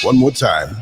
One more time.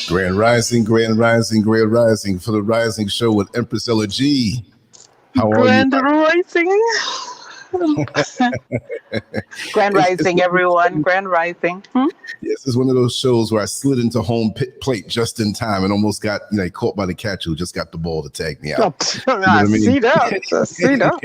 Grand Rising, Grand Rising, Grand Rising for the Rising Show with Empress Ella G. How are Grand you? Rising. Grand Rising, everyone. Grand Rising. Yes, it's one of those shows where I slid into home plate just in time and almost got caught by the catcher who just got the ball to tag me out. You know what I mean? See that. See that.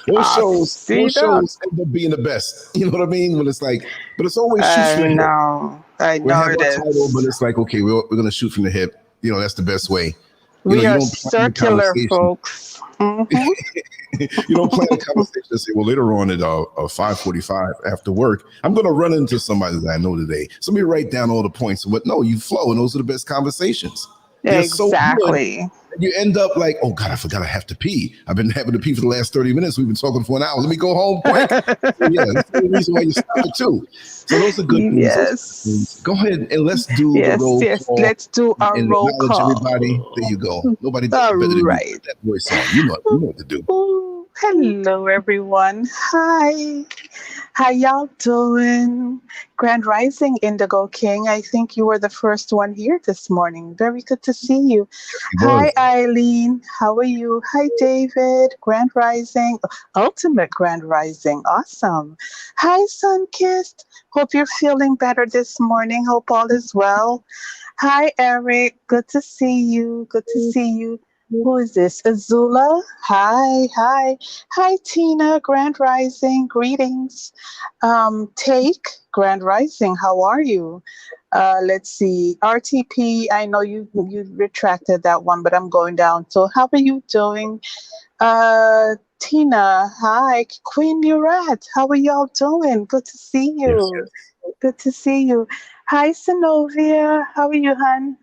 Those shows end up being the best. You know what I mean? When it's like, but it's always shoot from the hip. I know we have it our is. title, but it's like, okay, we're going to shoot from the hip. That's the best way. We are circular, folks. You don't plan a conversation and say, well, later on at 5:45 after work, I'm going to run into somebody that I know today. So let me write down all the points. But no, you flow, and those are the best conversations. They're exactly. So good. You end up like, oh God, I forgot I have to pee. I've been having to pee for the last 30 minutes. We've been talking for an hour. Let me go home quick. That's the reason why you stop it too. So those are good things. Yes. Go ahead and let's do the roll call. Let's do our roll call. Everybody. There you go. Nobody does better than you. That voice on. You know what to do. Hello, everyone. Hi. How y'all doing? Grand Rising, Indigo King. I think you were the first one here this morning. Very good to see you. He Hi, was. Eileen. How are you? Hi, David. Grand Rising. Ultimate Grand Rising. Awesome. Hi, Sunkissed. Hope you're feeling better this morning. Hope all is well. Hi, Eric. Good to see you. Good to see you. Who is this? Azula? Hi, hi. Hi, Tina. Grand Rising. Greetings. Take Grand Rising. How are you? Let's see. RTP. I know you retracted that one, but I'm going down. So how are you doing? Tina. Hi. Queen Murat. How are y'all doing? Good to see Yes, you. yes. Good to see you. Hi, Synovia. How are you, hon?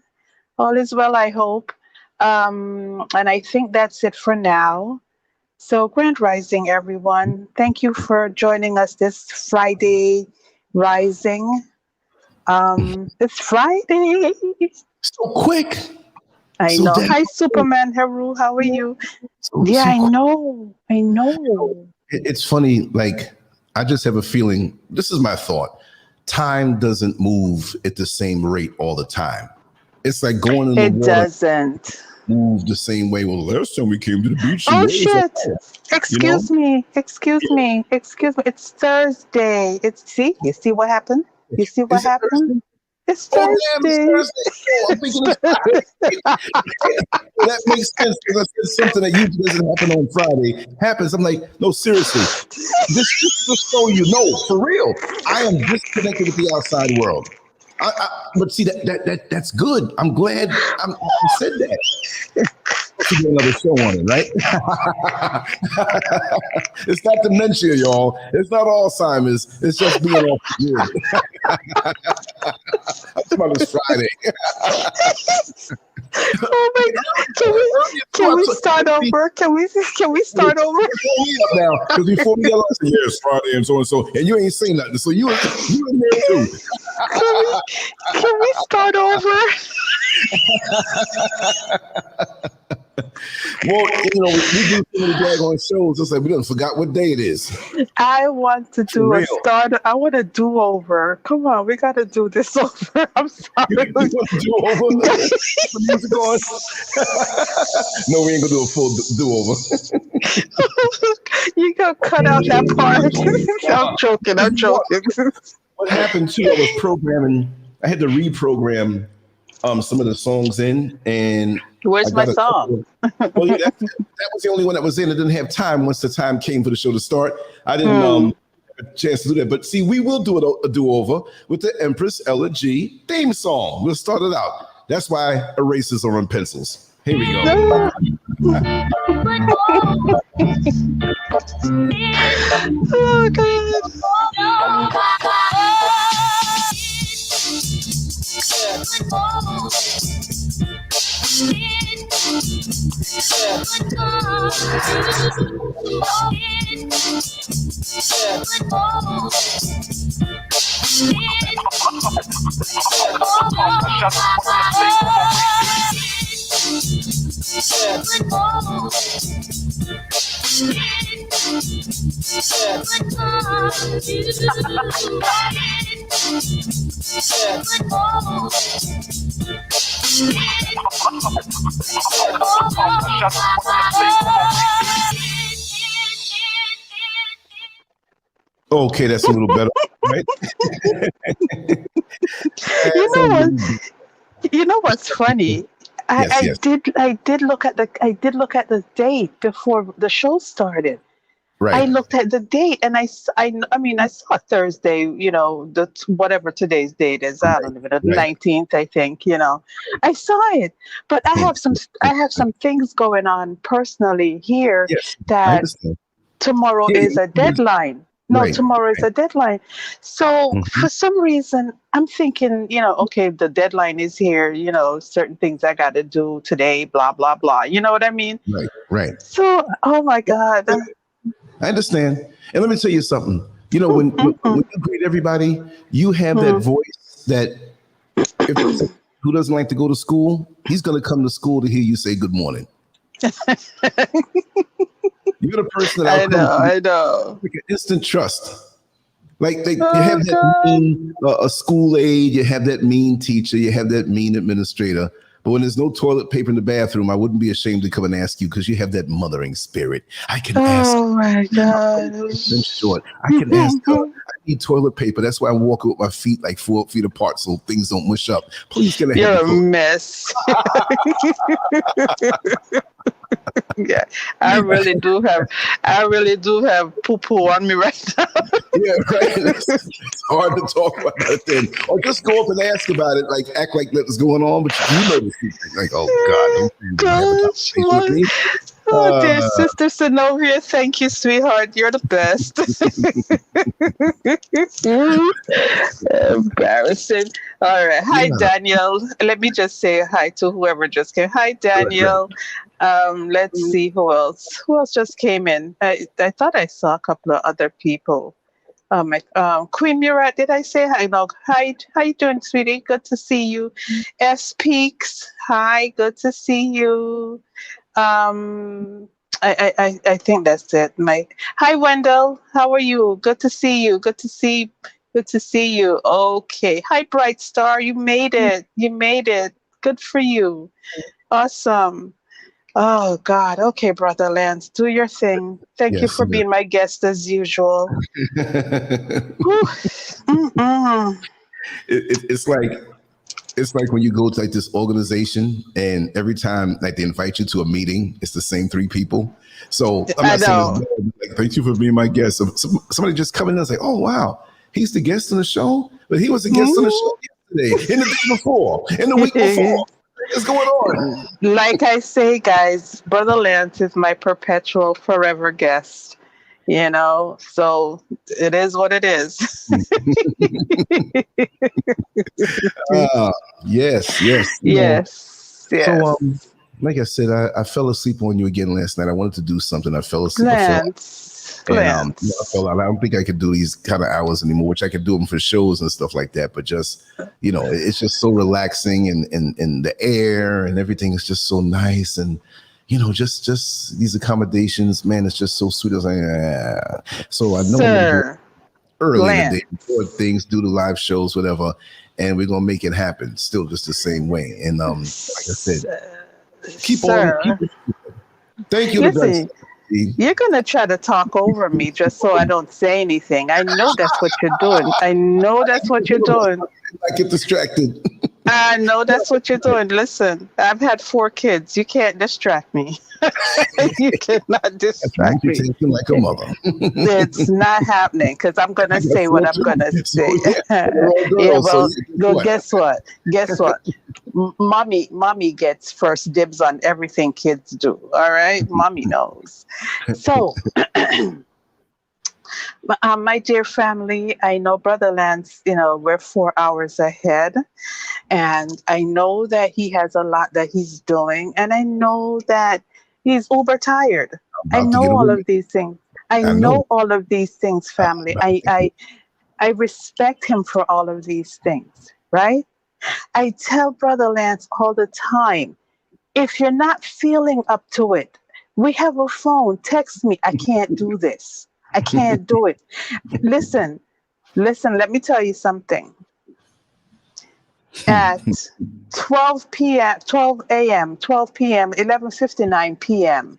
All is well, I hope. And I think that's it for now. So, Grand Rising, everyone. Thank you for joining us this Friday Rising. It's Friday. So quick. I So know. damn Hi, quick. Superman Heru. How are you? Yeah, So I quick. know. I know. It's funny, like I just have a feeling, this is my thought. Time doesn't move at the same rate all the time. It's like going in the It water doesn't. move the same way. Well, last time we came to the beach, the Oh, water was like, shit. you know? Excuse me. Excuse me. Excuse me. It's Thursday. You see what happened? You see what Is it happened? Thursday? It's Oh, damn, it's Thursday. Thursday. Oh, I'm thinking It's it's Friday. Thursday. Well, that makes sense because I said something that usually doesn't happen on Friday happens. I'm like, no, seriously, this just so you know, for real, I am disconnected with the outside world. But see that's good. I'm glad I said that. To do another show on it, right? It's not dementia, y'all. It's not Alzheimer's. It's just being off the grid. I'm talking about this Friday. Oh my God! Can we start over? Can we start over? Pull me up now, because before we get lost, yeah, it's Friday and so, and you ain't saying nothing, so you in there too. Can we start over? Well, we do so many daggone shows. It's like we done forgot what day it is. I want to For do a real. start. I want to do over. Come on, we got to do this over. I'm sorry. You want to do over the music on? No, we ain't gonna do a full do over. You gotta cut out that part. I'm joking. I'm joking. What happened too? I was programming. I had to reprogram some of the songs in, and I Where's my got a song? couple. Well, yeah, that was the only one that was in. I didn't have time once the time came for the show to start. I didn't have a chance to do that. But see, we will do a do over with the Empress Ella G theme song. We'll start it out. That's why erasers are on pencils. Here we go. Oh God. Okay, that's a little better, right? You know what? You know what's funny? Yes, yes. I did look at the date before the show started. I Right. looked at the date and I mean I saw Thursday, whatever today's date is. I don't even know, Right. 19th, I think, I saw it. But I have some things going on personally here Yes, I that understand. tomorrow Yeah, is a deadline. No, right. tomorrow is a deadline. So Mhm. for some reason, I'm thinking, okay, the deadline is here, certain things I got to do today, blah, blah, blah. You know what I mean? Right. Right. So, oh my God. I understand. And let me tell you something. When you greet everybody, you have that voice that if who doesn't like to go to school, he's going to come to school to hear you say good morning. You're the person that I I'll come know, to. I know. Like an instant trust. Like you Oh have that God. mean a school aide, you have that mean teacher, you have that mean administrator. But when there's no toilet paper in the bathroom, I wouldn't be ashamed to come and ask you because you have that mothering spirit. I can ask. Oh my Been gosh. short. I can ask her. I need toilet paper. That's why I'm walking with my feet like 4 feet apart so things don't mush up. Please can I have the You're a toilet? mess. Yeah, I really do have poo poo on me right now. Yeah, right. It's hard to talk about it then. Or just go up and ask about it, like act like that's going on, but you know the secret. Like, oh God, don't have a Gosh, conversation with me. oh dear sister Zenobia, thank you, sweetheart. You're the best. Embarrassing. All right. Hi, Yeah. Daniel. Let me just say hi to whoever just came. Hi, Right. Daniel. Let's see who else. Who else just came in? I thought I saw a couple of other people. Queen Murat, did I say hi? No. Hi, how you doing, sweetie? Good to see you. S Peaks, hi, good to see you. Um, I think that's it. Hi, Wendell. How are you? Good to see you. Good to see you. Okay. Hi, Bright Star. You made it. You made it. Good for you. Awesome. Oh God. Okay, brother Lance, do your thing. Thank you Yes. for being my guest as usual. Whew. Mm-mm. It's like when you go to like this organization and every time like they invite you to a meeting, it's the same 3 people. So I'm I not saying it's know. bad, like thank you for being my guest. Somebody just come in and say, oh wow, he's the guest on the show, but he was the guest on the show yesterday, and the day before, and the week before. What's going on? Like I say, guys, Brother Lance is my perpetual forever guest. So it is what it is. Yes, yes. Yes, So yes. like I said, I fell asleep on you again last night. I wanted to do something. I fell asleep. I fell out. Lance, And I Lance. fell out. I don't think I could do these kind of hours anymore, which I could do them for shows and stuff like that. But just, it's just so relaxing and the air and everything is just so nice. And, just these accommodations, man, it's just so sweet. I was like, yeah. So I know I'm going to do it Sir, early in the day, record Lance. things, do the live shows, whatever. And we're going to make it happen still just the same way. And like I said, keep on. Sir, Thank you, the best. listen, you're going to try to talk over me just so I don't say anything. I know that's what you're doing. I know that's what you're doing. I get distracted. I know that's what you're doing. Listen, I've had 4 kids. You can't distract me. You cannot distract me. Multitasking like a mother. It's not happening because I'm going to say what I'm going to say. Yeah, well, guess what? Guess what? Mommy gets first dibs on everything kids do. All right? Mommy knows. So, my dear family, I know Brother Lance, we're 4 hours ahead. And I know that he has a lot that he's doing. And I know that he's uber tired. I About to get know all away. of these things. I I know. know all of these things, family. I respect him for all of these things, right? I tell Brother Lance all the time, if you're not feeling up to it, we have a phone. Text me. I can't do this. I can't do it. Listen, let me tell you something. At 12 p.m., 12 a.m., 12 p.m., 11:59 p.m.,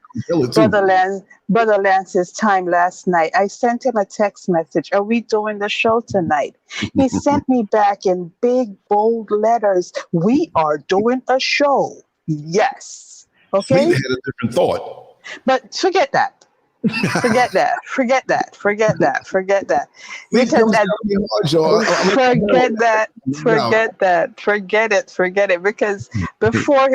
Brother Lance's time last night, I sent him a text message. Are we doing the show tonight? He sent me back in big, bold letters. We are doing a show. Yes. Okay? Maybe had a different thought. But forget that. Forget that. Forget that. Forget that. Forget that. Because forget that. Forget that. Forget it. Forget it. Because before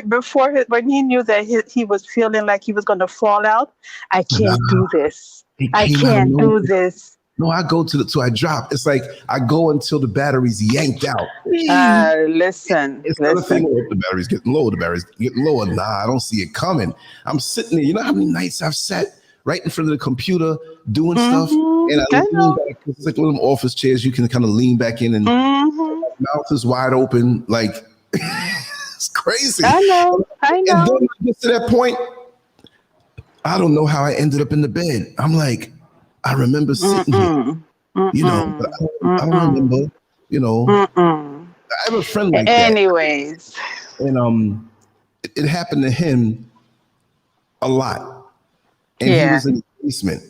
when he knew that he was feeling like he was going to fall out, I can't do this. I can't do this. No, I go so I drop. It's like I go until the battery's yanked out. Listen. It's not a thing where the battery's getting low. The battery's getting lower. Nah, I don't see it coming. I'm sitting there. You know how many nights I've sat right in front of the computer doing stuff, and I lean back. It's like one of them office chairs you can kind of lean back in, and mouth is wide open, like it's crazy. I know. And then I get to that point, I don't know how I ended up in the bed. I'm like, I remember sitting here, but I don't remember, I have a friend like that. Anyways. And it happened to him a lot. And he Yeah. was in the basement.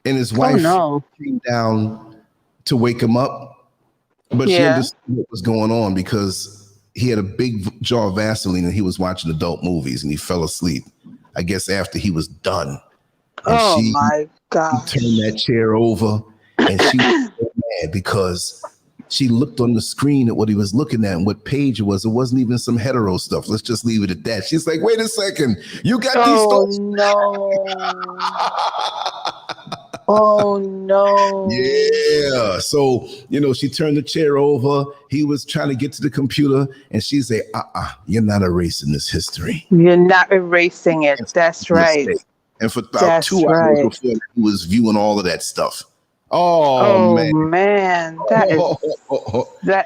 And his Oh wife no. came down to wake him up, but she Yeah. understood what was going on because he had a big jar of Vaseline and he was watching adult movies and he fell asleep, I guess after he was done. And Oh she my gosh. turned that chair over and she was so mad because she looked on the screen at what he was looking at and what page it was. It wasn't even some hetero stuff. Let's just leave it at that. She's like, wait a second. You got these thoughts? No. Oh no. Yeah. So, she turned the chair over. He was trying to get to the computer and she said, you're not erasing this history. You're not erasing it. That's right. And for about 2 hours before he was viewing all of that stuff. Oh man. That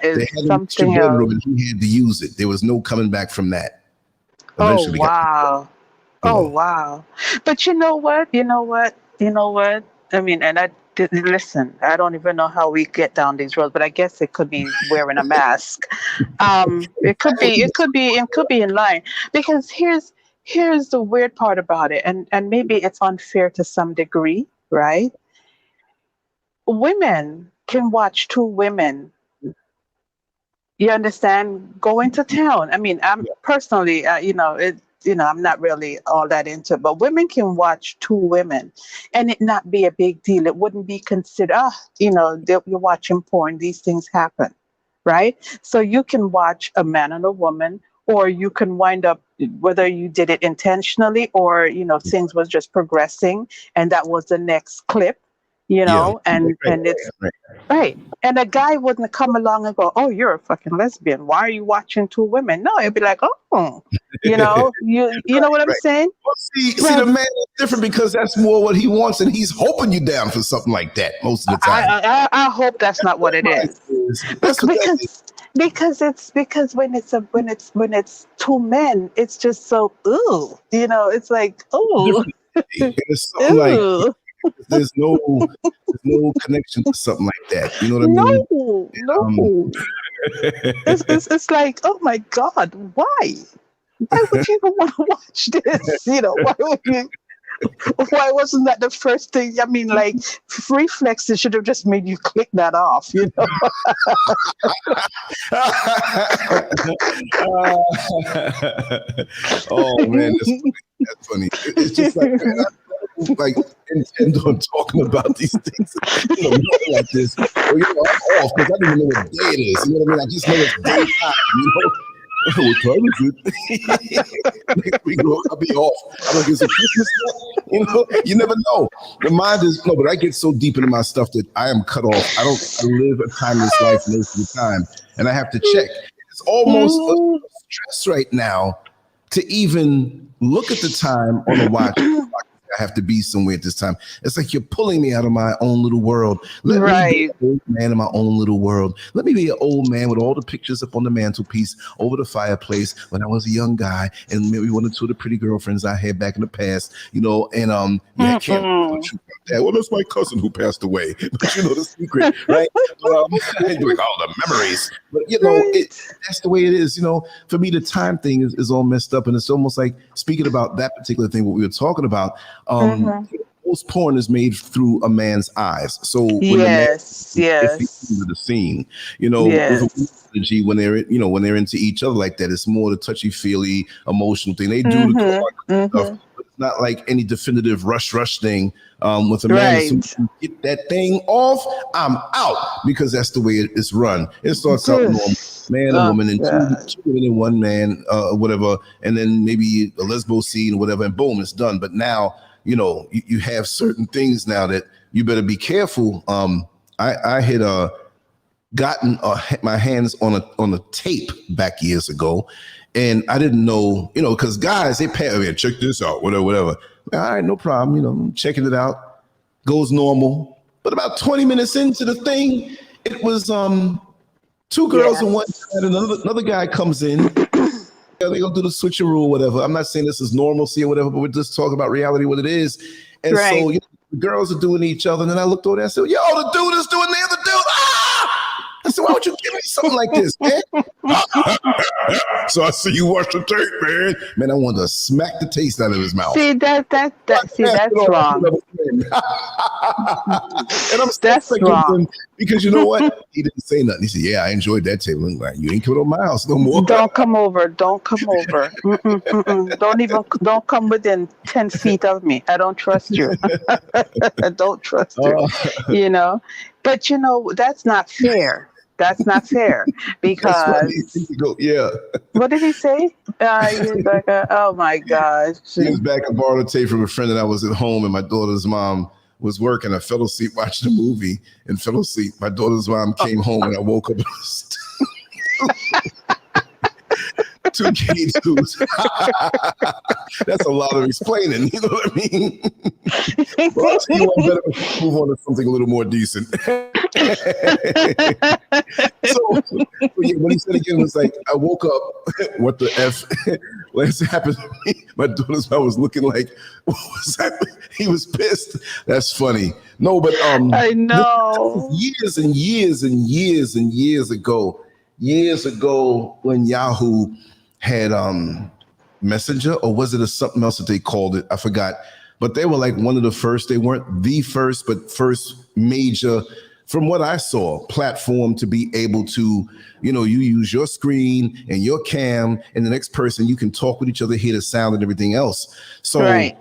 is they had something an extra else. bedroom and he had to use it. There was no coming back from that. Eventually wow. Wow. But you know what? I mean, and listen, I don't even know how we get down these roads, but I guess it could be wearing a mask. It could be in line, because here's the weird part about it, and maybe it's unfair to some degree, right? Women can watch two women, you understand, going to town. I mean, I'm personally, I'm not really all that into it, but women can watch two women and it not be a big deal. It wouldn't be considered, you're watching porn. These things happen, right? So you can watch a man and a woman, or you can wind up, whether you did it intentionally or, things was just progressing and that was the next clip, and it's right. And a guy wouldn't come along and go, "Oh, you're a fucking lesbian. Why are you watching two women?" No, it'd be like, "Oh, you know what I'm saying?" Well, see, the man is different because that's more what he wants, and he's hoping you down for something like that most of the time. I hope that's not what it is. Because when it's two men, it's just so it's like it's something like there's no connection to something like that. You know what I mean? No. It's like, oh my God, why? Why would you even want to watch this? Why wasn't that the first thing? I mean, like, reflexes should have just made you click that off, Oh man, that's funny. It's just like intend on talking about these things, like this. Or, I'm off because I don't even know what day it is. You know what I mean? I just know it's daytime. What time is it? Next week I'll be off. I'm like, is it Christmas? You never know. The mind is but I get so deep into my stuff that I am cut off. I live a timeless life most of the time, and I have to check. It's almost a stress right now to even look at the time on a watch. I have to be somewhere at this time. It's like you're pulling me out of my own little world. Let me be an old man in my own little world. Let me be an old man with all the pictures up on the mantelpiece over the fireplace when I was a young guy, and maybe one or two of the pretty girlfriends I had back in the past, and I can't tell the truth about that. Well, that's my cousin who passed away. But the secret, right? Doing all the memories. But that's the way it is. For me, the time thing is all messed up, and it's almost like, speaking about that particular thing, what we were talking about. Most porn is made through a man's eyes. So when if into the scene, with energy, when they're into each other like that, it's more the touchy-feely, emotional thing. They do the stuff, but it's not like any definitive rush thing with a man. As soon as you get that thing off, I'm out, because that's the way it's run. It starts out normal. Man and woman, and two women and one man, whatever, and then maybe a lesbo scene or whatever, and boom, it's done. But now, you have certain things now that you better be careful. I had gotten my hands on a tape back years ago, and I didn't know, because guys, they pay, check this out, whatever. All right, no problem. I'm checking it out. Goes normal. But about 20 minutes into the thing, it was two girls on one side, and another guy comes in, They're gonna do the switcheroo or whatever. I'm not saying this is normalcy or whatever, but we're just talking about reality, what it is. And Right. so, you know, the girls are doing each other, and then I looked over there and said, "Yo, the dude is doing the other dude." Ah! I said, "Why would you give me something like this, man?" So I see you watch the tape, man. Man, I wanted to smack the taste out of his mouth. See that's wrong. And I'm That's wrong. because you know what? He didn't say nothing. He said, "Yeah, I enjoyed that table." I'm like, "You ain't coming to my house no more." Don't come over. Don't come over. Don't come within 10 feet of me. I don't trust you. I don't trust you. You know, but you know that's not fair. That's not fair because yeah. What did he say? He's like, oh my gosh. He was back. I borrowed a tape from a friend, and I was at home, and my daughter's mom was working. I fell asleep watching a movie and fell asleep. My daughter's mom came home, and I woke up. Two K2s. That's a lot of explaining. You know what I mean? Well, I'll tell you what, better move on to something a little more decent. So what he said again was like, I woke up. What the F? Last happened to me. My daughter's mom was looking like, what was happening? He was pissed. That's funny. No, but I know. Years and years and years and years ago when Yahoo had Messenger, or was it something else that they called it? I forgot. But they were like one of the first. They weren't the first, but first major, from what I saw, platform to be able to, you know, you use your screen and your cam, and the next person, you can talk with each other, hear the sound and everything else. So right.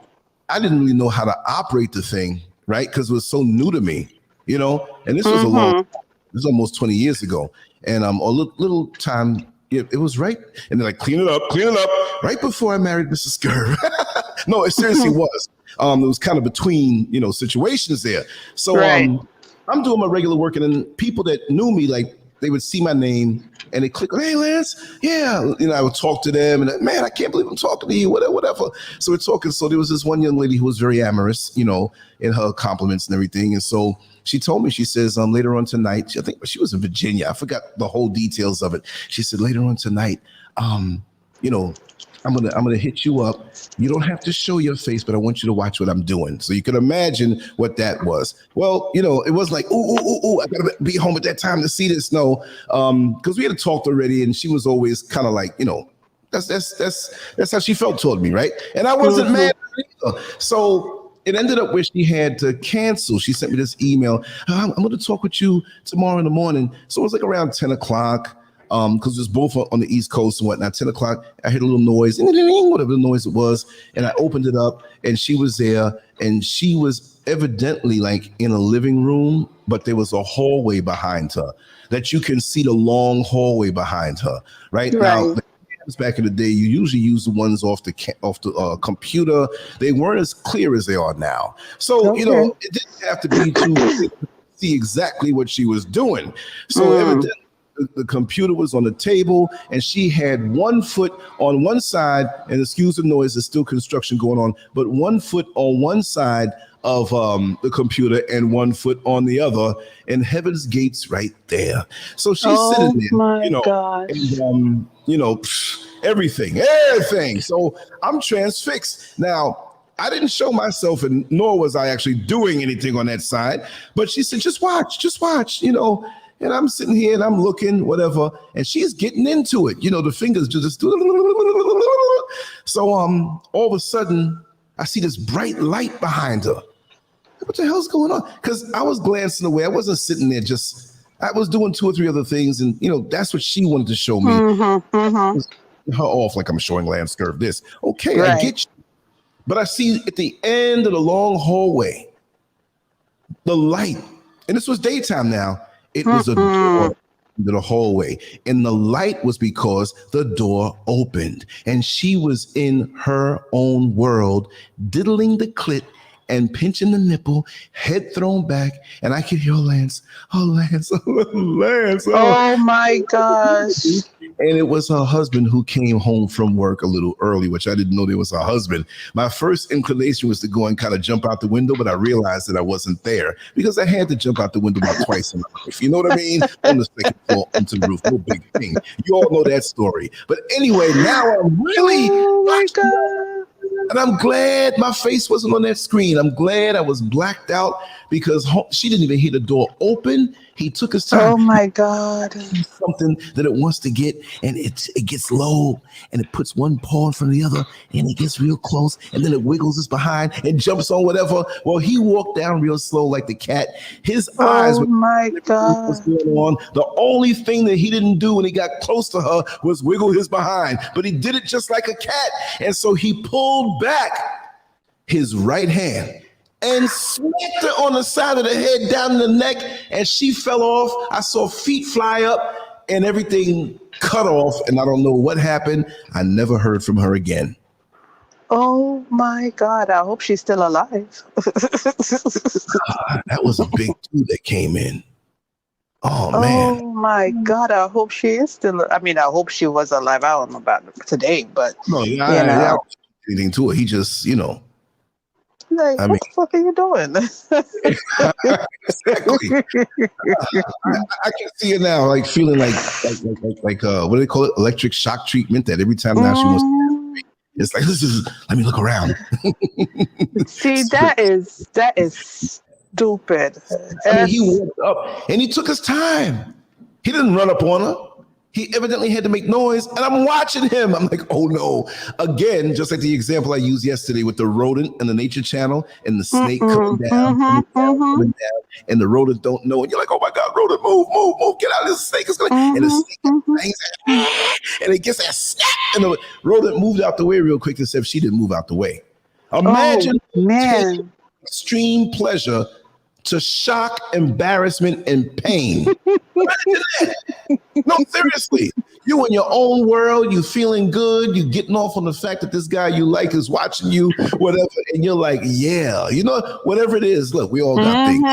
I didn't really know how to operate the thing, right? Because it was so new to me, you know. And this was this was almost 20 years ago, and a little time. It was right, and they're like, clean it up, right before I married Mrs. Scurv. No, it seriously was. It was kind of between, you know, situations there. So I'm doing my regular work, and then people that knew me, like, they would see my name and they click, "Hey, Lance, yeah." You know, I would talk to them, and man, I can't believe I'm talking to you, whatever. So we're talking. So there was this one young lady who was very amorous, you know, in her compliments and everything. And so she told me, she says, later on tonight, I think she was in Virginia. I forgot the whole details of it. She said, later on tonight, you know, I'm gonna hit you up. You don't have to show your face, but I want you to watch what I'm doing. So you can imagine what that was. Well, you know, it was like, ooh, I gotta be home at that time to see this. No, because we had talked already, and she was always kind of like, you know, that's how she felt toward me, right? And I wasn't mad either. So it ended up where she had to cancel. She sent me this email. I'm going to talk with you tomorrow in the morning. So it was like around 10 o'clock. Because it was both on the East Coast and whatnot. 10 o'clock, I heard a little noise, whatever the noise it was, and I opened it up, and she was there, and she was evidently like in a living room, but there was a hallway behind her that you can see the long hallway behind her. Right now, back in the day, you usually use the ones off the computer. They weren't as clear as they are now. So you know, it didn't have to be to see exactly what she was doing. So evidently, the computer was on the table, and she had 1 foot on one side, and excuse the noise, there's still construction going on, but 1 foot on one side of the computer and 1 foot on the other, and heaven's gates right there. So she's sitting there, you know, and, you know, everything. So I'm transfixed. Now, I didn't show myself, and nor was I actually doing anything on that side, but she said, just watch, you know. And I'm sitting here and I'm looking, whatever, and she's getting into it. You know, the fingers just so all of a sudden I see this bright light behind her. What the hell's going on? Because I was glancing away. I wasn't sitting there I was doing 2 or 3 other things, and you know, that's what she wanted to show me. Her off like I'm showing Lance Scurv this. Okay, I get you. But I see at the end of the long hallway, the light, and this was daytime now. It was a door into the hallway, and the light was because the door opened, and she was in her own world, diddling the clit and pinching the nipple, head thrown back, and I could hear Lance. Oh, Lance. Oh, Lance. Oh my gosh. And it was her husband who came home from work a little early, which I didn't know there was her husband. My first inclination was to go and kind of jump out the window, but I realized that I wasn't there because I had to jump out the window about twice in my life. You know what I mean? On the second floor, onto the roof. No big thing. You all know that story. But anyway, now I'm really... Oh my God. And I'm glad my face wasn't on that screen. I'm glad I was blacked out because she didn't even hear the door open. He took his time. Oh my God. Something that it wants to get, and it gets low, and it puts one paw in front of the other, and it gets real close, and then it wiggles its behind and jumps on whatever. Well, he walked down real slow like the cat. His eyes were... Oh my God. What's going on? The only thing that he didn't do when he got close to her was wiggle his behind, but he did it just like a cat. And so he pulled back his right hand and smacked her on the side of the head, down the neck, and she fell off. I saw feet fly up and everything cut off, and I don't know what happened. I never heard from her again. Oh my God. I hope she's still alive. That was a big two that came in. Oh man. Oh my God. I hope she is still... I mean, I hope she was alive. I don't know about today, but No, you know. I don't do anything to it. He just, Like, what the fuck are you doing? Exactly. I can see it now, like feeling like what do they call it? Electric shock treatment. That every time now she wants to, it's like, let me look around. See, that is stupid. I mean, he walked up and he took his time. He didn't run up on her. He evidently had to make noise, and I'm watching him. I'm like, oh no. Again, just like the example I used yesterday with the rodent and the Nature Channel and the snake coming down, and the rodent don't know. And you're like, oh my God, rodent, move, get out of this snake. Is going. And the snake and it gets that snap, and the rodent moved out the way real quick, except she didn't move out the way. Imagine extreme pleasure to shock, embarrassment, and pain. Imagine that. No, seriously. You in your own world, you feeling good, you getting off on the fact that this guy you like is watching you, whatever, and you're like, yeah, whatever it is. Look, we all got things.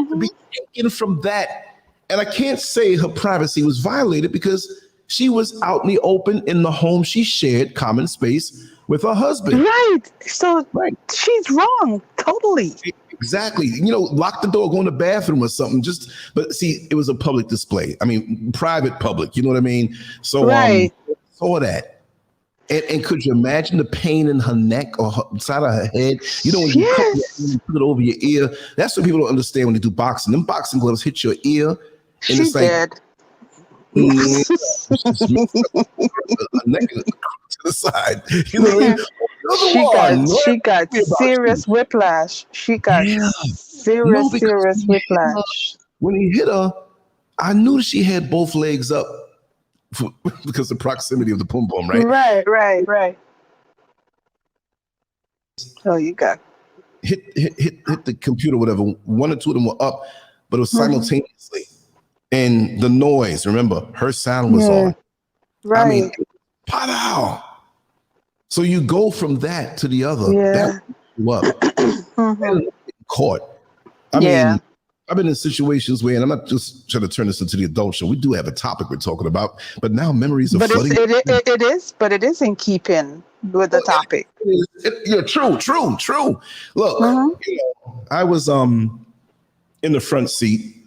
To be taken from that, and I can't say her privacy was violated because she was out in the open in the home she shared common space with her husband. Right. So she's wrong. Totally. Exactly. Lock the door, go in the bathroom or something. But see, it was a public display. I mean, private public. You know what I mean? So saw that. And could you imagine the pain in her neck or side of her head? When you put it over your ear. That's what people don't understand when they do boxing. Them boxing gloves hit your ear. And it's dead. Neck to the side. You know what I mean? She got serious whiplash. She got serious whiplash. When he hit her, I knew she had both legs up because of the proximity of the pum pum, right? Right. Oh, you got hit the computer, whatever. One or two of them were up, but it was simultaneously. And the noise, remember, her sound was on. Right. I mean, pow. So you go from that to the other. Yeah. That caught. I mean, I've been in situations where, and I'm not just trying to turn this into the adult show. We do have a topic we're talking about, but now memories are flooding. But it is in keeping with the topic. True. Look, I was in the front seat.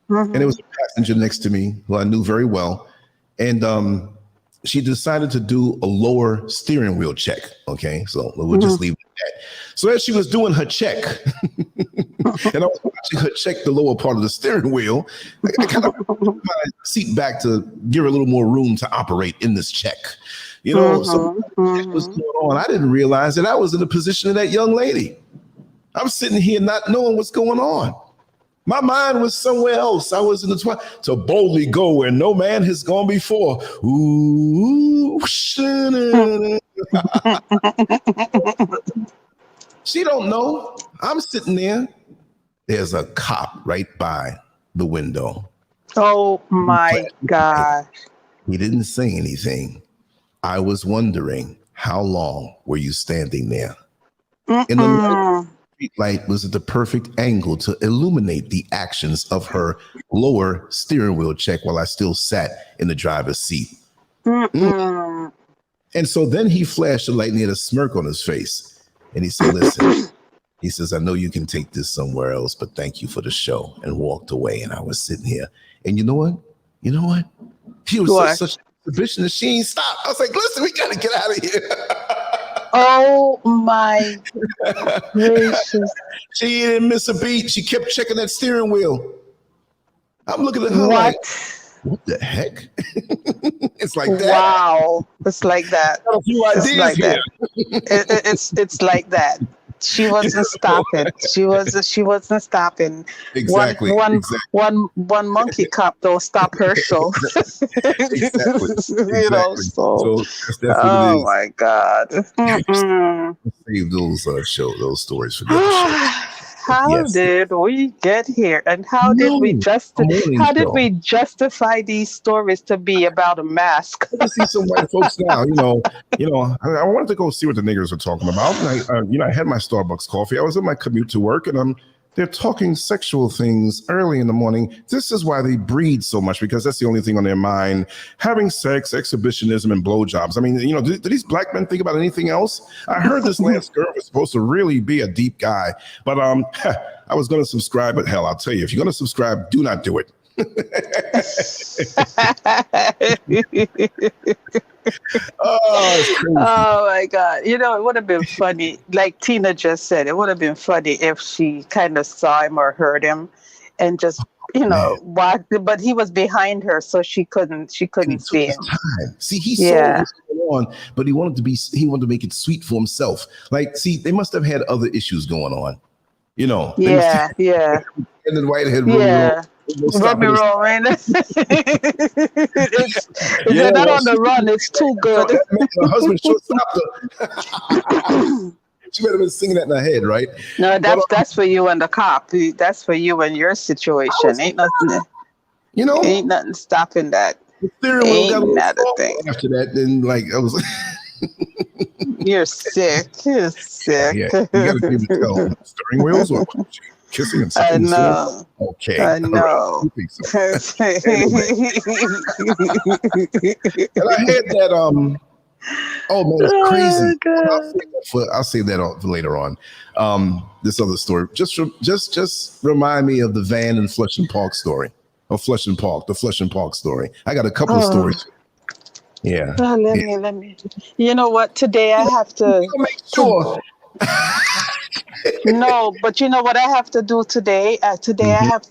And there was a passenger next to me who I knew very well. And she decided to do a lower steering wheel check. Okay, so we'll just leave it at that. So as she was doing her check, and I was watching her check the lower part of the steering wheel, I kind of put my seat back to give her a little more room to operate in this check. So what was going on? I didn't realize that I was in the position of that young lady. I'm sitting here not knowing what's going on. My mind was somewhere else. I was in the to boldly go where no man has gone before. Ooh, she don't know. I'm sitting there. There's a cop right by the window. Oh my God. He didn't say anything. I was wondering, how long were you standing there? In the night, street light was at the perfect angle to illuminate the actions of her lower steering wheel check while I still sat in the driver's seat. Mm. And so then he flashed the light and he had a smirk on his face. And he said, listen, he says, I know you can take this somewhere else, but thank you for the show, and walked away. And I was sitting here. And you know what? He was such a exhibition that she ain't stopped. I was like, listen, we got to get out of here. Oh my gracious. She didn't miss a beat. She kept checking that steering wheel. I'm looking at her like, what the heck? It's like that. Wow. It's like that. It's like that. It's like that. She wasn't stopping. She wasn't stopping. Exactly. One monkey cop don't stop her show. Exactly. So that's what it is. My God. Save those stories for the show. How did we get here, and how did we justify these stories to be about a mask? I see some white folks now. I wanted to go see what the niggers are talking about. And I had my Starbucks coffee. I was on my commute to work, and they're talking sexual things early in the morning. This is why they breed so much, because that's the only thing on their mind. Having sex, exhibitionism, and blowjobs. I mean, do these black men think about anything else? I heard this Lance Scurv is supposed to really be a deep guy, but I was going to subscribe, but hell, I'll tell you, if you're going to subscribe, do not do it. Oh, it's crazy. Oh my God. It would have been funny. Like Tina just said, it would have been funny if she kind of saw him or heard him and just, watched, but he was behind her, so she couldn't see him. See, he saw what was going on, but he wanted to make it sweet for himself. Like, see, they must have had other issues going on. Yeah. And then Whitehead. Rub me wrong, right? If they're not on the run, it's too good. Her husband stopped her. She might have been singing that in her head, right? No, that's for you and the cop. That's for you and your situation. Ain't nothing. Ain't nothing stopping that. Ain't not a thing. After that, then I was. You're sick. You're sick. Yeah, you gotta be able to tell. Steering wheels or kissing and sucking. I know. Okay. I know. Right. So. Anyway. And I had that. Oh man, it's crazy. I'll save that for later on. This other story. Just remind me of the van and Flushing Park story. Or Flushing Park, the Flushing Park story. I got a couple of stories. Yeah. Let me. You know what? Today I have to make sure. No, but you know what I have to do today? Today I have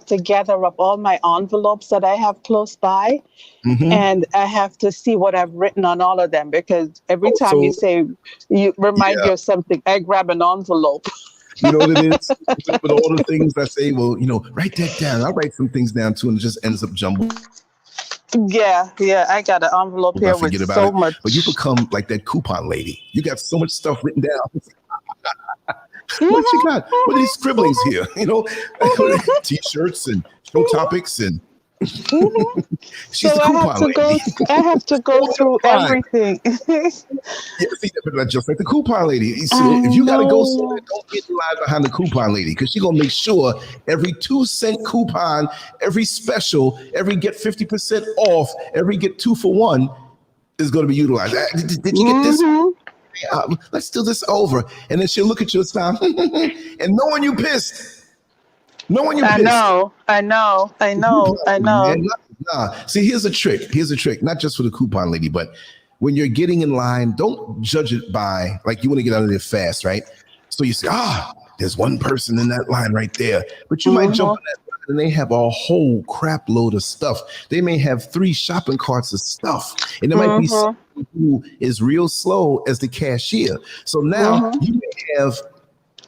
to gather up all my envelopes that I have close by, and I have to see what I've written on all of them, because every time you remind me of something, I grab an envelope. You know what it is? With all the things I say, write that down. I'll write some things down too, and it just ends up jumbled. Yeah, I got an envelope here with so much. But you become like that coupon lady. You got so much stuff written down. What you got? What are these scribblings here? T-shirts and show topics and. She's the coupon lady. I have to go through everything. But just like the coupon lady. So if you gotta go somewhere, don't get in line behind the coupon lady, because she's gonna make sure every 2-cent coupon, every special, every get 50% off, every get 2 for 1 is gonna be utilized. Did you get this? Let's do this over. And then she'll look at you and smile. And knowing you pissed. I know. Nah. See, here's a trick. Not just for the coupon lady, but when you're getting in line, don't judge it by, like, you want to get out of there fast, right? So you say, there's one person in that line right there. But you might jump in that line and they have a whole crap load of stuff. They may have 3 shopping carts of stuff. And there might be someone who is real slow as the cashier. So now you may have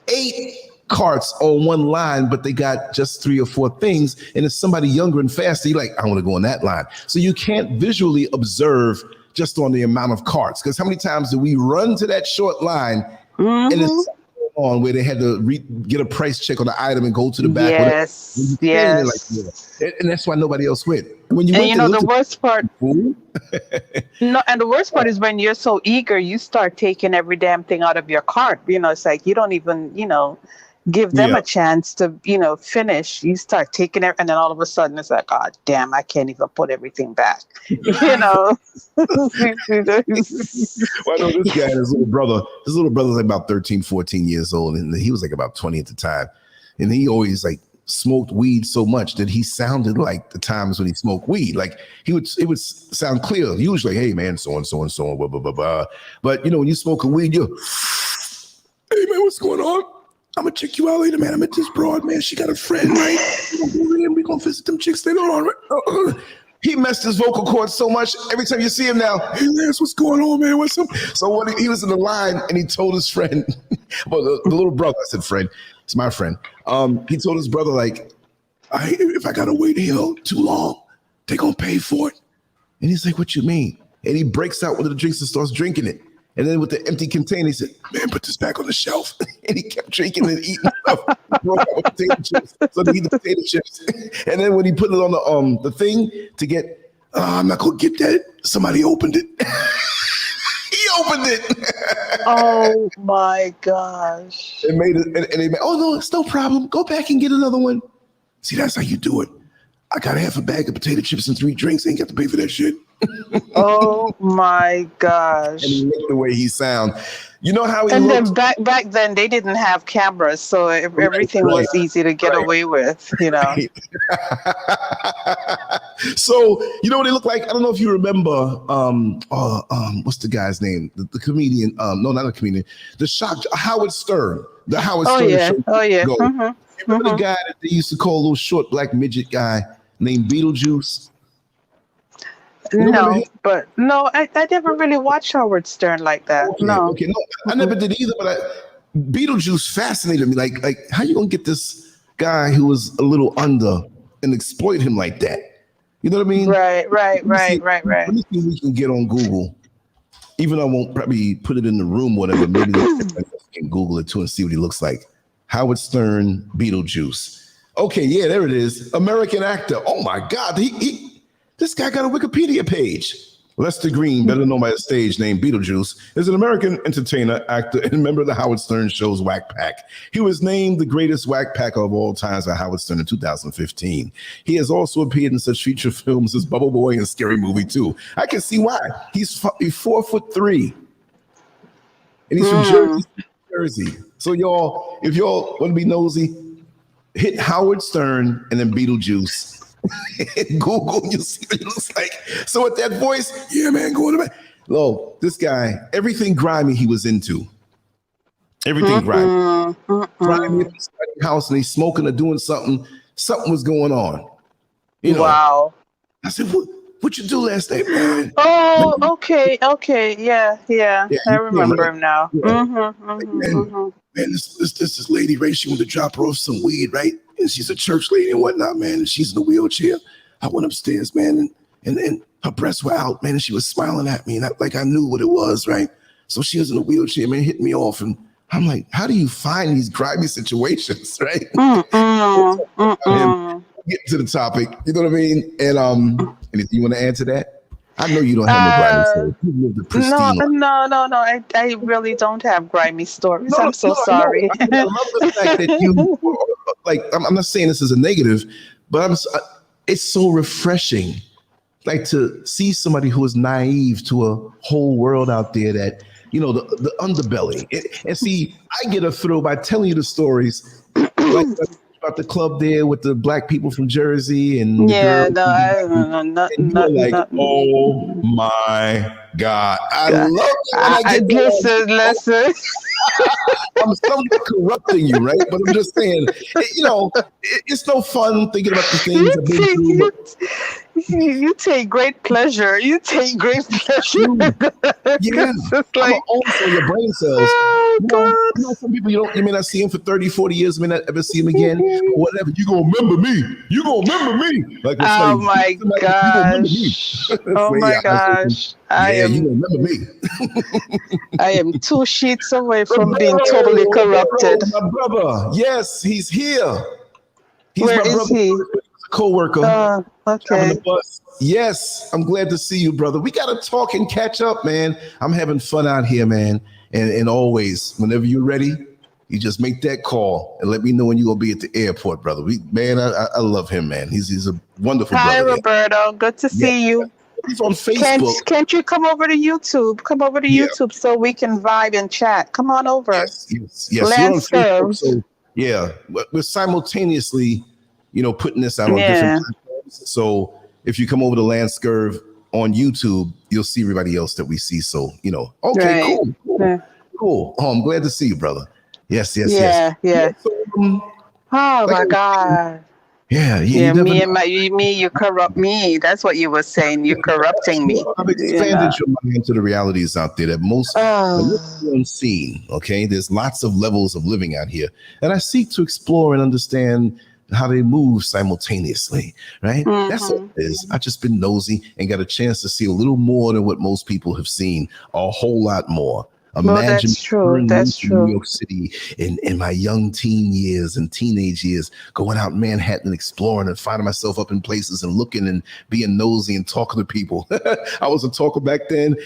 8 carts on one line, but they got just 3 or 4 things, and it's somebody younger and faster. You're like, I want to go on that line. So you can't visually observe just on the amount of carts, because how many times do we run to that short line and it's on where they had to get a price check on the item and go to the back. Yes, yes. Like, and that's why nobody else went. When you and went, you know the worst part. Fool. No, and the worst part is when you're so eager, you start taking every damn thing out of your cart. You know, it's like you don't even, give them a chance to, finish. You start taking it, and then all of a sudden it's like, oh damn, I can't even put everything back. Well, I know this guy, his little brother's like about 13, 14 years old, and he was like about 20 at the time. And he always like smoked weed so much that he sounded like the times when he smoked weed. Like it would sound clear. Usually, hey man, so and so and so, blah, blah, blah, blah. But when you smoke a weed, you're, hey man, what's going on? I'm gonna check you out later, man. I met this broad, man. She got a friend, right? We're gonna visit them chicks later on, right? He messed his vocal cords so much. Every time you see him now, hey Lance, what's going on, man? What's up? So when he was in the line and he told his friend, well, the little brother, I said friend, it's my friend. He told his brother, like, if I gotta wait here too long, they gonna pay for it. And he's like, what you mean? And he breaks out one of the drinks and starts drinking it. And then with the empty container, he said, man, put this back on the shelf. And he kept drinking and eating stuff. Broke out with potato chips. So he eat the potato chips. And then when he put it on the thing to get, I'm not going to get that. Somebody opened it. He opened it. Oh, my gosh. It made it. And they made, oh, no, it's no problem. Go back and get another one. See, that's how you do it. I got half a bag of potato chips and 3 drinks. I ain't got to pay for that shit. Oh my gosh! And he looked the way he sound. You know how he and looked? then back then they didn't have cameras, so everything was easy to get away with. Right. So you know what he looked like? I don't know if you remember. What's the guy's name? The comedian? No, not a comedian. The shock Howard Stern. The Howard Stern show. Oh yeah. Remember the guy that they used to call a little short black midget guy named Beetlejuice? No, I never really watched Howard Stern like that. Okay, no. Okay, no, I never did either. But Beetlejuice fascinated me. Like how you gonna get this guy who was a little under and exploit him like that? You know what I mean? Right. Let me see if we can get on Google. Even though I won't probably put it in the room, whatever. Maybe I can Google it too and see what he looks like. Howard Stern, Beetlejuice. Okay, yeah, there it is. American actor. Oh my God, this guy got a Wikipedia page. Lester Green, better known by his stage name Beetlejuice, is an American entertainer, actor, and member of the Howard Stern show's Whack Pack. He was named the greatest Whack Pack of all times by Howard Stern in 2015. He has also appeared in such feature films as Bubble Boy and Scary Movie 2. I can see why. He's 4'3", and he's from Jersey. So y'all, if y'all want to be nosy, hit Howard Stern and then Beetlejuice. Google, you see what it looks like. So with that voice, yeah, man, go to bed. Lo, this guy, everything grimy he was into. Everything grimy. Grimy in his house and he's smoking or doing something. Something was going on. Wow. I said, what you do last night, man? Oh, okay. Yeah, I remember him now. Yeah. Man, this lady, right? She wanted to drop her off some weed, right? And she's a church lady and whatnot, man. And she's in a wheelchair. I went upstairs, man, and her breasts were out, man. And she was smiling at me, and I knew what it was, right? So she was in a wheelchair, man, hit me off, and I'm like, how do you find these grimy situations, right? Get to the topic, you know what I mean? And anything you want to add to that? I know you don't have no grimy stories. You live the pristine life. No. I really don't have grimy stories. I'm so sorry. I love the fact that you, like, I'm not saying this is a negative, but it's so refreshing, like to see somebody who is naive to a whole world out there that, the underbelly. And see, I get a thrill by telling you the stories, like about the club there with the black people from Jersey and oh my God, I love it. Listen. I'm somewhat corrupting you, right? But I'm just saying, it's no fun thinking about the things I've been through. You take great pleasure. You take great pleasure. Yeah, It's just I'm like, also your brain cells. oh Some people you may not see him for 30, 40 years, you may not ever see him again, God. or whatever. You gonna remember me. You gonna remember me. Like when Oh somebody, my you gonna remember me. gosh. Oh Say, my yeah, I was thinking, gosh. yeah, you gonna remember me. I am 2 sheets away from being totally Roberto, corrupted. my brother. Yes, he's here. He's Where my is brother. he? He's a co-worker. Driving the Okay. bus. Yes, I'm glad to see you, brother. We gotta talk and catch up, man. I'm having fun out here, man. And always, whenever you're ready, you just make that call and let me know when you're gonna be at the airport, brother. I love him, man. He's a wonderful Hi, brother. Yeah. Roberto. Good to Yeah. see you. He's on Can't Facebook. can't you come over to YouTube? Come over to Yeah. YouTube so we can vibe and chat. Come on over. Yes. You're on Lance Facebook, Scurvs. so yeah, we're simultaneously, putting this out on different Yeah. platforms. So if you come over to Lance Scurv on YouTube, you'll see everybody else that we see. So okay, Right. Yeah. cool. Oh, I'm glad to see you, brother. Yes. Yeah. Yeah. So, Oh like I my was saying, God. yeah, Yeah, you never know. you corrupt me. That's what you were saying. You're corrupting me. I've You know. expanded your mind to the realities out there that Oh. unseen. Okay, there's lots of levels of living out here, and I seek to explore and understand how they move simultaneously. Right? That's all it is. I just been nosy and got a chance to see a little more than what most people have seen. A whole lot more. Well, Imagine that's true. returning That's to New true. York City in my young teen years and teenage years, going out in Manhattan and exploring and finding myself up in places and looking and being nosy and talking to people. I was a talker back then.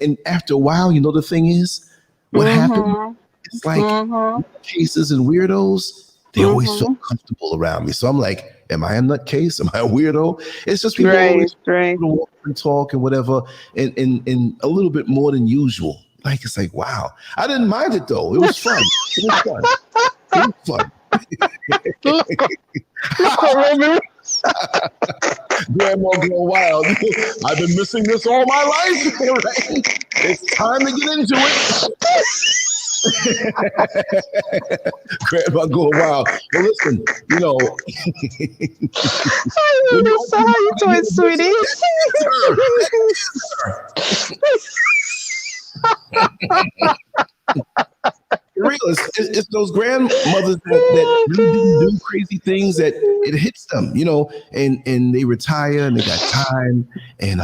And after a while, the thing is, what happened? Mm-hmm. It's like Mm-hmm. cases and weirdos, they always feel Mm-hmm. comfortable around me. So I'm like, am I a nutcase? Am I a weirdo? It's just people Right. always Right. walk and talk and whatever, and a little bit more than usual. Like it's like, wow. I didn't mind it though. It was fun. It was fun. It was fun. Look what Roberto. Grandma go wild. I've been missing this all my life. Right? It's time to get into it. Grandma go wild. But listen, I really saw how you doing, sweetie. For real, it's those grandmothers that really didn't do crazy things that it hits them, and they retire and they got time and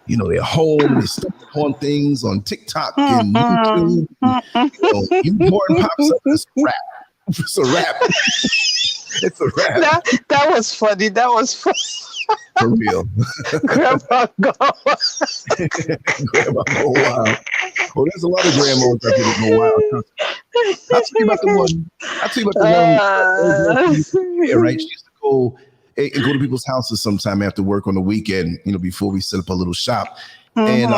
they're home and they stuck on things on TikTok and YouTube. You porn pops up, it's a wrap. It's a wrap. It's a wrap. That was funny. That was funny. For real. Grandma go. Grandma go wild. Well, there's a lot of grandmas that didn't go wild. I'll tell you about the one. Yeah, right. She used to go to people's houses sometime after work on the weekend, before we set up a little shop. And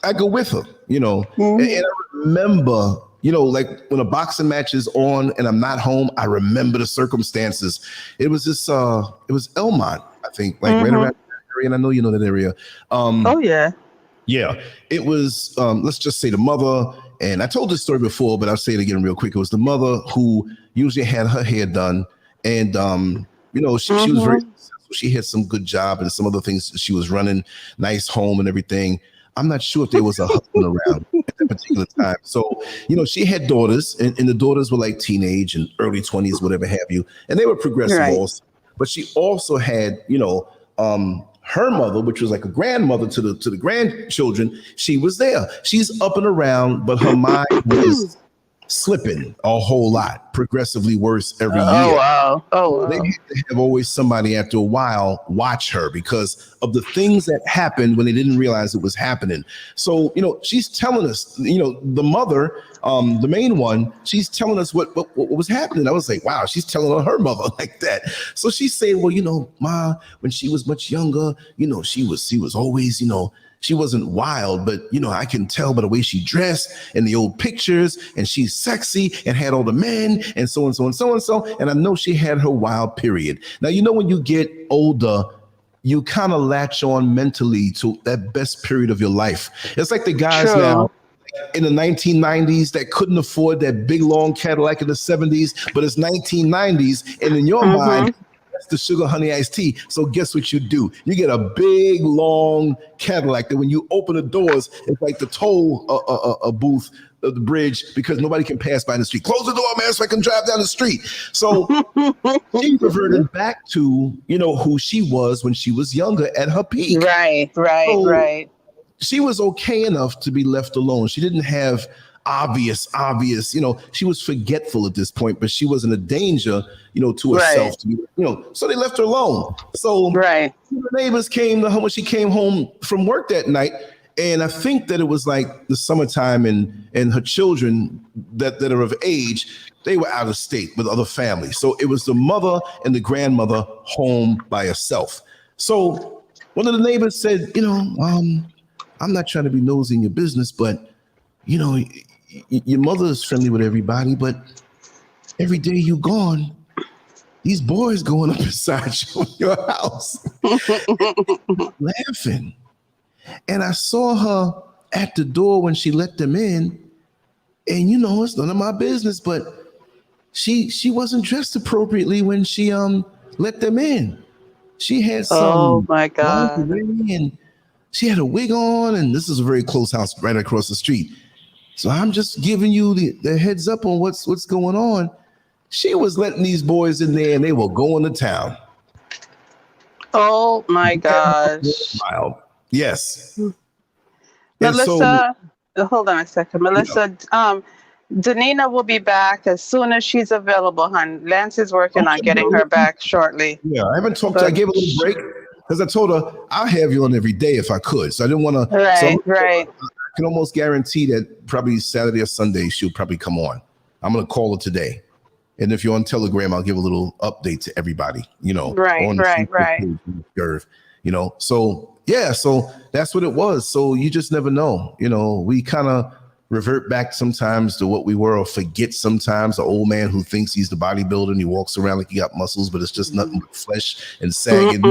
I go with her, and I remember, like when a boxing match is on and I'm not home, I remember the circumstances. It was it was Elmont, I think, like right around that area, and I know you know that area. Oh yeah. Yeah, it was, let's just say the mother, and I told this story before, but I'll say it again real quick. It was the mother who usually had her hair done, and, she was very successful. She had some good job and some other things. She was running nice home and everything. I'm not sure if there was a husband around at that particular time. So, she had daughters, and the daughters were like teenage and early 20s, whatever have you, and they were progressive also. But she also had, her mother, which was like a grandmother to the grandchildren. She was there. She's up and around, but her mind was slipping a whole lot, progressively worse every year. Oh wow. They had to have always somebody after a while watch her because of the things that happened when they didn't realize it was happening. So, she's telling us, the mother, the main one, she's telling us what was happening. I was like, wow, she's telling her mother like that. So she's saying, well, Ma, when she was much younger, she was always, she wasn't wild, but I can tell by the way she dressed and the old pictures, and she's sexy and had all the men and so and so and so and so. And I know she had her wild period. Now, when you get older, you kind of latch on mentally to that best period of your life. It's like the guys now in the 1990s that couldn't afford that big long Cadillac in the 70s, but it's 1990s, and in your mind, that's the sugar honey iced tea. So guess what you do? You get a big, long Cadillac that when you open the doors, it's like the toll a booth of the bridge because nobody can pass by the street. Close the door, man, so I can drive down the street. So she reverted back to, who she was when she was younger at her peak. Right. She was okay enough to be left alone. She didn't have obvious, she was forgetful at this point, but she wasn't a danger, to herself to be, so they left her alone. So the neighbors came when she came home from work that night. And I think that it was like the summertime and her children that are of age, they were out of state with other families. So it was the mother and the grandmother home by herself. So one of the neighbors said, I'm not trying to be nosy in your business, but, your mother is friendly with everybody, but every day you're gone, these boys going up inside your house laughing. And I saw her at the door when she let them in. And, it's none of my business, but she wasn't dressed appropriately when she let them in. She had some oh my God. and she had a wig on, and this is a very close house right across the street. So I'm just giving you the heads up on what's going on. She was letting these boys in there, and they were going to town. Oh my gosh. Yes. Melissa, hold on a second. Melissa, Danina will be back as soon as she's available, hon. Lance is working on getting her back shortly. Yeah, I haven't talked to her. I gave her a little break because I told her I'll have you on every day if I could. So I didn't want to. Right. I can almost guarantee that probably Saturday or Sunday she'll probably come on. I'm going to call her today. And if you're on Telegram, I'll give a little update to everybody, Right. So yeah, so that's what it was. So you just never know, we kind of revert back sometimes to what we were or forget sometimes the old man who thinks he's the bodybuilder and he walks around like he got muscles, but it's just nothing but flesh and sagging.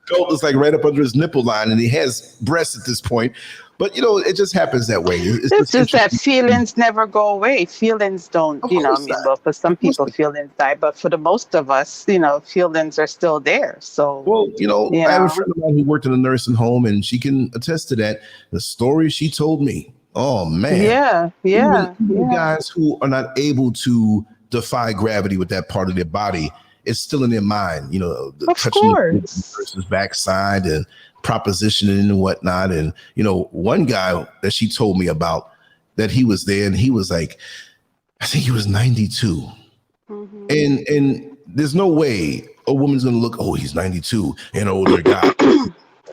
Belt is like right up under his nipple line and he has breasts at this point. But, it just happens that way. It's just that feelings never go away. Feelings don't, well, for some people feelings die, but for the most of us, feelings are still there. So, well, I have a friend of mine who worked in a nursing home and she can attest to that. The story she told me, oh man. Yeah. Even guys who are not able to defy gravity with that part of their body, it's still in their mind, touching the person's backside and propositioning and whatnot. And, one guy that she told me about that he was there and he was like, I think he was 92. Mm-hmm. And there's no way a woman's going to look, oh, he's 92, an older guy.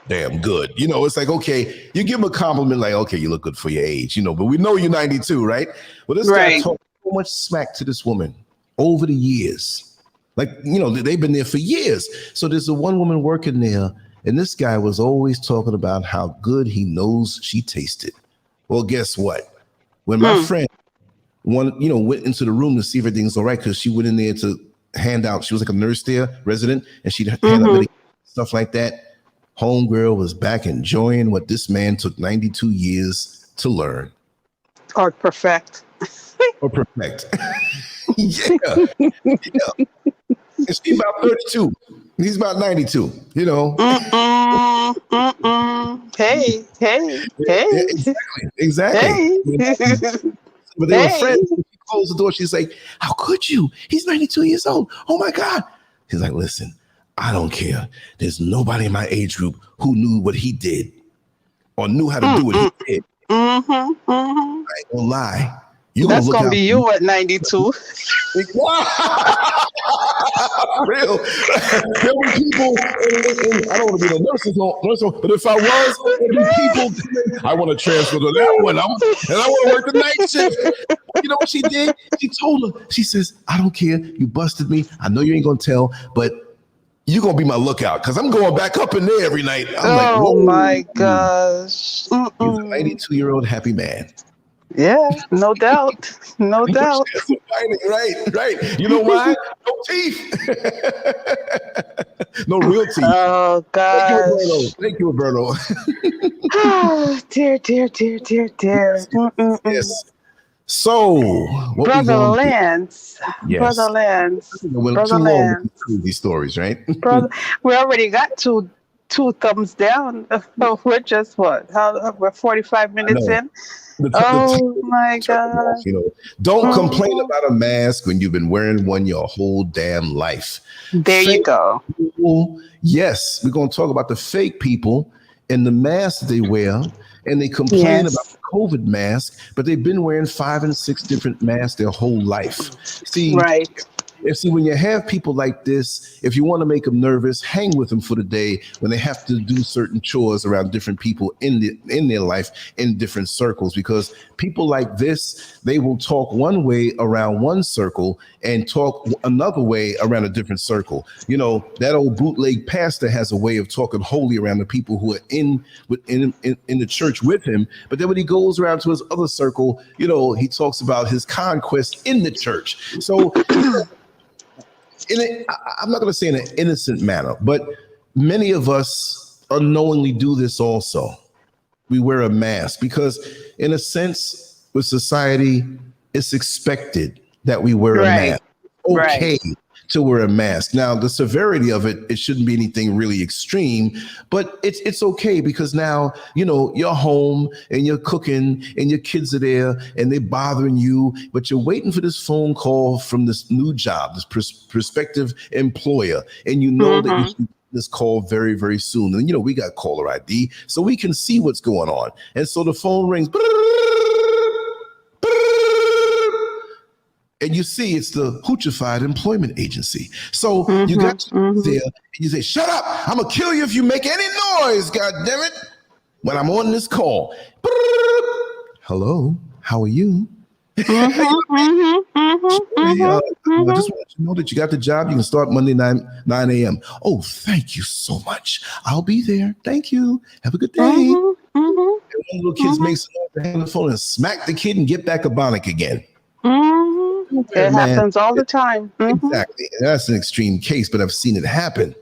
Damn good. It's like, okay, you give him a compliment like, okay, you look good for your age, but we know you're 92, right? Well, this guy talked so much smack to this woman over the years. Like, they've been there for years. So there's a one woman working there. And this guy was always talking about how good he knows she tasted. Well, guess what? When my friend went into the room to see if everything's all right, because she went in there to hand out, she was like a nurse there, resident, and she'd hand out stuff like that. Homegirl was back enjoying what this man took 92 years to learn. Or perfect. Yeah. And she's about 32. He's about 92, Hey. Yeah, exactly. Hey. But they were friends. She closed the door. She's like, how could you? He's 92 years old. Oh my God. He's like, listen, I don't care. There's nobody in my age group who knew what he did or knew how to do what he did. I ain't gonna lie. That's gonna be you at 92. Real. There were people, and I don't want to be a nursing home, but if I was, there'd be people, I want to transfer to that one, and I want to work the night shift. You know what she did? She told her, she says, I don't care. You busted me. I know you ain't going to tell, but you're going to be my lookout because I'm going back up in there every night. I'm like, oh my gosh. He's a 92-year-old happy man. Yeah, no doubt. No doubt. Right. You know why? No teeth. No real teeth. Oh, God. Thank you, Roberto. Oh, dear. Yes. So, what we Brother going to do? Lance, Brother Yes. Lance, We went Brother too long with these Lance, crazy stories, right? brother. We already got two thumbs down. We're just what? How we're 45 I minutes know. in. The Oh title my turned them off, God. Don't complain Mhm. about a mask when you've been wearing one your whole damn life. There you Fake go. people, yes, we're going to talk about the fake people and the masks they wear, and they complain about Yes. the COVID mask, but they've been wearing 5 and 6 different masks their whole life. See, Right. when you have people like this, if you want to make them nervous, hang with them for the day when they have to do certain chores around different people in their life in different circles. Because people like this, they will talk one way around one circle and talk another way around a different circle. That old bootleg pastor has a way of talking holy around the people who are in the church with him. But then when he goes around to his other circle, he talks about his conquest in the church. So I'm not going to say in an innocent manner, but many of us unknowingly do this also. We wear a mask because, in a sense, with society, it's expected that we wear a Right. mask. Okay Right. to wear a mask. Now, the severity of it shouldn't be anything really extreme, but it's okay because now, you're home and you're cooking and your kids are there and they're bothering you, but you're waiting for this phone call from this new job, this prospective employer, and you know that you Mm-hmm. should this call very, very soon. And we got caller ID, so we can see what's going on. And so the phone rings. And you see it's the Hoochified Employment Agency. So you got Mm-hmm. to Mm-hmm. there and you say, shut up, I'm gonna kill you if you make any noise, god damn it, when I'm on this call. Hello, how are you? Mm-hmm. Mm-hmm. Hey, Mm-hmm. I Mm-hmm. just want you to know that you got the job. You can start Monday 9 a.m. Oh, thank you so much. I'll be there. Thank you. Have a good day. Mm-hmm. Mm-hmm. And one little kids make some noise, hang on the phone and smack the kid and get back a bonnet again. Mm-hmm. It Man, happens all the time. Mm-hmm. exactly. And that's an extreme case, but I've seen it happen,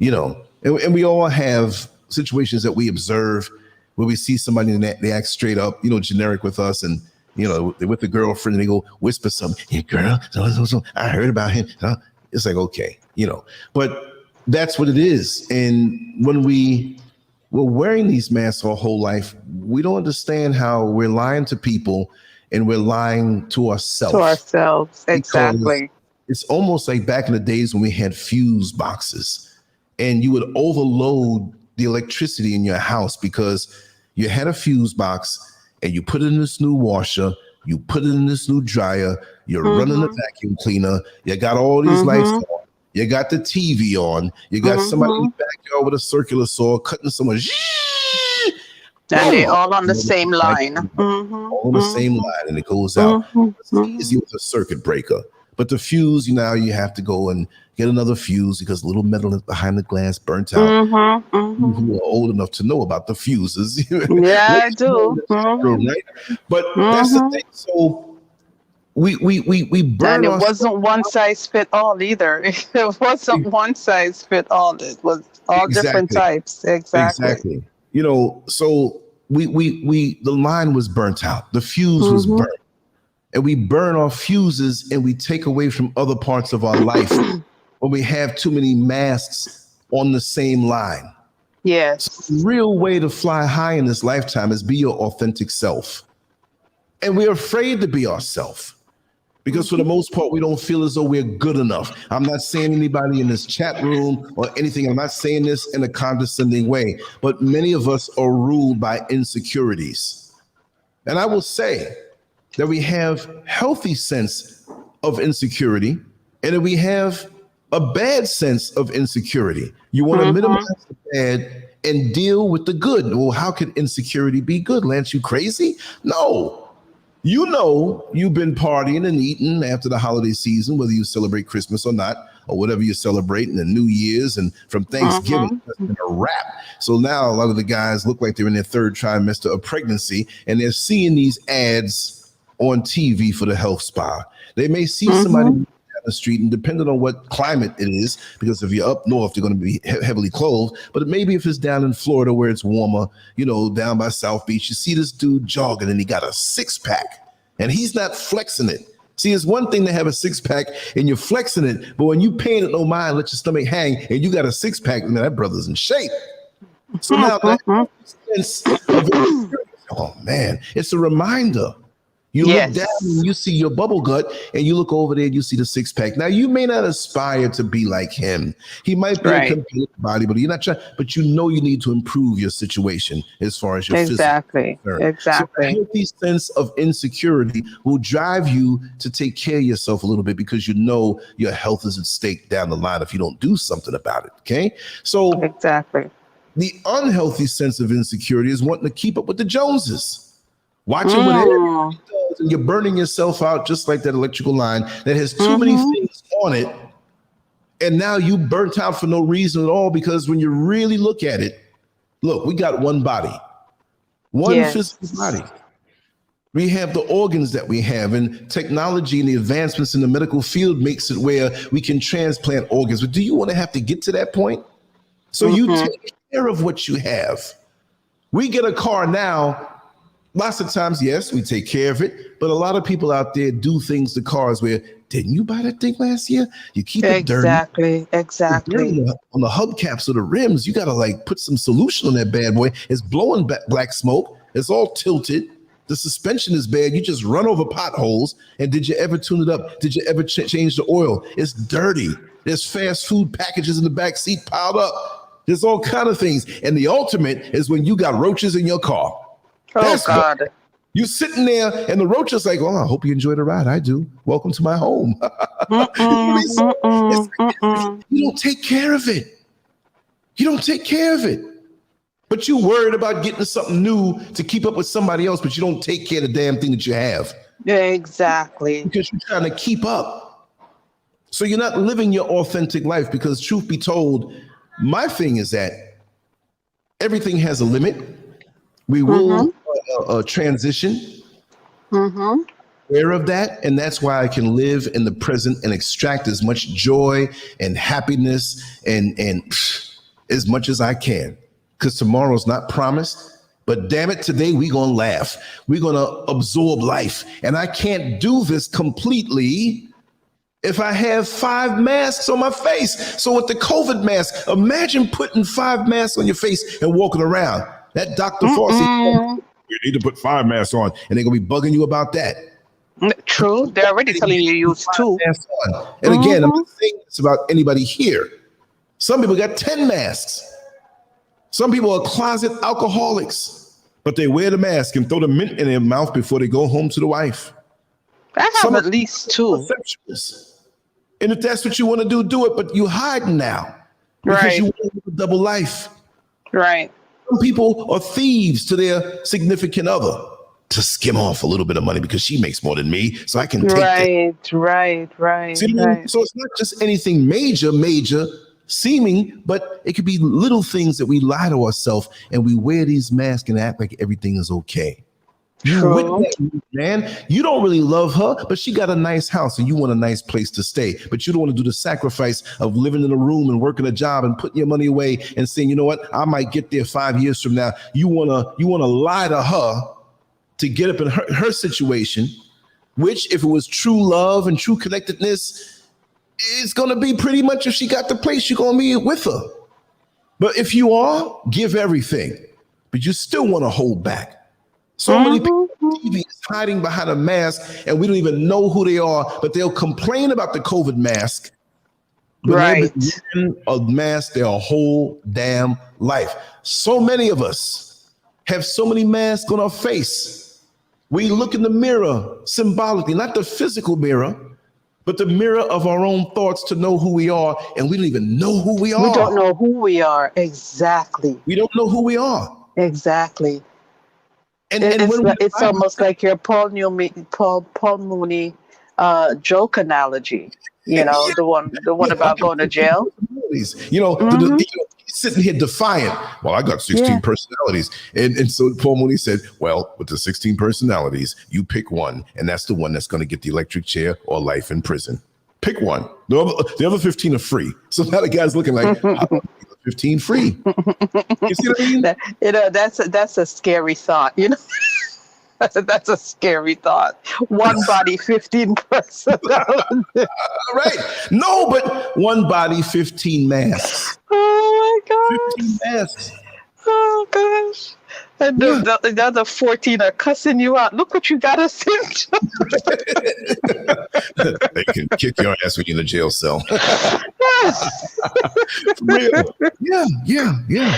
and we all have situations that we observe where we see somebody and they act straight up, generic with us. And, they're with the girlfriend and they go whisper something. Hey, girl, so, I heard about him. It's like, okay, but that's what it is. And when we're wearing these masks our whole life, we don't understand how we're lying to people and we're lying to To ourselves, ourselves. because Exactly. it's almost like back in the days when we had fuse boxes and you would overload the electricity in your house because you had a fuse box and you put it in this new washer, you put it in this new dryer, you're running a Mm-hmm. vacuum cleaner, you got all these lights Mm-hmm. on, you got the TV on, you got somebody in Mm-hmm. the backyard with a circular saw cutting someone. And they Boom! all on the same line. Mm-hmm. All on the same Mm-hmm. line, and it goes out. Mm-hmm. It's easy with a circuit breaker. But the fuse, you have to go and get another fuse because a little metal behind the glass burnt out. Mm-hmm. You Mm-hmm. who are old enough to know about the fuses. Let Yeah, I us know in do. the chat room, Mm-hmm. right? But that's the Mm-hmm. thing. So we And burn it ourselves wasn't one size fit all either. It wasn't one size fit all. It was all different exactly. types. Exactly. Exactly. So we the line was burnt out. The fuse was Mm-hmm. burnt. And we burn our fuses and we take away from other parts of our life when we have too many masks on the same line. So Yes. the real way to fly high in this lifetime is be your authentic self. And we're afraid to be ourselves because for the most part, we don't feel as though we're good enough. I'm not saying anybody in this chat room or anything. I'm not saying this in a condescending way, but many of us are ruled by insecurities. And I will say that we have healthy sense of insecurity and that we have a bad sense of insecurity. You want to Mm-hmm. minimize the bad and deal with the good. Well, how can insecurity be good? Lance, you crazy? No. You've been partying and eating after the holiday season, whether you celebrate Christmas or not, or whatever you're celebrating, and New Year's, and from Thanksgiving, it's Mm-hmm. been a wrap. So now a lot of the guys look like they're in their third trimester of pregnancy, and they're seeing these ads on TV for the health spa. They may see somebody Mm-hmm. down the street, and depending on what climate it is, because if you're up north, they're going to be heavily clothed. But maybe if it's down in Florida where it's warmer, down by South Beach, you see this dude jogging and he got a 6-pack. and he's not flexing it. See, it's one thing to have a six-pack and you're flexing it, but when you paying it no mind, let your stomach hang, and you got a six-pack, man, that brother's in shape. So now that sense of oh man, it's a reminder. You look down and you see your bubble gut, and you look over there and you see the six-pack. Now, you may not aspire to be like him. He might be a complete body, but you're not trying, but you know you need to improve your situation as far as your physical. Exactly. So a healthy sense of insecurity will drive you to take care of yourself a little bit, because you know your health is at stake down the line if you don't do something about it. Okay. So the unhealthy sense of insecurity is wanting to keep up with the Joneses. Watching what everybody does, and you're burning yourself out just like that electrical line that has too many things on it. And now you burnt out for no reason at all, because when you really look at it, look, we got one body, one physical body. We have the organs that we have, and technology and the advancements in the medical field makes it where we can transplant organs. But do you want to have to get to that point? So you take care of what you have. We get a car now. Lots of times, yes, we take care of it, but a lot of people out there do things to cars where, didn't you buy that thing last year? You keep it dirty. Exactly. On the hubcaps of the rims, you got to like put some solution on that bad boy. It's blowing black smoke. It's all tilted. The suspension is bad. You just run over potholes. And did you ever tune it up? Did you ever change the oil? It's dirty. There's fast food packages in the back seat piled up. There's all kind of things. And the ultimate is when you got roaches in your car. That's God. You're sitting there and the roach is like, well, I hope you enjoy the ride. I do. Welcome to my home. You don't take care of it. You don't take care of it. But you're worried about getting something new to keep up with somebody else, but you don't take care of the damn thing that you have. Exactly. Because you're trying to keep up. So you're not living your authentic life, because truth be told, my thing is that everything has a limit. We will transition. Aware of that, and that's why I can live in the present and extract as much joy and happiness and as much as I can, because tomorrow's not promised. But damn it, today we're gonna laugh. We're gonna absorb life, and I can't do this completely if I have 5 masks on my face. So with the COVID mask, imagine putting 5 masks on your face and walking around. That Dr. Fauci, you need to put 5 masks on, and they're gonna be bugging you about that. True, they're already telling you to use 2. And again, I'm not saying this about anybody here. Some people got 10 masks. Some people are closet alcoholics, but they wear the mask and throw the mint in their mouth before they go home to the wife. I have at least 2. And if that's what you want to do it. But you hiding now because you want to live a double life. Right. Some people are thieves to their significant other to skim off a little bit of money because she makes more than me, so I can take that. Right. See, so it's not just anything major seeming, but it could be little things that we lie to ourselves and we wear these masks and act like everything is okay. You with that man, you don't really love her, but she got a nice house and you want a nice place to stay, but you don't want to do the sacrifice of living in a room and working a job and putting your money away and saying, you know what, I might get there 5 years from now. You wanna lie to her to get up in her situation, which if it was true love and true connectedness, it's gonna be pretty much if she got the place, you're gonna be with her. But if you are, give everything, but you still want to hold back. So many people on TV is hiding behind a mask and we don't even know who they are, but they'll complain about the COVID mask. But they've been wearing a mask their whole damn life. So many of us have so many masks on our face. We look in the mirror symbolically, not the physical mirror, but the mirror of our own thoughts to know who we are, and we don't even know who we are. We don't know who we are. Exactly. We don't know who we are. Exactly. And it's almost like your Paul Mooney joke analogy. You know, the one about going to jail. You know, sitting here defiant. Well, I got 16 personalities. And so Paul Mooney said, well, with the 16 personalities, you pick one, and that's the one that's going to get the electric chair or life in prison. Pick one. The other 15 are free. So now the guy's looking like, how about 15 free? You see what I mean? That's a scary thought, you know? That's a scary thought. One body, 15 personalities. Right. No, but one body, 15 masks. Oh my 15 gosh. masks. Oh gosh. And Yeah. the other 14 are cussing you out. Look what you got us into. They can kick your ass when you're in a jail cell. For real. Yeah.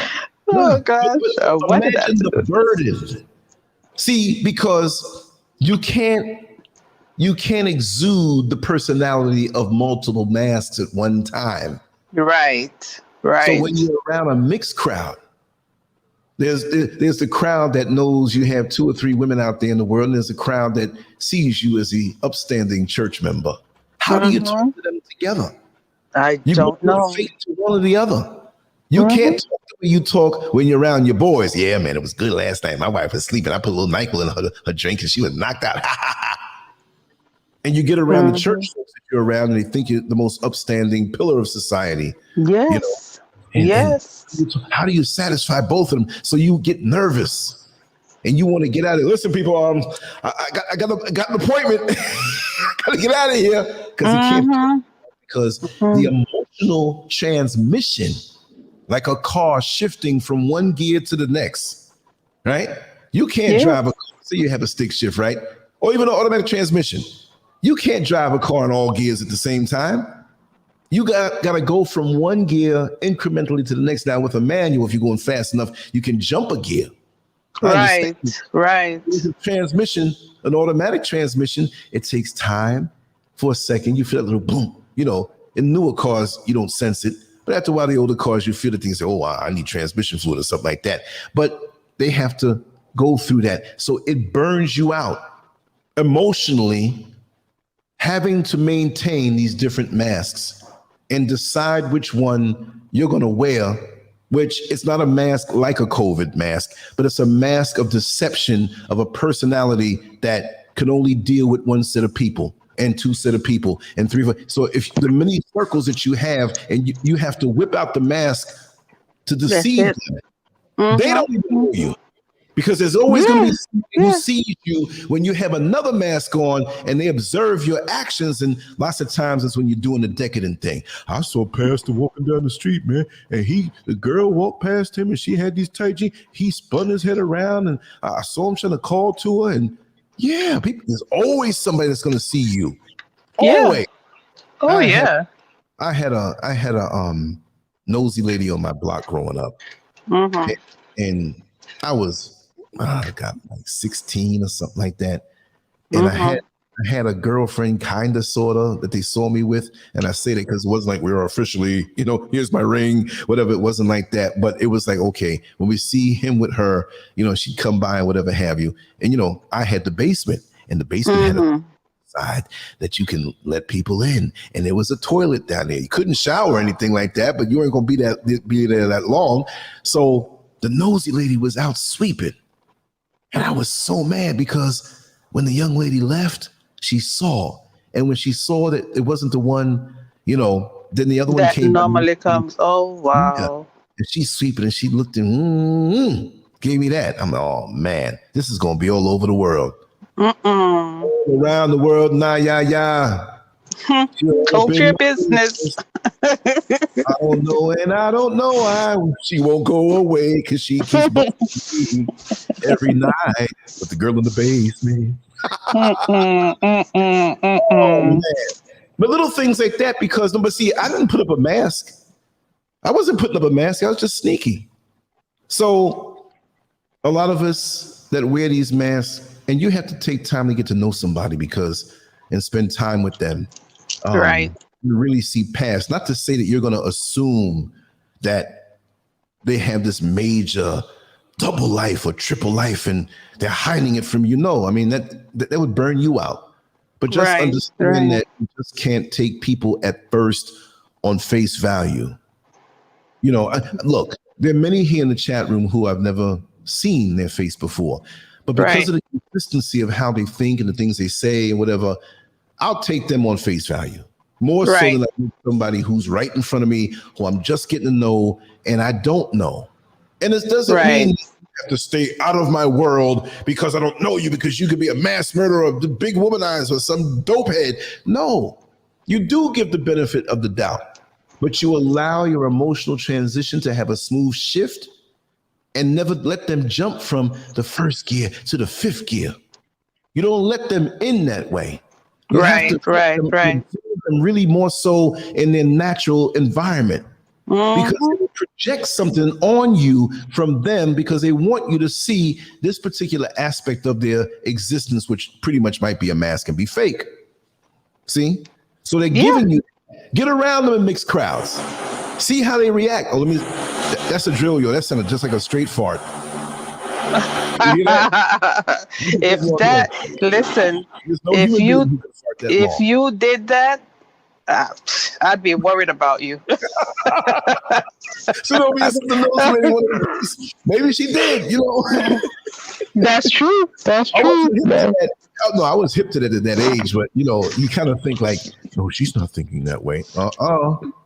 Oh gosh. But What did that imagine do? the burden. See, because you can't exude the personality of multiple masks at one time. Right. So when you're around a mixed crowd, there's the crowd that knows you have 2 or 3 women out there in the world, and there's a crowd that sees you as the upstanding church member. How do you talk to them together? I You don't know. fate to one or the other. You can't talk the way you talk when you're around your boys. Yeah, man, it was good last night. My wife was sleeping. I put a little NyQuil in her drink and she was knocked out. And you get around the church folks that you're around and they think you're the most upstanding pillar of society. Yes. You know? And how do you satisfy both of them? So you get nervous and you want to get out of here. Listen, people, I got an appointment. Got to get out of here because you can't. Because the emotional transmission, like a car shifting from one gear to the next, right? You can't drive a car. Say you have a stick shift, right? Or even an automatic transmission. You can't drive a car in all gears at the same time. You got to go from one gear incrementally to the next. Now, with a manual, if you're going fast enough, you can jump a gear. Right. With a transmission, an automatic transmission, it takes time. For a second, you feel that little boom. You know, in newer cars, you don't sense it. But after a while, the older cars, you feel the things, oh, I need transmission fluid or something like that. But they have to go through that. So it burns you out emotionally, having to maintain these different masks and decide which one you're going to wear, which it's not a mask like a COVID mask, but it's a mask of deception of a personality that can only deal with one set of people. And 2 set of people and 3. So if the many circles that you have and you have to whip out the mask to deceive them, they don't even know you because there's always going to be somebody who sees you when you have another mask on and they observe your actions. And lots of times it's when you're doing the decadent thing. I saw Pastor walking down the street, man, and the girl walked past him and she had these tight jeans. He spun his head around and I saw him trying to call to her and there's always somebody that's going to see you. Always. I had a nosy lady on my block growing up, and I was I got like 16 or something like that, and I had a girlfriend, kind of, sort of, that they saw me with, and I say that because it wasn't like we were officially, here's my ring, whatever. It wasn't like that, but it was like, okay, when we see him with her, she'd come by and whatever have you, and I had the basement. And the basement had a side that you can let people in. And there was a toilet down there. You couldn't shower or anything like that, but you ain't going to be there that long. So the nosy lady was out sweeping. And I was so mad because when the young lady left, she saw. And when she saw that it wasn't the one, then the other one came. That normally comes. Oh, wow. Yeah. And she's sweeping and she looked and gave me that. I'm like, oh, man, this is going to be all over the world. Around the world, Culture business. I don't know, and I don't know why she won't go away because she keeps bugging me every night with the girl in the basement. Oh, man. But little things like that, because I didn't put up a mask. I wasn't putting up a mask. I was just sneaky. So a lot of us that wear these masks, and you have to take time to get to know somebody and spend time with them. Right. You really see past, not to say that you're going to assume that they have this major double life or triple life and they're hiding it from you. No, I mean, that would burn you out. But just understand that you just can't take people at first on face value. Look, there are many here in the chat room who I've never seen their face before. But because of the consistency of how they think and the things they say and whatever, I'll take them on face value. More so than somebody who's right in front of me, who I'm just getting to know and I don't know. And it doesn't mean have to stay out of my world because I don't know you, because you could be a mass murderer, the big womanizer, or some dopehead. No, you do give the benefit of the doubt, but you allow your emotional transition to have a smooth shift and never let them jump from the first gear to the fifth gear. You don't let them in that way. You have to right. them really more so in their natural environment. Because they project something on you from them because they want you to see this particular aspect of their existence, which pretty much might be a mask and be fake. See? So they're giving you, get around them in mixed crowds. See how they react. Oh, that's a drill, yo. That sounded just like a straight fart. If you did that, I'd be worried about you. So don't be something else. Maybe she did, That's true. I was hip to that at that age, but you kind of think like, no, she's not thinking that way.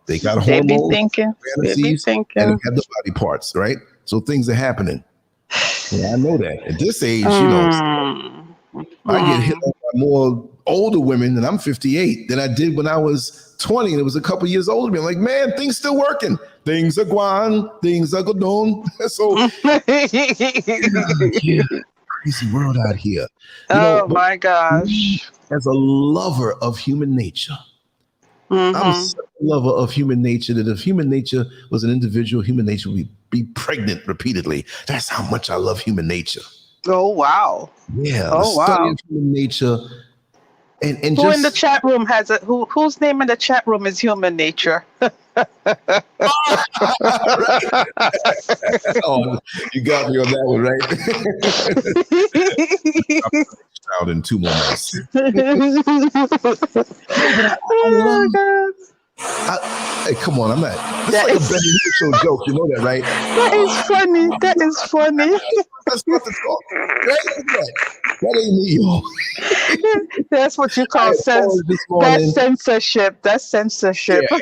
They got hormones, fantasies, and they have the body parts, right? So things are happening. Yeah, I know that. At this age, I get hit by more older women, and I'm 58, than I did when I was 20, and it was a couple years older. I'm like, man, things still working. Things are going, things are going. So, crazy world out here. My gosh. As a lover of human nature, I'm such a lover of human nature that if human nature was an individual, human nature would be pregnant repeatedly. That's how much I love human nature. Oh, wow. Yeah. The study of human nature. And who in the chat room has it? Whose name in the chat room is human nature? Oh, you got me on that one, right? Out in 2 more months. Oh, God. Hey, come on, I'm not. That's like a Benny Show joke. You know that, right? That is funny. That's not the talk. That ain't me, yo. That's what you call censorship. That's censorship. Yeah.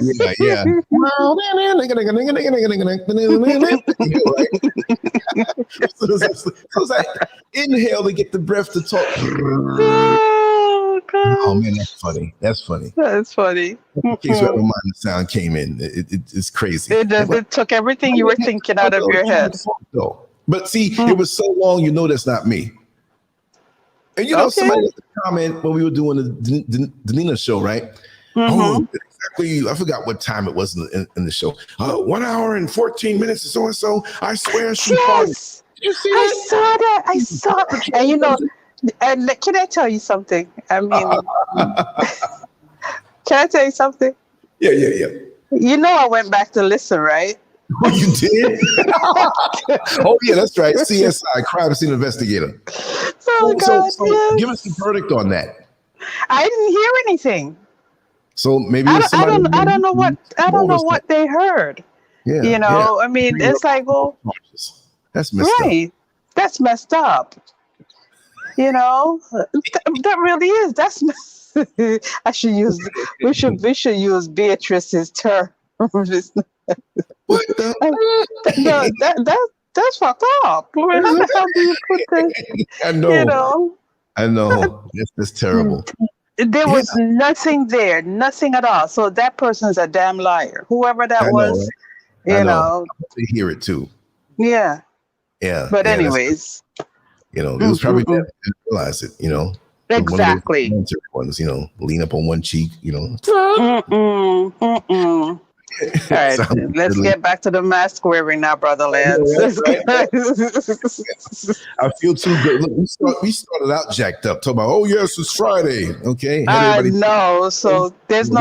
So it's like inhale to get the breath to talk. Oh man, that's funny. That's funny. In case you ever mind the sound came in, it's crazy. It took everything you were thinking out of your head. But see, it was so long, that's not me. And somebody left a comment when we were doing the Nina show, right? Oh, exactly. I forgot what time it was in the show. 1 hour and 14 minutes or so and so. I swear she farted. Did you see that? I saw that. And can I tell you something? I mean, can I tell you something? Yeah. I went back to listen, right? Oh, you did? Oh, yeah, that's right. CSI, Crime Scene Investigator. Oh, God, so yes. Give us the verdict on that. I didn't hear anything. So maybe I don't know what they heard. Yeah, I mean, it's like, well, that's messed up. Right. That's messed up. That really is. That's we should use Beatrice's term. What the? That's fucked up. How the hell do you put that? I know. That's terrible. There was nothing there, nothing at all. So that person's a damn liar. Whoever that was, right? They hear it too. Yeah. Yeah. But anyways. It was probably them that didn't realize it, Exactly. Ones, lean up on one cheek, All right, let's get back to the mask wearing now, Brother Lance. I feel too good. Look, we started out jacked up, talking about, yes, it's Friday. Okay. I know. So there's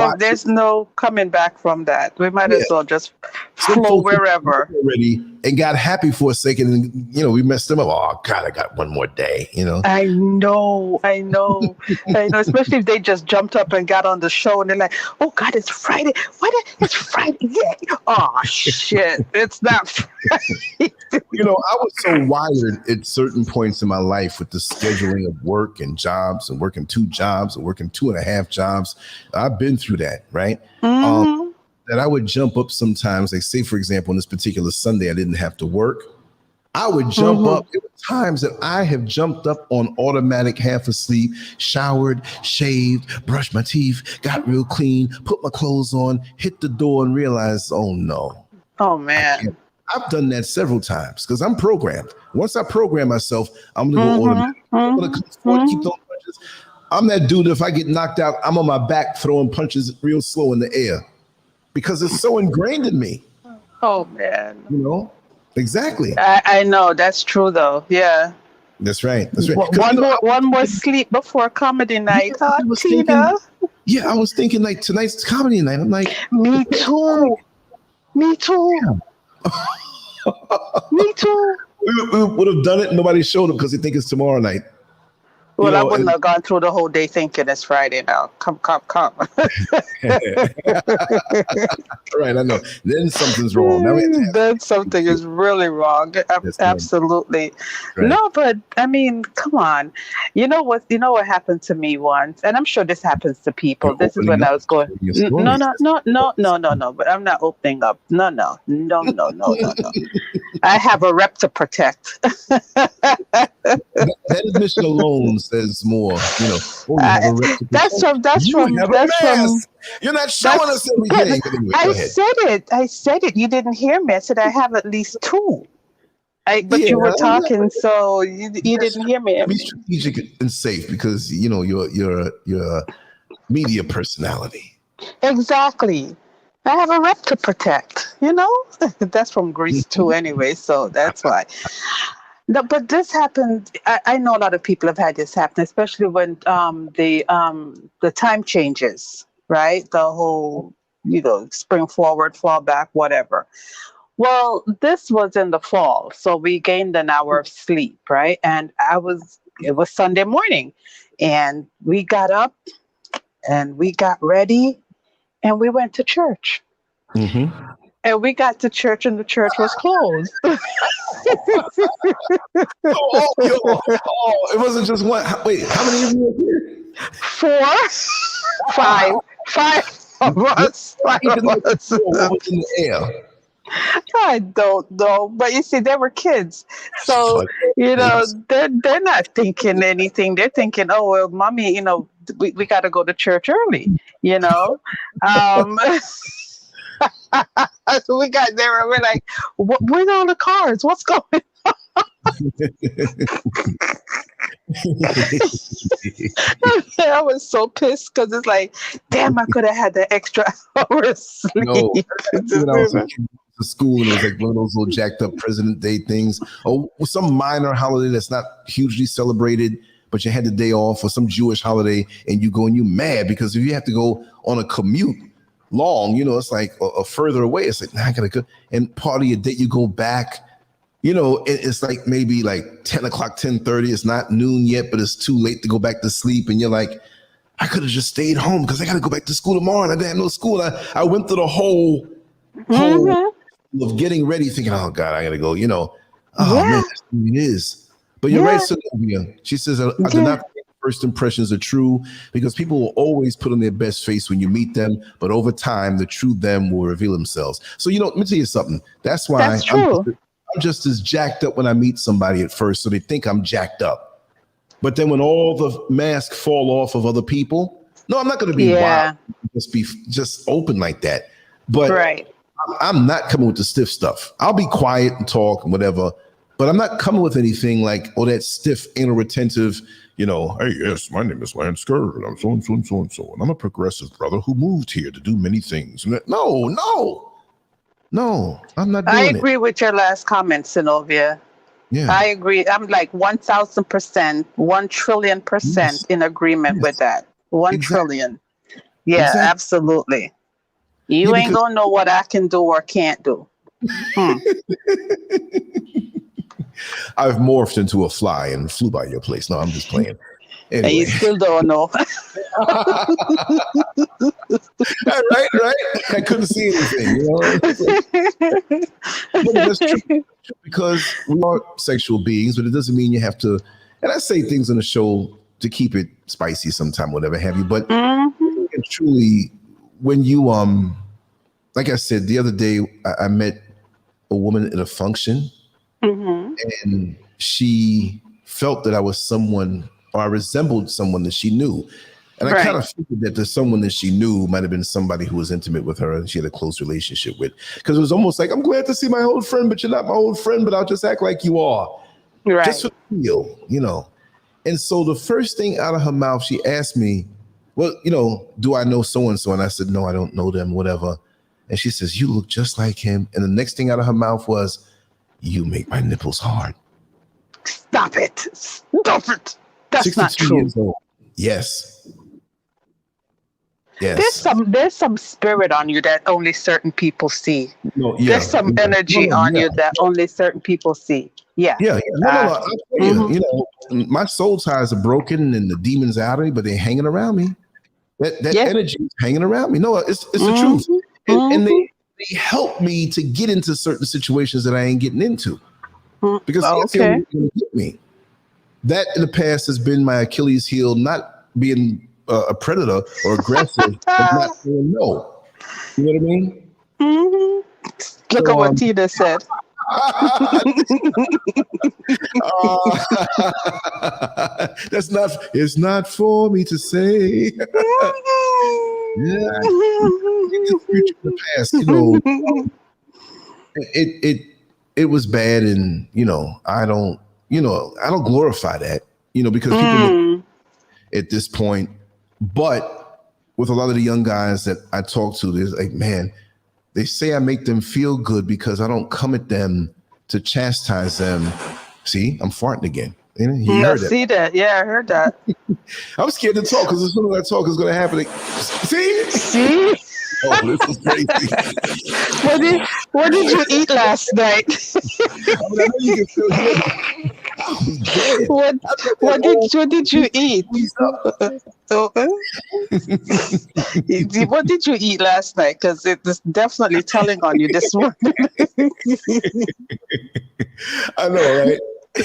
no coming back from that. We might as well just flow wherever. Already and got happy for a second, and we messed them up. Oh God, I got one more day. I know. Especially if they just jumped up and got on the show, and they're like, "Oh God, it's Friday. It's Friday? Yeah. Oh shit, it's not Friday." I was so wired at certain points in my life with the scheduling of work and jobs, and working 2 jobs, and working 2.5 jobs. I've been through that, right? That I would jump up sometimes, like say, for example, on this particular Sunday, I didn't have to work. I would jump up. There were times that I have jumped up on automatic, half asleep, showered, shaved, brushed my teeth, got real clean, put my clothes on, hit the door, and realized, oh no. Oh man. I've done that several times because I'm programmed. Once I program myself, I'm gonna go automatic. I'm gonna come forward, keep throwing punches. I'm that dude. If I get knocked out, I'm on my back throwing punches real slow in the air because it's so ingrained in me. Oh man. You know, exactly. I know that's true though. Yeah. That's right. That's right. One more sleep before comedy night, huh, Tina? I was thinking like tonight's comedy night. I'm like, me too. Me too. Me too. We would have done it. And nobody showed up because they think it's tomorrow night. Well, I wouldn't have gone through the whole day thinking it's Friday now. Come. Right, I know. Then something's wrong. Then something is really wrong. Absolutely. Right. No, but I mean, come on. You know what happened to me once, and I'm sure this happens to people. This is when I was going. No. But I'm not opening up. No. I have a rep to protect. That admission alone says more. You know, that's from. You're not showing us everything. Anyway, I said it. You didn't hear me. I said I have at least two. But you were talking, so you didn't hear me. Be strategic and safe because you know you're a media personality. Exactly. I have a rep to protect. You know, that's from Greece too. Anyway, so that's why. No, but this happened. I know a lot of people have had this happen, especially when the time changes, right? The whole, spring forward, fall back, whatever. Well, this was in the fall, so we gained an hour of sleep, right? And it was Sunday morning, and we got up and we got ready and we went to church. Mm-hmm. And we got to church and the church was closed. It wasn't just one. Wait, how many of you were here? 4, 5 of us. 5 of us. What was in the air? I don't know, but you see, they were kids, so they're not thinking anything. They're thinking, "Oh well, mommy, we got to go to church early," So we got there and we're like, where's all the cars? What's going on? I was so pissed because it's like, damn, I could have had that extra hour of sleep. No, when I was to school and it was like one of those little jacked up President Day things, or some minor holiday that's not hugely celebrated, but you had the day off, or some Jewish holiday, and you go and you mad because if you have to go on a commute long, it's like a further away. It's like, I gotta go. And part of your day, you go back, it's like maybe like 10 o'clock, 10:30. It's not noon yet, but it's too late to go back to sleep. And you're like, I could have just stayed home because I got to go back to school tomorrow. And I didn't have no school. I went through the whole of getting ready, thinking, oh God, I got to go, man, it is. But you're right, Sylvia. She says, I do not think first impressions are true because people will always put on their best face when you meet them. But over time, the true them will reveal themselves. So, let me tell you something. That's why I'm just as jacked up when I meet somebody at first. So they think I'm jacked up. But then when all the masks fall off of other people, no, I'm not going to be wild. Just open like that. But I'm not coming with the stiff stuff. I'll be quiet and talk and whatever. But I'm not coming with anything like, that stiff, anal retentive, hey, yes, my name is Lance Scurv, and I'm so and so and so and so. And I'm a progressive brother who moved here to do many things. No, I'm not doing it. I agree with your last comment, Synovia. Yeah. I agree. I'm like 1,000%, 1,000,000,000,000% in agreement with that. 1 trillion. Yeah, absolutely. You ain't gonna know what I can do or can't do. I've morphed into a fly and flew by your place. No, I'm just playing. Anyway. And you still don't know. Right. I couldn't see anything. But that's true because we are sexual beings, but it doesn't mean you have to. And I say things on the show to keep it spicy sometime, whatever have you. But truly, when you like I said the other day, I met a woman at a function. Mm-hmm. and she felt that I was someone, or I resembled someone that she knew. And I kind of figured that there's someone that she knew might have been somebody who was intimate with her and she had a close relationship with. Because it was almost like, I'm glad to see my old friend, but you're not my old friend, but I'll just act like you are. Right. Just for the feel, you know. And so the first thing out of her mouth, she asked me, well, you know, do I know so-and-so? And I said, no, I don't know them, whatever. And she says, you look just like him. And the next thing out of her mouth was, you make my nipples hard. Stop it. Stop it. That's not true. Years old. Yes. Yes. There's some spirit on you that only certain people see. No, yeah, there's some energy on you that only certain people see. Yeah. Yeah. No. I'll tell you, you know, my soul ties are broken and the demons out of me, but they're hanging around me. That energy is hanging around me. No, it's the truth. And they help me to get into certain situations that I ain't getting into. Because that's the only thing that get me. That in the past has been my Achilles heel, not being a predator or aggressive, but not saying no. You know what I mean? Look at what Tina said. It's not for me to say. The past, you know, it was bad, and you know, I don't glorify that, you know, because people at this point. But with a lot of the young guys that I talk to, there's like, man, they say I make them feel good because I don't come at them to chastise them. See, I'm farting again. You heard that. See that? Yeah, I heard that. I'm scared to talk because as soon as I talk, it's going to happen. See? Oh, this is crazy. What did you eat last night? I know you can still hear me. What did you eat? What did you eat last night? Because it is definitely telling on you this morning. I know, right?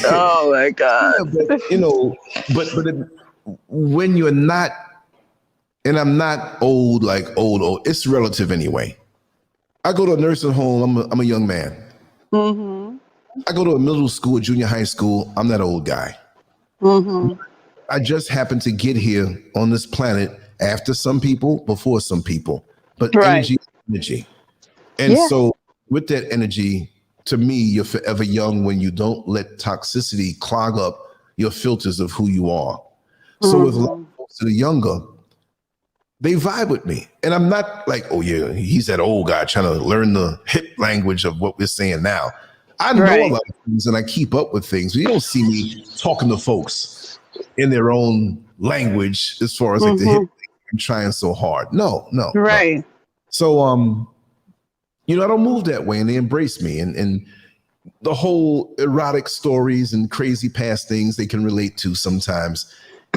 Oh my God! Yeah, but you know, when you're not, and I'm not old, like old. It's relative anyway. I go to a nursing home. I'm a young man. I go to a middle school, junior high school. I'm that old guy. I just happened to get here on this planet after some people, before some people. But energy. And so with that energy, to me, you're forever young when you don't let toxicity clog up your filters of who you are. So with a lot of folks that are younger, they vibe with me. And I'm not like, oh yeah, he's that old guy trying to learn the hip language of what we're saying now. I know a lot of things and I keep up with things. You don't see me talking to folks in their own language as far as like the hip thing. I'm trying so hard. No. Right. So you know, I don't move that way, and they embrace me, and the whole erotic stories and crazy past things they can relate to sometimes,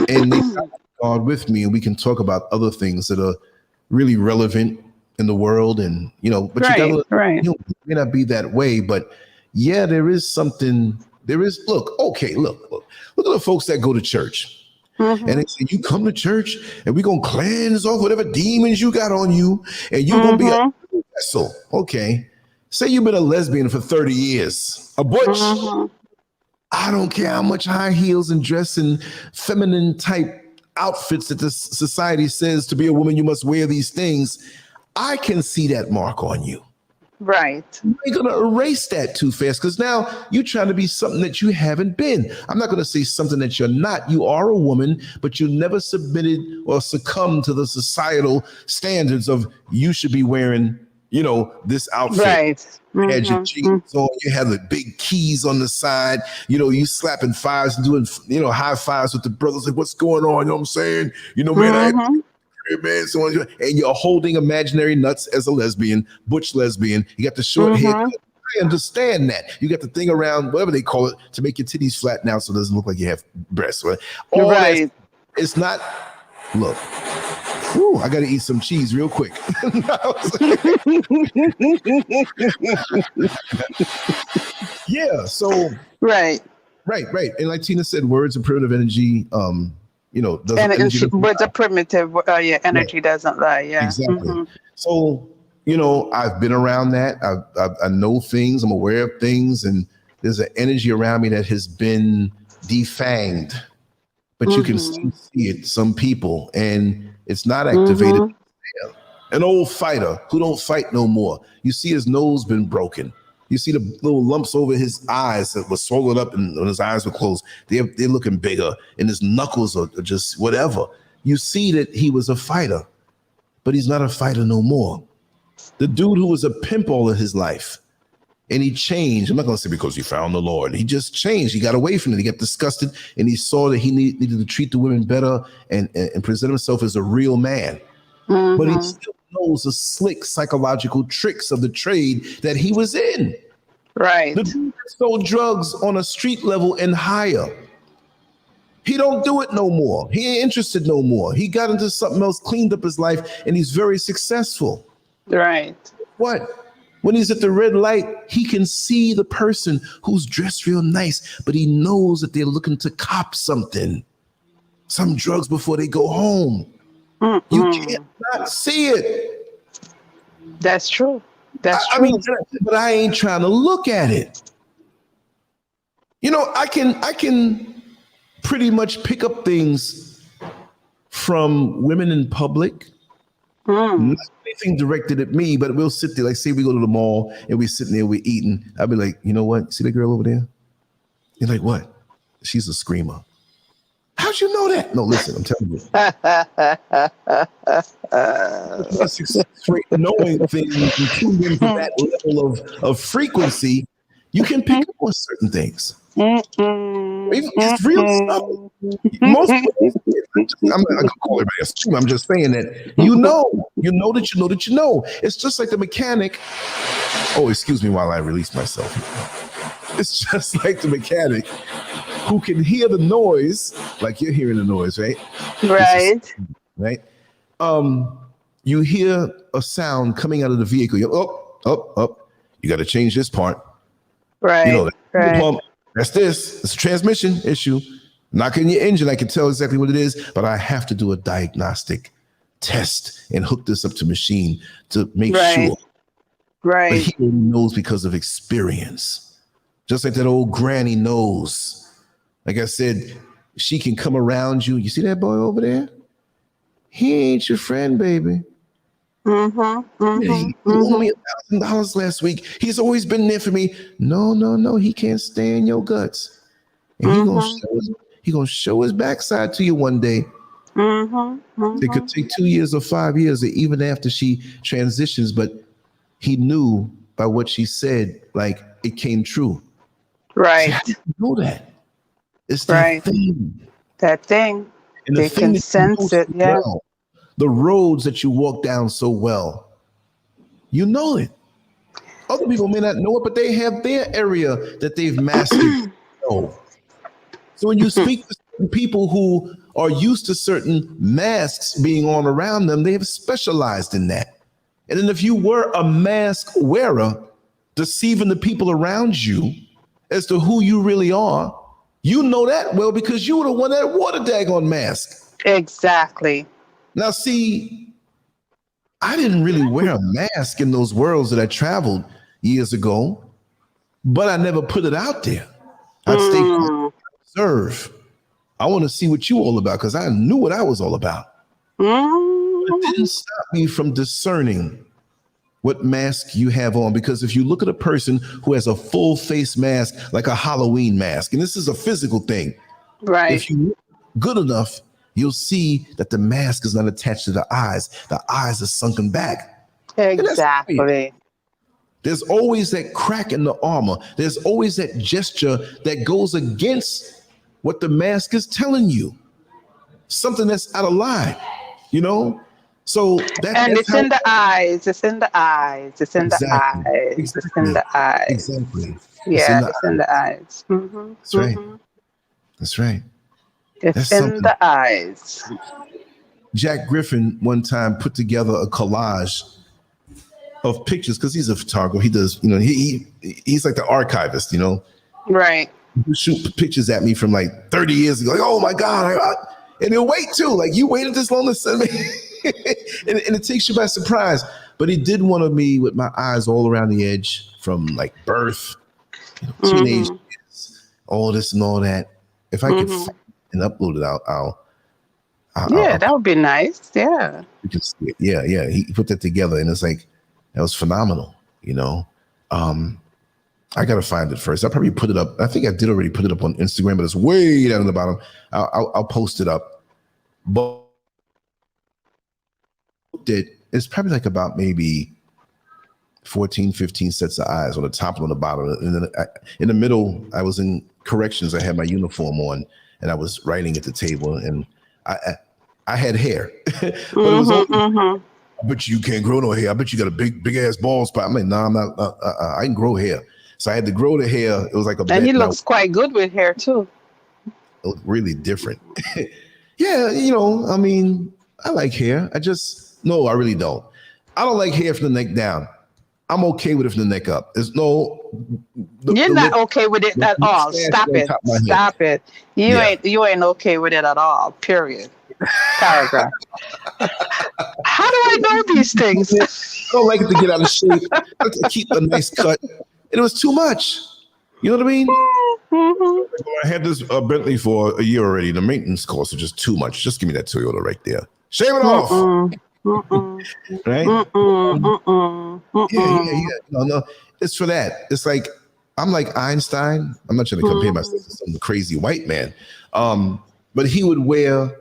and they God with me, and we can talk about other things that are really relevant in the world, and you know, but you gotta, you know, it may not be that way, but yeah, there is something. There is look at the folks that go to church. And they say, you come to church and we're going to cleanse off whatever demons you got on you. And you're going to be a vessel. Okay. Say you've been a lesbian for 30 years. A butch. I don't care how much high heels and dress and feminine type outfits that the society says to be a woman, you must wear these things. I can see that mark on you. Right. You're going to erase that too fast because now you're trying to be something that you haven't been. I'm not going to say something that you're not. You are a woman, but you never submitted or succumbed to the societal standards of you should be wearing, you know, this outfit. Right. You had your jeans on, you had the big keys on the side, you know, you slapping fives and doing, you know, high fives with the brothers. Like, what's going on? You know what I'm saying? You know, man, man, so on, and you're holding imaginary nuts as a lesbian, butch lesbian. You got the short hair. I understand that. You got the thing around, whatever they call it, to make your titties flatten out so it doesn't look like you have breasts. Right? All that, it's not. Look, I got to eat some cheese real quick. Yeah. So. Right. And like Tina said, words are primitive energy. You know, words are primitive. Energy doesn't lie. Yeah, exactly. So, you know, I've been around that. I know things. I'm aware of things, and there's an energy around me that has been defanged, but you can still see it, some people, and it's not activated. An old fighter who don't fight no more. You see his nose been broken. You see the little lumps over his eyes that were swollen up, and when his eyes were closed, they're looking bigger, and his knuckles are just whatever. You see that he was a fighter, but he's not a fighter no more. The dude who was a pimp all of his life, and he changed. I'm not going to say because he found the Lord. He just changed. He got away from it. He got disgusted, and he saw that he needed to treat the women better and present himself as a real man. But he still knows the slick psychological tricks of the trade that he was in. Right. The dude that sold drugs on a street level and higher. He don't do it no more. He ain't interested no more. He got into something else, cleaned up his life, and he's very successful. Right. What? When he's at the red light, he can see the person who's dressed real nice, but he knows that they're looking to cop something, some drugs before they go home. You can't not see it. That's true. That's true. I mean, but I ain't trying to look at it. You know, I can pretty much pick up things from women in public. Not anything directed at me, but we'll sit there. Like, say we go to the mall and we're sitting there, we're eating. I'll be like, you know what? See that girl over there? You're like, what? She's a screamer. How'd you know that? No, listen, I'm telling you. Knowing things and tuning into that level of frequency, you can pick up on certain things. It's real stuff. Most I'm not gonna call everybody else too. I'm just saying that you know that you know. It's just like the mechanic. Oh, excuse me while I release myself. It's just like the mechanic who can hear the noise, like you're hearing the noise, right? Right. Right. You hear a sound coming out of the vehicle. You're up. You got to change this part. Right. You know, right. pump. That's this. It's a transmission issue. Knocking your engine, I can tell exactly what it is, but I have to do a diagnostic test and hook this up to machine to make sure. Right. But he only knows because of experience. Just like that old granny knows. Like I said, she can come around you. You see that boy over there? He ain't your friend, baby. He owed me $1,000 last week. He's always been there for me. No. He can't stand your guts. And he gonna show his backside to you one day. It could take 2 years or 5 years, or even after she transitions, but he knew by what she said, like it came true. Right. See, how do you know that? It's that thing. That thing. And they can sense it. Yeah. Well, the roads that you walk down so well, you know it. Other people may not know it, but they have their area that they've mastered. So when you speak to certain people who are used to certain masks being on around them, they have specialized in that. And then if you were a mask wearer, deceiving the people around you as to who you really are, you know that well because you were the one that wore the daggone mask. Exactly. Now, see, I didn't really wear a mask in those worlds that I traveled years ago, but I never put it out there. I'd stay observe. I want to see what you all about because I knew what I was all about. But it didn't stop me from discerning what mask you have on, because if you look at a person who has a full face mask, like a Halloween mask, and this is a physical thing, right? If you look good enough, you'll see that the mask is not attached to the eyes. The eyes are sunken back. Exactly. There's always that crack in the armor. There's always that gesture that goes against what the mask is telling you. Something that's out of line, you know? So it's in the eyes. It's in the eyes. It's in the eyes. It's in the eyes. Exactly. Yeah, it's in the eyes. That's right. That's right. It's in the eyes. Jack Griffin one time put together a collage of pictures because he's a photographer. He does, you know, he's like the archivist, you know. Right. He shoot pictures at me from like 30 years ago. Like, oh my God. And he'll wait too. Like, you waited this long to send me. and it takes you by surprise. But he did one of me with my eyes all around the edge from like birth. teenage kids, all this and all that. If I could find it and upload it out, Yeah, that would be nice. Yeah. you can see it. Yeah. He put that together, and it's like that was phenomenal. I gotta find it first. I probably put it up. I think I did already put it up on Instagram, but it's way down in the bottom. I'll post it up. But it's probably like about maybe 14, 15 sets of eyes on the top and on the bottom. And then in the middle, I was in corrections. I had my uniform on, and I was writing at the table, and I had hair, but it was only, I bet you can't grow no hair. I bet you got a big ass bald spot. I'm like, no, I'm not. I can grow hair. So I had to grow the hair. It was like a bet. And he looks quite good with hair too. It looked really different. Yeah, I mean, I like hair. I really don't. I don't like hair from the neck down. I'm okay with it from the neck up. There's no. You're not okay with it at all. Stop it. Stop it. You ain't okay with it at all. Period. Paragraph. How do I know these things? I don't like it to get out of shape. I like to keep a nice cut. And it was too much. You know what I mean? I had this Bentley for a year already. The maintenance costs are just too much. Just give me that Toyota right there. Shave it off. Right? Yeah. No. It's for that. It's like, I'm like Einstein. I'm not trying to compare myself to some crazy white man. But he would wear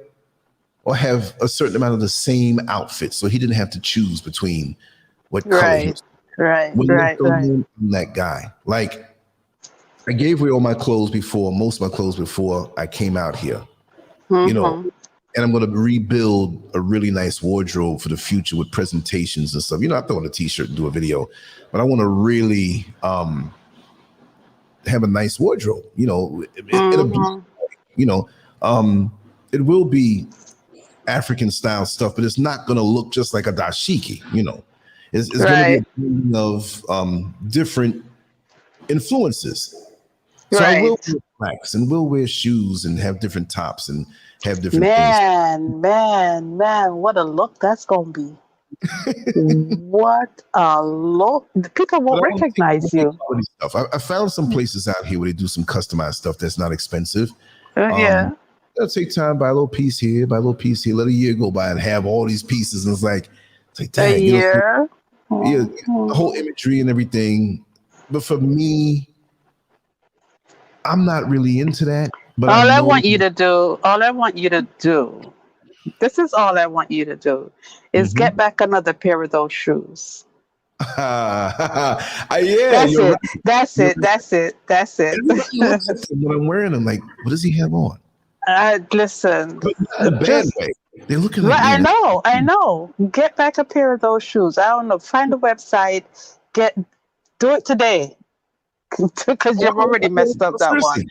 or have a certain amount of the same outfit. So he didn't have to choose between what color he was. Right. I'm that guy. Like, I gave away all my clothes most of my clothes before I came out here. And I'm going to rebuild a really nice wardrobe for the future with presentations and stuff. I throw on a t-shirt and do a video, but I want to really have a nice wardrobe. It will be African style stuff, but it's not going to look just like a dashiki. It's going to be a blend of different influences. So I will wear slacks and we'll wear shoes and have different tops and have different things. Man, what a look that's going to be. What a look. People won't recognize you. I found some places out here where they do some customized stuff that's not expensive. It'll take time, buy a little piece here, let a year go by and have all these pieces. And it's like dang, a year. The whole imagery and everything. But for me, I'm not really into that. But all I want you to do, this is all I want you to do, is get back another pair of those shoes. That's it. When I'm wearing them, like, what does he have on? Listen. But not in a bad way. They're looking like I know. Get back a pair of those shoes. I don't know. Find a website. Do it today. Because you've already messed up that one.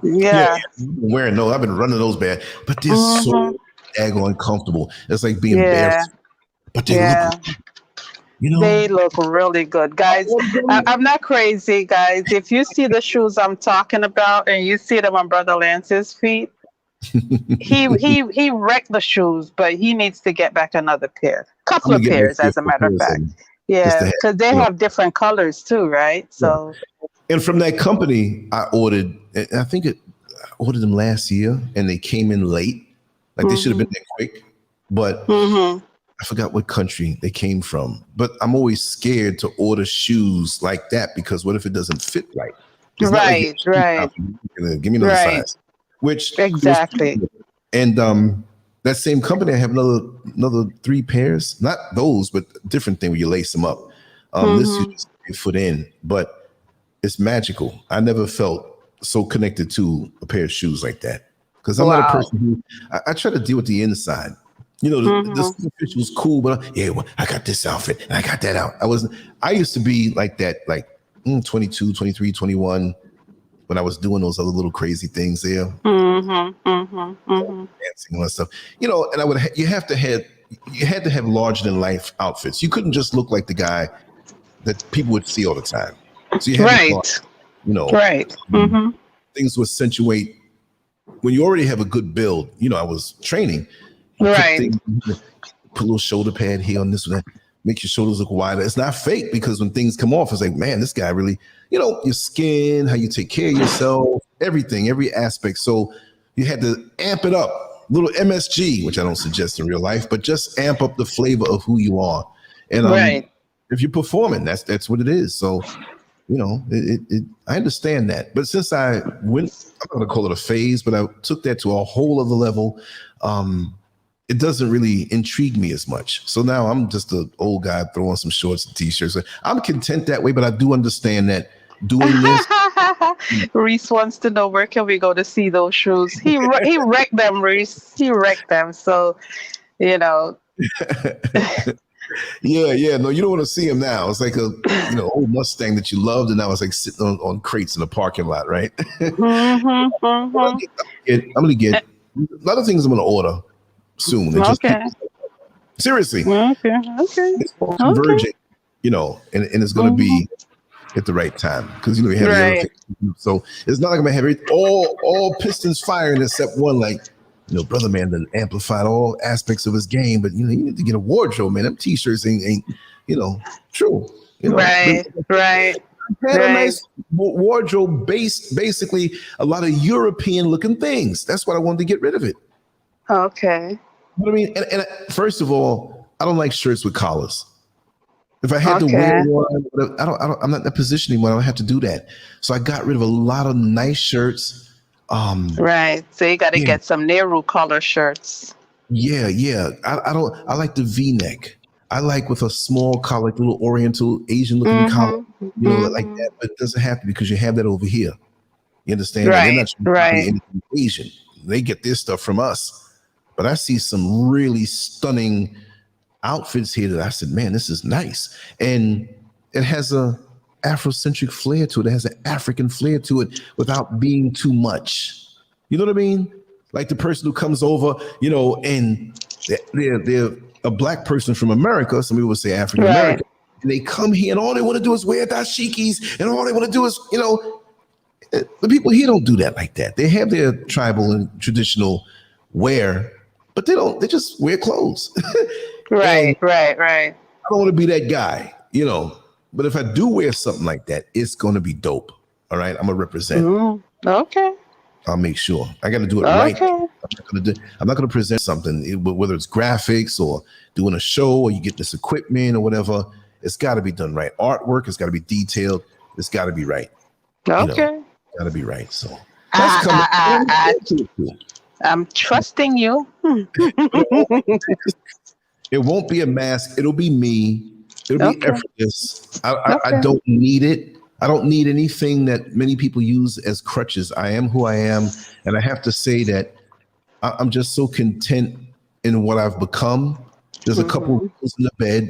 Yeah. I'm wearing those. I've been running those bad, but they're so daggone comfortable. It's like being bare. But they look, they look really good, guys. I'm not crazy, guys. If you see the shoes I'm talking about and you see them on Brother Lance's feet, he wrecked the shoes, but he needs to get back another pair. Couple of pairs, as a matter of fact. Yeah, because they have different colors too, right? So, and from that company, I ordered. I think I ordered them last year, and they came in late. Like they should have been there quick, but I forgot what country they came from. But I'm always scared to order shoes like that because what if it doesn't fit right? Right. Give me another size. Which exactly. And that same company, I have another 3 pairs. Not those, but different thing where you lace them up. This you just put your foot in, but it's magical. I never felt so connected to a pair of shoes like that because I'm not a person who I try to deal with the inside. The superficial was cool, but I got this outfit and I got that out. I used to be like that, like 22, 23, 21. When I was doing those other little crazy things there, dancing and stuff, and you had to have larger than life outfits. You couldn't just look like the guy that people would see all the time. So you had things to accentuate when you already have a good build. I was training, put a little shoulder pad here on this one. makes your shoulders look wider. It's not fake, because when things come off, it's like, man, this guy really, your skin, how you take care of yourself, everything, every aspect. So you had to amp it up, little MSG, which I don't suggest in real life, but just amp up the flavor of who you are. And Right. if you're performing, that's what it is. So, I understand that. But since I went, I'm not going to call it a phase, but I took that to a whole other level. It doesn't really intrigue me as much. So now I'm just an old guy throwing some shorts and t-shirts. I'm content that way, but I do understand that doing this. Reese wants to know, where can we go to see those shoes? He wrecked them, Reese. He wrecked them. So, Yeah. No, you don't want to see him now. It's like a old Mustang that you loved, and now it's like sitting on crates in the parking lot, right? I'm gonna get a lot of things I'm gonna order soon. Okay. Seriously. Okay. It's all converging, and it's gonna be at the right time, because we have the other things. So it's not like I'm gonna have all pistons firing except one. Like, Brother Man done amplified all aspects of his game, but you need to get a wardrobe, man. Them t-shirts ain't true. Right. I had a nice wardrobe based basically a lot of European looking things. That's what I wanted to get rid of it. Okay. You know what I mean? And first of all, I don't like shirts with collars. If I had to wear one, I'm not in that position anymore. I don't have to do that. So I got rid of a lot of nice shirts. Right. So you got to get some Nehru collar shirts. Yeah. I like the V-neck. I like with a small collar, like little Oriental Asian looking collar, like that. But it doesn't have to, because you have that over here. You understand? Right. They're not Asian. They get their stuff from us. But I see some really stunning outfits here that I said, man, this is nice. And it has a Afrocentric flair to it. It has an African flair to it without being too much. You know what I mean? Like the person who comes over, and they're a black person from America. Some people would say African American. Right. And they come here and all they want to do is wear dashikis, and all they want to do is, the people here don't do that like that. They have their tribal and traditional wear, but they just wear clothes. Right. I don't want to be that guy, but if I do wear something like that, it's going to be dope. All right. I'm going to represent. Okay. I'll make sure. I got to do it right. I'm not going to present something, whether it's graphics or doing a show or you get this equipment or whatever. It's got to be done right. Artwork has got to be detailed. It's got to be right. Okay. Got to be right. So I'm trusting you. It won't be a mask. It'll be me. It'll be effortless. I don't need it. I don't need anything that many people use as crutches. I am who I am. And I have to say that I'm just so content in what I've become. There's a couple of rules in the bed,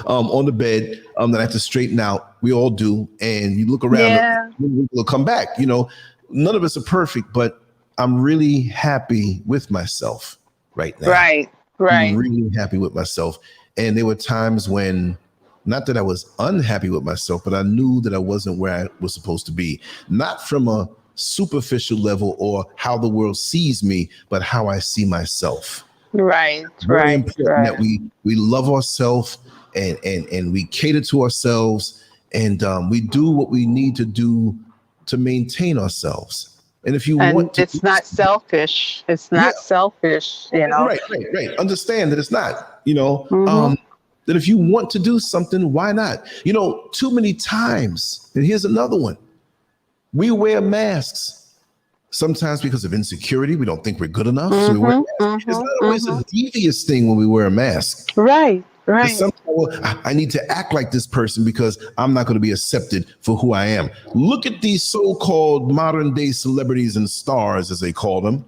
on the bed that I have to straighten out. We all do. And you look around, we'll come back. None of us are perfect, but I'm really happy with myself right now. Right. I'm really happy with myself. And there were times when, not that I was unhappy with myself, but I knew that I wasn't where I was supposed to be. Not from a superficial level or how the world sees me, but how I see myself. Right. Very important that we love ourselves and we cater to ourselves, and we do what we need to do to maintain ourselves. And if you want to, it's not selfish. It's not selfish, Right. Understand that it's not, that if you want to do something, why not? Too many times, and here's another one. We wear masks sometimes because of insecurity. We don't think we're good enough. So we wear masks. It's not always a devious thing when we wear a mask. Right. I need to act like this person because I'm not going to be accepted for who I am. Look at these so-called modern day celebrities and stars, as they call them,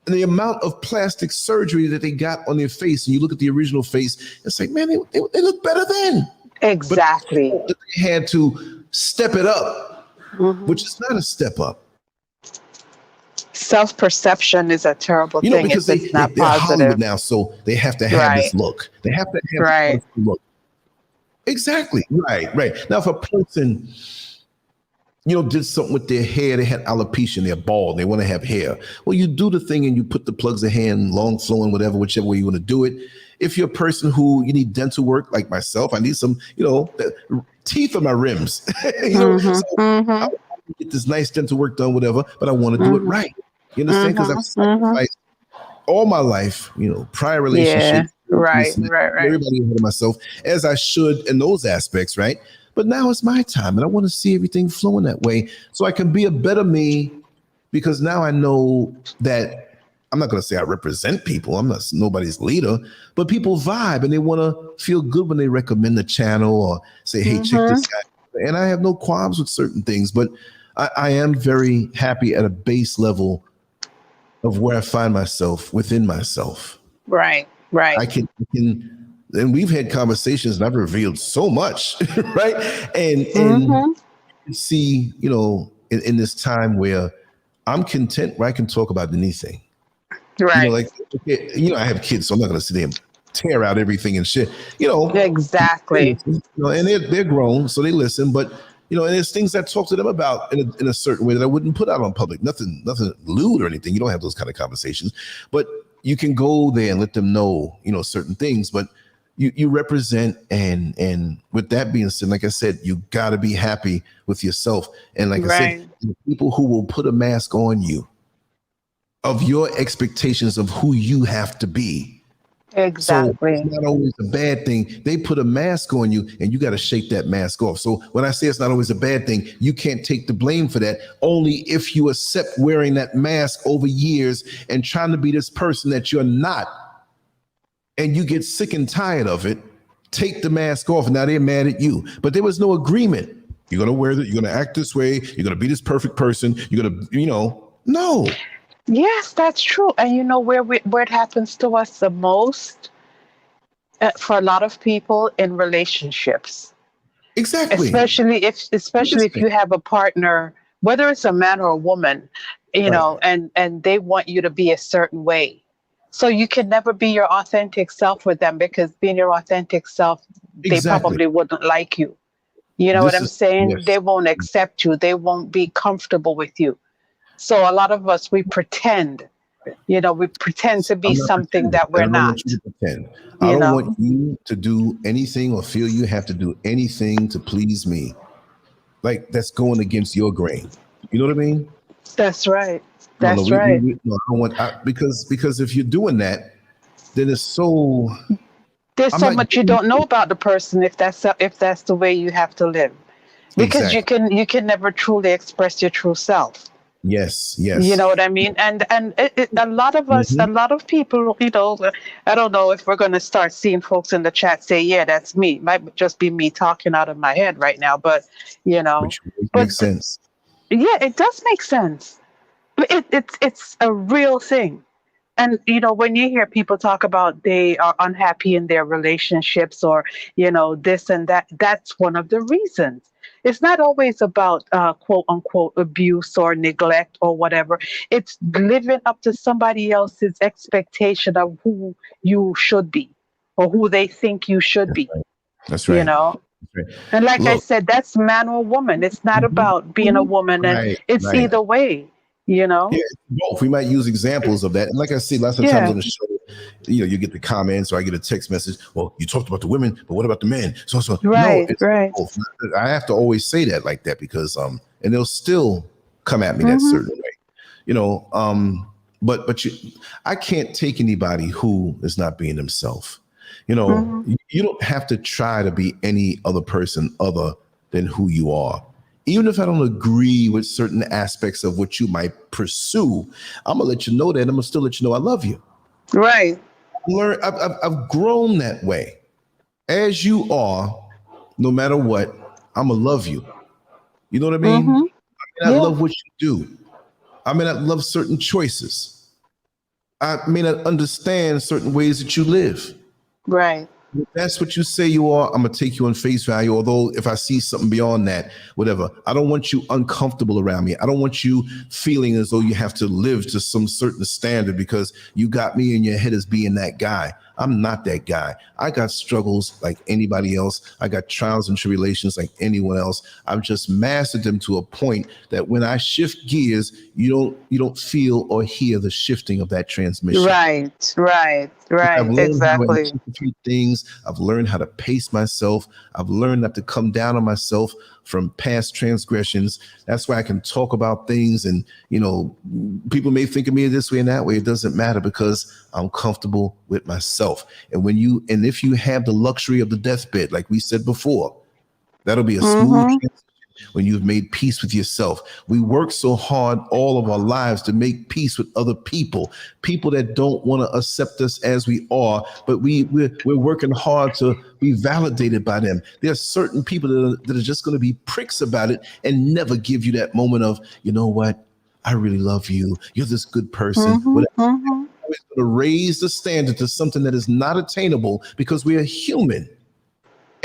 and the amount of plastic surgery that they got on their face. And you look at the original face, it's like, man, they look better then. Exactly. But they had to step it up, which is not a step up. Self-perception is a terrible thing because if it's not they're positive. Hollywood now, so they have to have this look. They have to have this look. Exactly. Right. Now, if a person, did something with their hair, they had alopecia, and they're bald, and they want to have hair. Well, you do the thing and you put the plugs of hair in, long flowing, whichever way you want to do it. If you're a person who you need dental work, like myself, I need some, teeth on my rims. So I want to get this nice dental work done, whatever, but I want to do it right. You understand? Because I've sacrificed all my life, prior Yeah. relationships, Right. Right. everybody ahead of myself, as I should in those aspects, right? But now it's my time, and I want to see everything flowing that way so I can be a better me, because now I know that I'm not going to say I represent people. I'm not nobody's leader, but people vibe and they want to feel good when they recommend the channel or say, hey, check this guy. And I have no qualms with certain things, but I am very happy at a base level of where I find myself within myself. Right. I can, and we've had conversations and I've revealed so much, right? And see, in this time where I'm content, where I can talk about anything. Right. I have kids, so I'm not going to sit there and tear out everything and shit. Exactly. And they're grown, so they listen. But and there's things I talk to them about in a certain way that I wouldn't put out on public. Nothing lewd or anything. You don't have those kind of conversations, but you can go there and let them know, certain things. But you represent, and with that being said, like I said, you got to be happy with yourself. And like I said, the people who will put a mask on you of your expectations of who you have to be. Exactly. So it's not always a bad thing. They put a mask on you and you got to shake that mask off. So when I say it's not always a bad thing, you can't take the blame for that. Only if you accept wearing that mask over years and trying to be this person that you're not, and you get sick and tired of it, take the mask off. And now they're mad at you. But there was no agreement. You're going to wear that. You're going to act this way. You're going to be this perfect person. You're going to, no. Yes, that's true. And where it happens to us the most, for a lot of people, in relationships. Exactly. Especially if you have a partner, whether it's a man or a woman, and they want you to be a certain way. So you can never be your authentic self with them, because being your authentic self, they probably wouldn't like you. You know what I'm saying? Yes. They won't accept you. They won't be comfortable with you. So a lot of us, we pretend to be something that we're not. I don't want you to pretend. I don't want you to do anything or feel you have to do anything to please me. Like, that's going against your grain. You know what I mean? That's right. That's right. I don't want, because if you're doing that, then it's so. There's so much you don't know about the person if that's the way you have to live, because you can never truly express your true self. Yes. You know what I mean? And a lot of us, a lot of people, I don't know if we're going to start seeing folks in the chat say, yeah, that's me. It might just be me talking out of my head right now, but, Which makes sense. Yeah, it does make sense. It's a real thing. And, when you hear people talk about they are unhappy in their relationships or, this and that, that's one of the reasons. It's not always about quote unquote abuse or neglect or whatever. It's living up to somebody else's expectation of who you should be or who they think you should be. That's right. And like I said, that's man or woman. It's not about being a woman, and it's either way. Yeah, both. We might use examples of that. And like I said, lots of times on the show, you get the comments or I get a text message. Well, you talked about the women, but what about the men? So right. Both. I have to always say that like that because and they'll still come at me that certain way. But I can't take anybody who is not being themselves. You don't have to try to be any other person other than who you are. Even if I don't agree with certain aspects of what you might pursue, I'm gonna let you know that. I'm gonna still let you know I love you. Right. I've grown that way. As you are, no matter what, I'm gonna love you. You know what I mean? I love what you do. I may not love certain choices. I may not understand certain ways that you live. Right. If that's what you say you are, I'm going to take you on face value. Although if I see something beyond that, whatever, I don't want you uncomfortable around me. I don't want you feeling as though you have to live to some certain standard because you got me in your head as being that guy. I'm not that guy. I got struggles like anybody else. I got trials and tribulations like anyone else. I've just mastered them to a point that when I shift gears, you don't feel or hear the shifting of that transmission. I've learned how to Exactly. anticipate things. I've learned how to pace myself. I've learned not to come down on myself from past transgressions. That's why I can talk about things, and people may think of me this way and that way. It doesn't matter because I'm comfortable with myself. And if you have the luxury of the deathbed, like we said before, that'll be a smooth transition when you've made peace with yourself. We work so hard all of our lives to make peace with other people that don't want to accept us as we are, but we're working hard to be validated by them. There are certain people that are just going to be pricks about it and never give you that moment of, you know what, I really love you. You're this good person. Always going to raise the standard to something that is not attainable because we are human.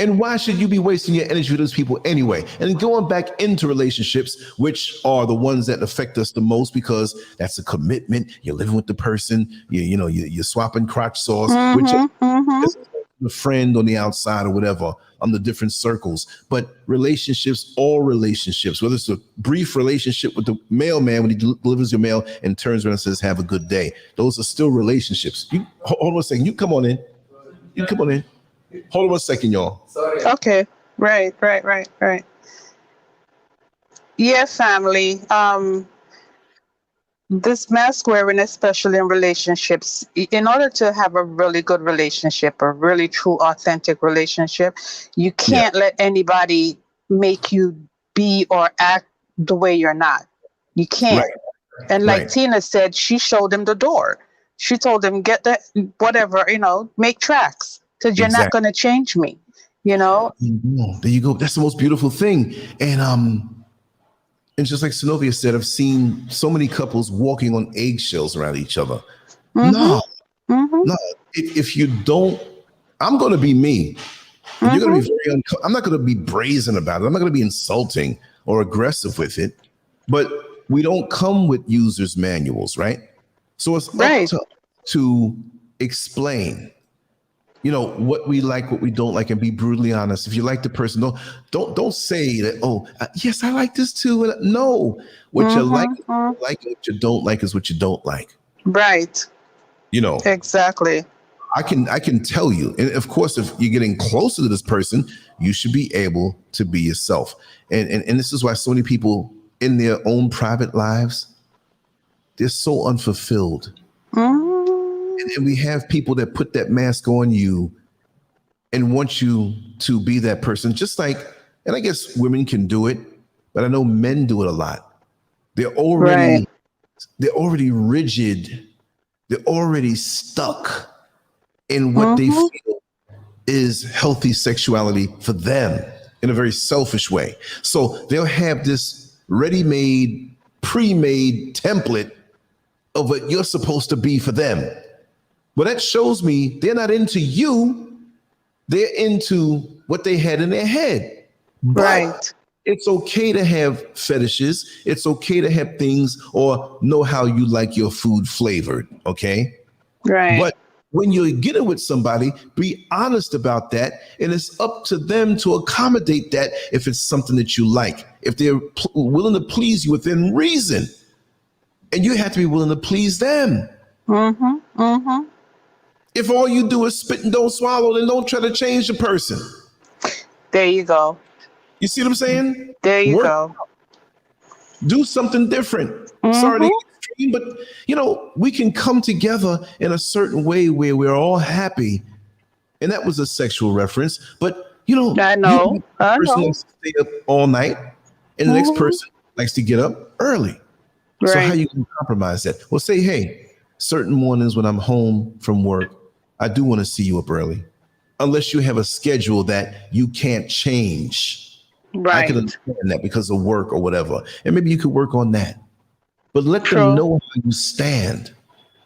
And why should you be wasting your energy with those people anyway? And going back into relationships, which are the ones that affect us the most, because that's a commitment. You're living with the person. You're swapping crotch sauce, which is the friend on the outside or whatever, on the different circles. But relationships, all relationships, whether it's a brief relationship with the mailman when he delivers your mail and turns around and says, "Have a good day," those are still relationships. You hold on a second. You come on in. Hold on a second, y'all. Sorry. Okay. Right. Yeah, family. This mask wearing, especially in relationships, in order to have a really good relationship, a really true, authentic relationship, you can't let anybody make you be or act the way you're not. You can't. Right. And like Tina said, she showed him the door. She told him, get the whatever, make tracks. Because you're not going to change me, There you go. That's the most beautiful thing. And just like Synovia said, I've seen so many couples walking on eggshells around each other. No. If you don't, I'm going to be me. And you're going to be very I'm not going to be brazen about it. I'm not going to be insulting or aggressive with it. But we don't come with users manuals, right? So it's up to explain. What we like, what we don't like, and be brutally honest. If you like the person, don't say that, yes, I like this too. No, what you like, what you don't like is what you don't like. Right. Exactly. I can tell you. And of course, if you're getting closer to this person, you should be able to be yourself. And this is why so many people in their own private lives, they're so unfulfilled. And we have people that put that mask on you and want you to be that person, just like, and I guess women can do it, but I know men do it a lot. They're already rigid. They're already stuck in what they feel is healthy sexuality for them in a very selfish way. So they'll have this ready-made, pre-made template of what you're supposed to be for them. Well, that shows me they're not into you. They're into what they had in their head. But it's okay to have fetishes. It's okay to have things or know how you like your food flavored. Okay. Right. But when you're getting with somebody, be honest about that. And it's up to them to accommodate that if it's something that you like, if they're willing to please you within reason. And you have to be willing to please them. If all you do is spit and don't swallow, then don't try to change the person. There you go. You see what I'm saying? There you go. Do something different. Sorry to get extreme, but we can come together in a certain way where we're all happy. And that was a sexual reference. But I know. Person likes to stay up all night, and the next person likes to get up early. Right. So how you can compromise that? Well, say, hey, certain mornings when I'm home from work, I do want to see you up early, unless you have a schedule that you can't change. Right. I can understand that because of work or whatever. And maybe you could work on that. But let them know how you stand.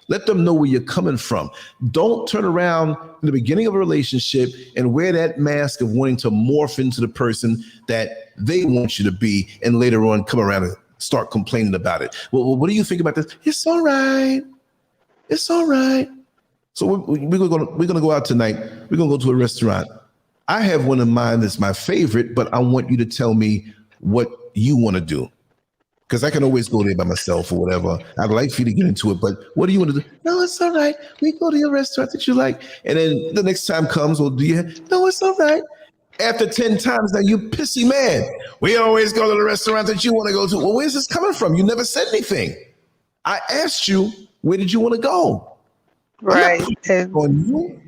Let them know where you're coming from. Don't turn around in the beginning of a relationship and wear that mask of wanting to morph into the person that they want you to be, and later on come around and start complaining about it. Well, what do you think about this? It's all right. It's all right. So we're gonna go out tonight. We're gonna go to a restaurant. I have one in mind that's my favorite, but I want you to tell me what you want to do. Because I can always go there by myself or whatever. I'd like for you to get into it, but what do you want to do? No, it's all right. We go to your restaurant that you like. And then the next time comes, well, do you no, it's all right. After 10 times, now you pissy man. We always go to the restaurant that you want to go to. Well, where's this coming from? You never said anything. I asked you, where did you want to go? Right. On you.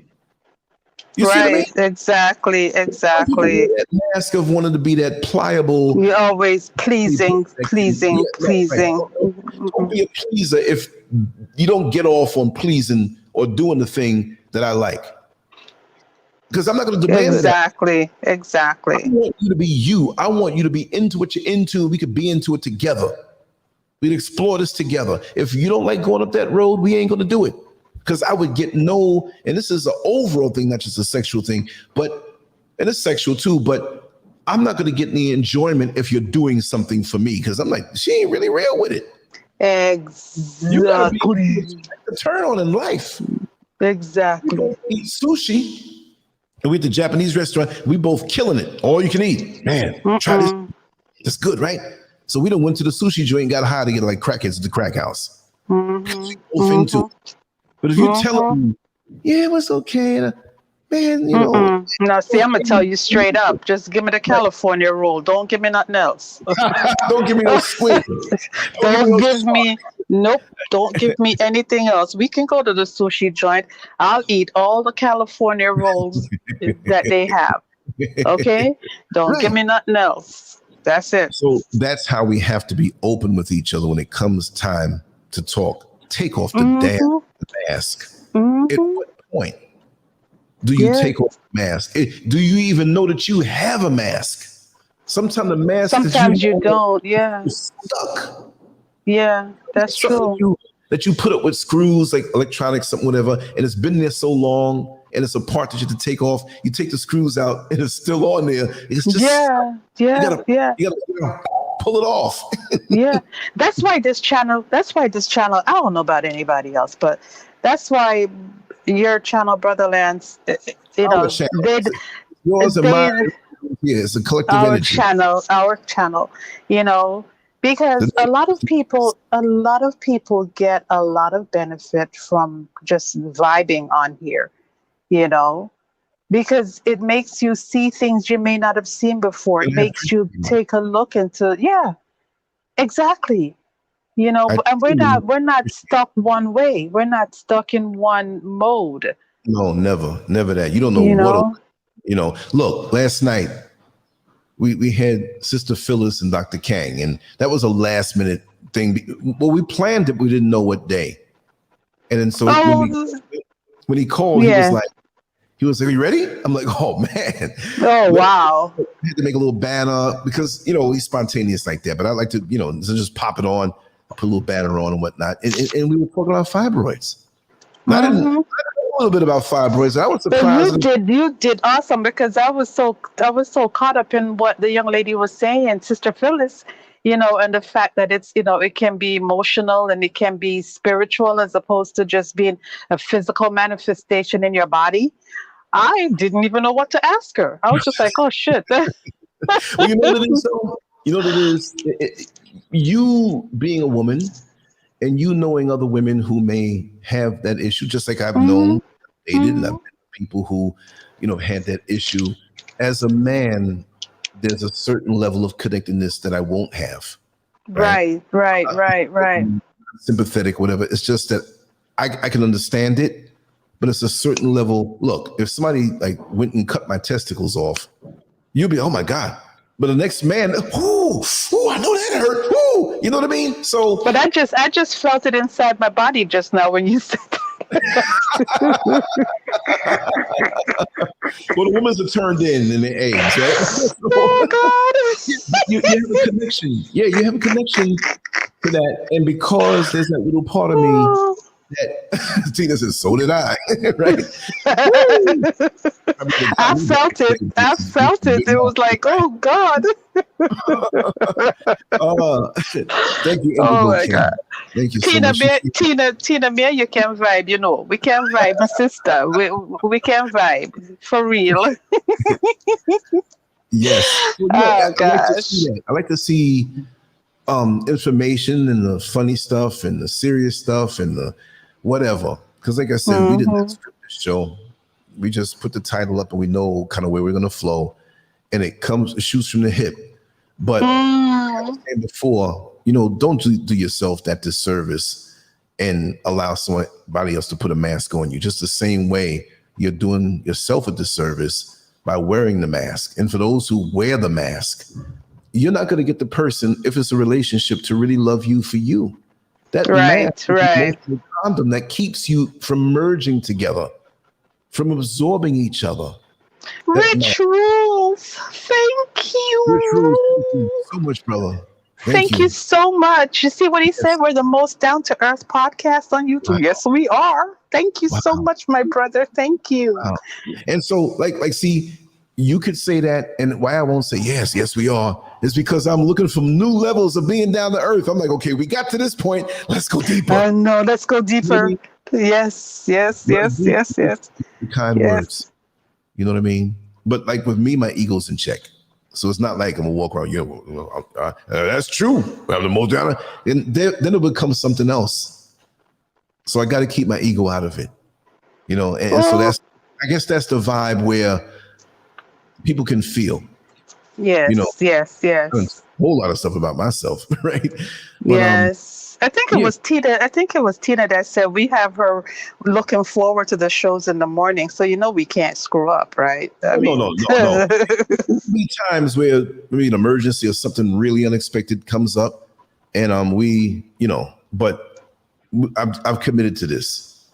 You see what I mean? Exactly. That mask of wanting to be that pliable. You're always pleasing. Right. Don't be a pleaser if you don't get off on pleasing or doing the thing that I like. Because I'm not going to demand Exactly. I want you to be you. I want you to be into what you're into. We could be into it together. We'd explore this together. If you don't like going up that road, we ain't going to do it. Because I would get and this is an overall thing, not just a sexual thing, and it's sexual too, but I'm not going to get any enjoyment if you're doing something for me. Because I'm like, she ain't really real with it. Exactly. You gotta be a turn on in life. Exactly. We eat sushi. And we at the Japanese restaurant, we both killing it. All you can eat. Man, try this. It's good, right? So we done went to the sushi joint and got high to get like crackheads at the crack house. Both into. But if you tell them, yeah, it was okay, man, you know. No, see, I'm gonna tell you straight up. Just give me the California roll. Don't give me nothing else. Don't give me no squid. Don't give me anything else. We can go to the sushi joint. I'll eat all the California rolls that they have. Okay? Don't give me nothing else. That's it. So that's how we have to be open with each other when it comes time to talk. Take off the damn mask. At what point do you take off the mask? Do you even know that you have a mask? Sometimes the mask. Sometimes you don't. Yeah. You're stuck. Yeah, that's true. That you put up with screws, like electronics, something, whatever, and it's been there so long, and it's a part that you have to take off. You take the screws out, and it's still on there. It's just you gotta pull it off. Yeah, that's why this channel. I don't know about anybody else, but that's why your channel, Brother Lance. Yours and mine. Yeah, it's a collective energy. Our channel. You know, because a lot of people get a lot of benefit from just vibing on here. You know. Because it makes you see things you may not have seen before. It makes you take a look into, exactly. You know, and we're not stuck one way. We're not stuck in one mode. No, never that. You don't know look, last night we had Sister Phyllis and Dr. Kang, and that was a last minute thing. Well, we planned it, we didn't know what day. And then so when he called, he was like, "Are you ready?" I'm like, "Oh man!" Oh wow! I had to make a little banner because he's spontaneous like that. But I like to just pop it on, put a little banner on and whatnot. And we were talking about fibroids. I didn't know a little bit about fibroids. I was surprised. But you did awesome because I was so caught up in what the young lady was saying, Sister Phyllis. And the fact that it's it can be emotional and it can be spiritual as opposed to just being a physical manifestation in your body. I didn't even know what to ask her. I was just like, oh, shit. Well, you know what it is, though? You know what it is? You being a woman and you knowing other women who may have that issue, just like I've known, dated, and I've met people who, had that issue. As a man, there's a certain level of connectedness that I won't have. Right. Sympathetic, whatever. It's just that I can understand it. But it's a certain level. Look, if somebody went and cut my testicles off, you'll be, oh my God. But the next man, I know that hurt. Ooh, you know what I mean? So, but I just felt it inside my body just now when you said that. Well, the women's are turned in their eggs, right? Oh God! You have a connection. Yeah, you have a connection to that, and because there's that little part of me that Tina says, so did I, right? Woo! I mean, I felt it. I felt it. It was like, oh God. Thank you, Oh Indigo my King. God. Thank you so Tina, much. Tina, me, and you can vibe. You know, we can vibe, my sister. We can vibe for real. Yes. Well, Oh I like to see gosh. that. I like to see information and the funny stuff and the serious stuff and the whatever. Because like I said, we did not Mm-hmm. script this show. We just put the title up and we know kind of where we're gonna flow, and it shoots from the hip. But like I was Mm. saying before, don't do yourself that disservice and allow somebody else to put a mask on you. Just the same way you're doing yourself a disservice by wearing the mask. And for those who wear the mask, you're not going to get the person, if it's a relationship, to really love you for you. That mask Right, is the right. emotional condom that keeps you from merging together, from absorbing each other. That mask. Rich Rules, thank Rich Rules, thank you you. so much, brother. Thank Thank you you. so much. You see what he said? Yes. We're the most down to earth podcast on Wow. YouTube. Yes, we are. Thank you so Wow. much, my brother. Thank you. Wow. And so, see, you could say that, and why I won't say yes, we are, is because I'm looking for new levels of being down to earth. I'm like, okay, we got to this point. Let's go deeper. No, let's go deeper. Maybe Yes, yes, yes, deep, yes, yes, the kind yes. words. You know what I mean? But like with me, my ego's in check. So it's not like I'm gonna walk around. That's true. I'm the most down. And then it becomes something else. So I got to keep my ego out of it. And so Oh, I guess that's the vibe where people can feel. yes, yes, A yes. whole lot of stuff about myself, right? But Yes. I think it yeah. was Tina. I think it was Tina that said we have her looking forward to the shows in the morning. So we can't screw up, right? I No. mean, There'll be times where maybe an emergency or something really unexpected comes up, and but I've committed to this.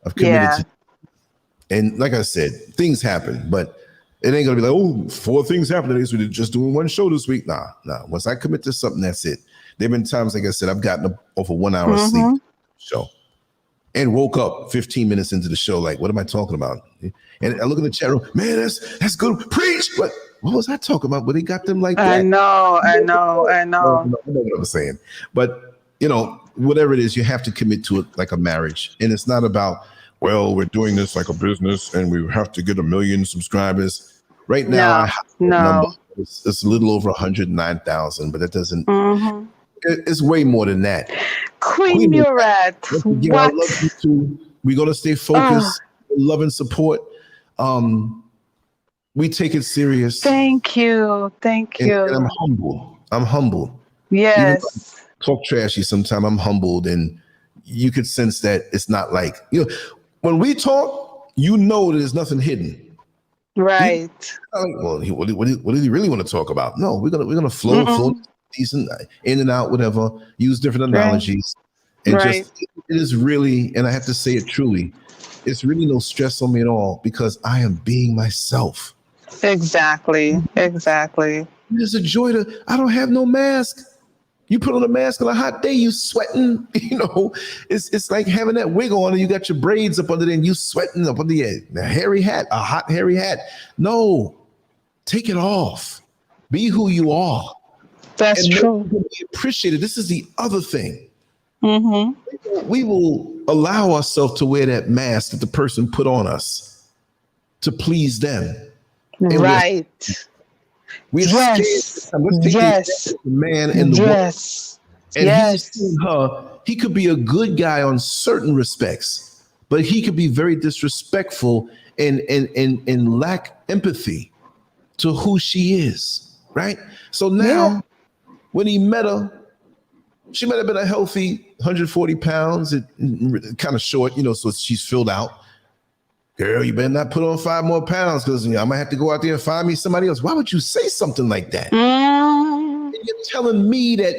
I've committed yeah. to, and like I said, things happen, but it ain't gonna be like, oh, 4 things happened today, so we're just doing one show this week. Nah. Once I commit to something, that's it. There've been times, like I said, I've gotten off a 1 hour sleep Mm-hmm. show and woke up 15 minutes into the show, like, what am I talking about? And I look in the chat room, man, that's good. Preach. What was I talking about? But they got them like I that. know, I know, I No, know. I know what I'm saying. But whatever it is, you have to commit to it like a marriage. And it's not about, well, we're doing this like a business and we have to get 1 million subscribers. Right now, I No, have that number. no. It's a little over 109,000, but it doesn't. Mm-hmm. It's way more than that. Queen Queen Murat, once again, I love what? you too. We're gonna stay Oh, focused, love and support. We take it serious, thank you, thank and I'm you. humble. I'm humble. Even though I Yes, talk trashy sometimes, I'm humbled, and you could sense that it's not like when we talk, there's nothing hidden. right. Like, well, what did he really want to talk about? No, we're gonna flow Mm-mm. decent, in and out, whatever. Use different Right, analogies, and right. just it is really, and I have to say it truly, it's really no stress on me at all because I am being myself. Exactly, exactly. It's a joy to. I don't have no mask. You put on a mask on a hot day, you sweating. It's like having that wig on and you got your braids up under there and you sweating up under the hairy hat, a hot hairy hat. No, take it off. Be who you are That's and make true. people be appreciated. This is the other thing. Mm-hmm. We will allow ourselves to wear that mask that the person put on us to please them, and Right. we're scared. Yes. Let's take the example Yes. of the man and the woman. Yes. And he's Yes. seeing her. He could be a good guy on certain respects, but he could be very disrespectful and lack empathy to who she is. Right. So Yeah. now, when he met her, she might have been a healthy 140 pounds, kind of short, so she's filled out. Girl, you better not put on 5 more pounds because I might have to go out there and find me somebody else. Why would you say something like that? Mm. You're telling me that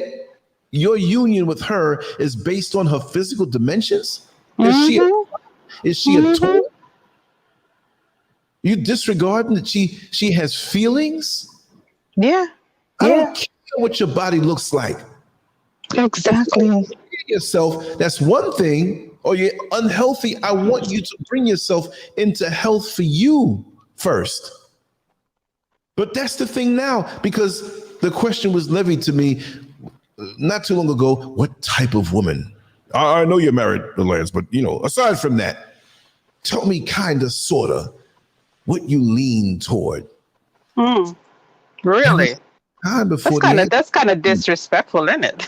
your union with her is based on her physical dimensions? Is she a toy? You disregarding that she has feelings? Yeah. I Yeah. don't care what your body looks like. Exactly. Yourself, that's one thing, or you're unhealthy, I want you to bring yourself into health for you first. But that's the thing now, because the question was levied to me not too long ago, what type of woman? I know you're married, Lance, but aside from that, tell me kind of, sort of, what you lean toward. Really? That's kind of disrespectful, isn't it?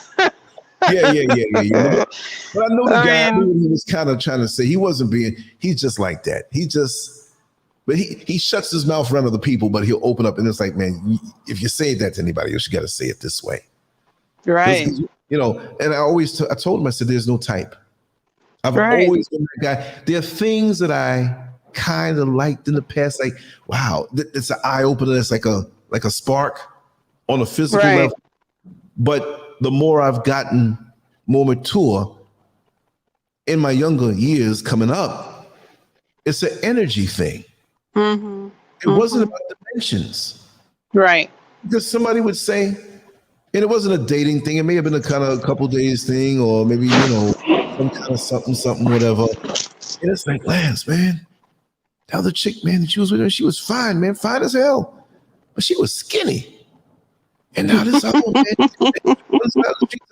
Yeah. But I know the guy who he was kind of trying to say, he's just like that. But he shuts his mouth around other people, but he'll open up and it's like, man, if you say that to anybody else, you got to say it this way. Right. And I told him, I said, there's no type. I've always been that guy. There are things that I kind of liked in the past. Like, wow, it's an eye opener. It's like a spark on a physical level. But the more I've gotten more mature in my younger years coming up, it's an energy thing. It wasn't about dimensions. Right. Because somebody would say, and it wasn't a dating thing. It may have been a kind of a couple days thing, or maybe, some kind of something, whatever. And it's like, Lance, man, the other chick, man, that she was with her, she was fine, man, fine as hell. But she was skinny. And now this other one, man, to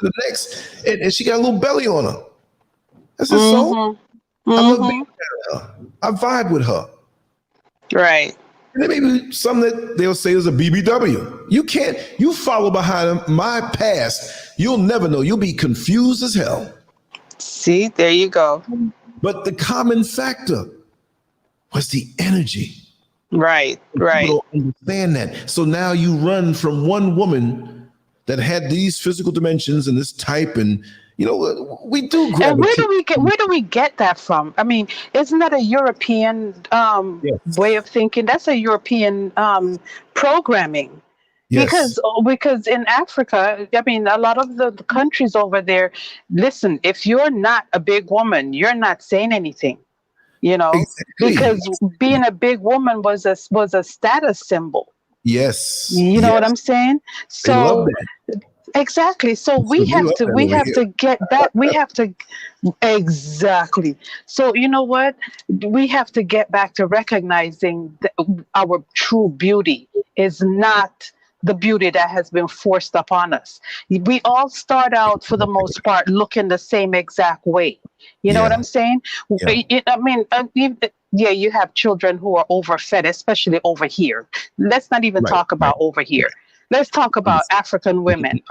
the next, and she got a little belly on her. I said, so I love being around her. I vibe with her. Right. And there may be some that they'll say is a BBW. You follow behind my past, you'll never know. You'll be confused as hell. See, there you go. But the common factor was the energy. Right. People don't understand that. So now you run from one woman that had these physical dimensions and this type, and we do gravitate. And where do we get that from? I mean, isn't that a European way of thinking? That's a European programming. Yes. Because in Africa, I mean, a lot of the countries over there, listen, if you're not a big woman, you're not saying anything. Exactly. Because being a big woman was a status symbol. Yes. You know what I'm saying? So they love that. Exactly. So we have to get that. We have to exactly. So you know what? We have to get back to recognizing that our true beauty is not the beauty that has been forced upon us. We all start out, for the most part, looking the same exact way. You know what I'm saying? Yeah. I mean, you have children who are overfed, especially over here. Let's not even talk about over here. Let's talk about African women,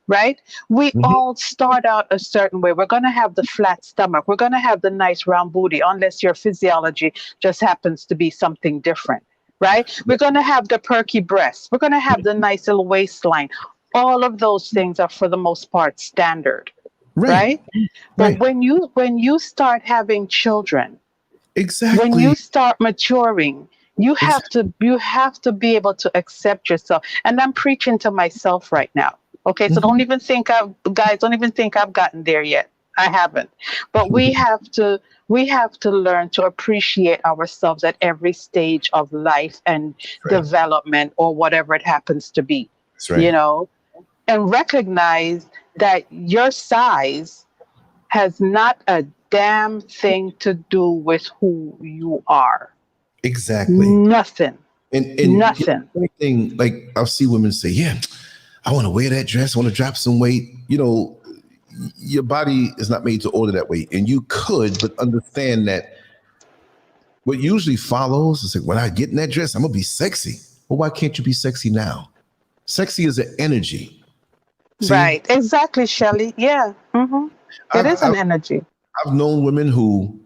right? We all start out a certain way. We're going to have the flat stomach. We're going to have the nice round booty, unless your physiology just happens to be something different, right? We're going to have the perky breasts. We're going to have the nice little waistline. All of those things are, for the most part, standard, right? But when you start having children, when you start maturing, you have to be able to accept yourself. And I'm preaching to myself right now. Okay, so don't even think I've gotten there yet. I haven't. But we have to learn to appreciate ourselves at every stage of life and development, or whatever it happens to be. That's right. And recognize that your size has not a damn thing to do with who you are. Exactly. Nothing. And nothing. Anything, like I'll see women say, yeah, I want to wear that dress. I want to drop some weight. Your body is not made to order that way. And you could, but understand that what usually follows is like, when I get in that dress, I'm going to be sexy. Well, why can't you be sexy now? Sexy is an energy. See? Right. Exactly, Shelley. Yeah. It is an energy. I've known women who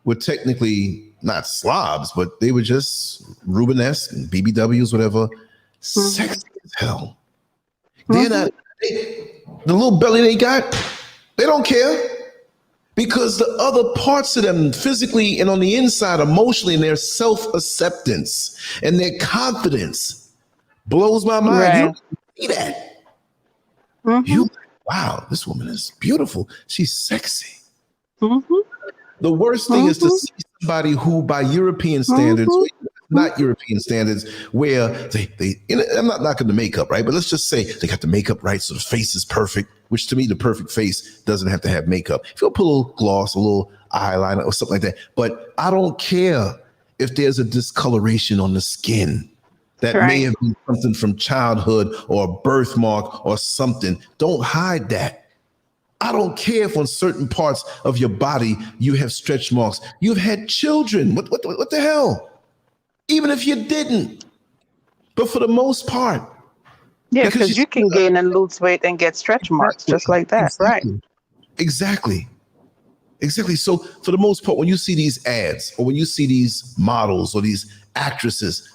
were technically not slobs, but they were just Rubenesque and BBWs, whatever. Sexy as hell. They're not, the little belly they got, they don't care, because the other parts of them, physically and on the inside, emotionally, and their self-acceptance and their confidence blows my mind. Right. You don't see that. Wow, this woman is beautiful. She's sexy. The worst thing is to see somebody who, by European standards, not European standards, where they I'm not knocking the makeup, right? But let's just say they got the makeup right, so the face is perfect, which to me, the perfect face doesn't have to have makeup. If you'll put a little gloss, a little eyeliner or something like that. But I don't care if there's a discoloration on the skin that may have been something from childhood or a birthmark or something. Don't hide that. I don't care if on certain parts of your body you have stretch marks. You've had children. What the hell? Even if you didn't. But for the most part. Yeah, because you can gain and lose weight and get stretch marks just like that. Exactly. So for the most part, when you see these ads or when you see these models or these actresses,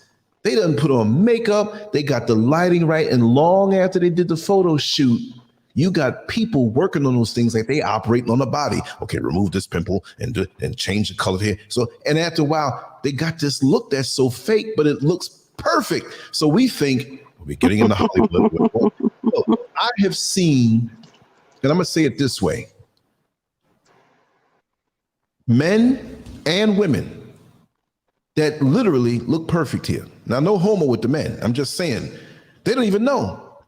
they done put on makeup, they got the lighting right, and long after they did the photo shoot, you got people working on those things like they operating on the body. Okay, remove this pimple and change the color here. So, and after a while, they got this look that's so fake, but it looks perfect. So we think we're getting into Hollywood. Look, I have seen, and I'm gonna say it this way: men and women that literally look perfect here. Now, no homo with the men. I'm just saying, they don't even know.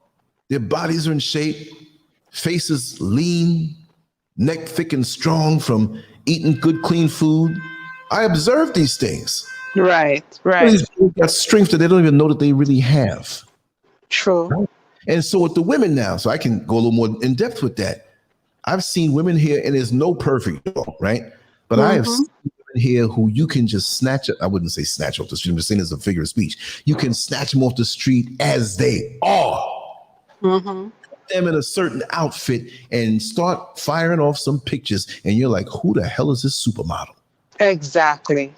Their bodies are in shape, faces lean, neck thick and strong from eating good, clean food. I observe these things. Right. These people got strength that they don't even know that they really have. True. Right? And so with the women now, so I can go a little more in depth with that. I've seen women here, and there's no perfect, right? But I have seen women here who you can just snatch, I wouldn't say snatch off the street, I'm just saying as a figure of speech. You can snatch them off the street as they are. Put them in a certain outfit and start firing off some pictures, and you're like, who the hell is this supermodel? Exactly.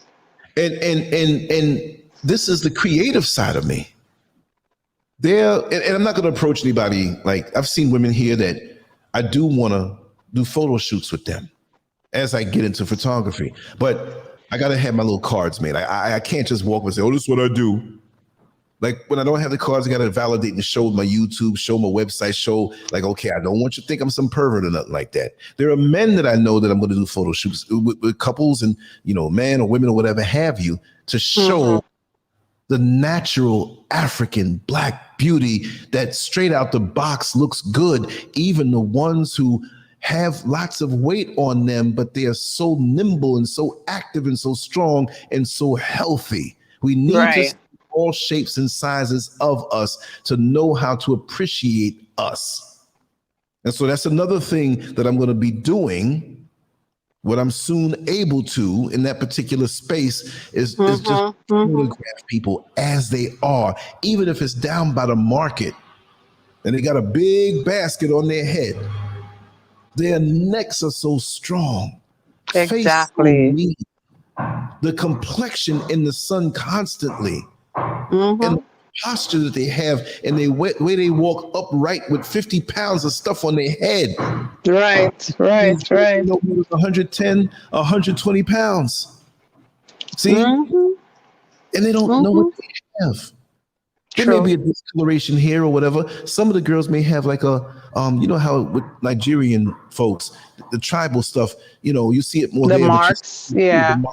And this is the creative side of me. And I'm not going to approach anybody. Like, I've seen women here that I do want to do photo shoots with them as I get into photography, but I got to have my little cards made. I can't just walk up and say, oh, this is what I do. Like, when I don't have the cards, I got to validate and show my YouTube, show my website, show like, okay, I don't want you to think I'm some pervert or nothing like that. There are men that I know that I'm going to do photo shoots with couples and, man or women or whatever have you, to show the natural African Black beauty that straight out the box looks good. Even the ones who have lots of weight on them, but they are so nimble and so active and so strong and so healthy. We need to see all shapes and sizes of us to know how to appreciate us. And so that's another thing that I'm going to be doing. What I'm soon able to in that particular space is just photograph people as they are, even if it's down by the market and they got a big basket on their head. Their necks are so strong. Exactly. Face so neat. The complexion in the sun constantly. And the posture that they have and the way they walk upright with 50 pounds of stuff on their head. Right. 110, 120 pounds. See? And they don't know what they have. There may be a discoloration here or whatever. Some of the girls may have like a, you know how with Nigerian folks, the tribal stuff, you see it more the there. Marks, some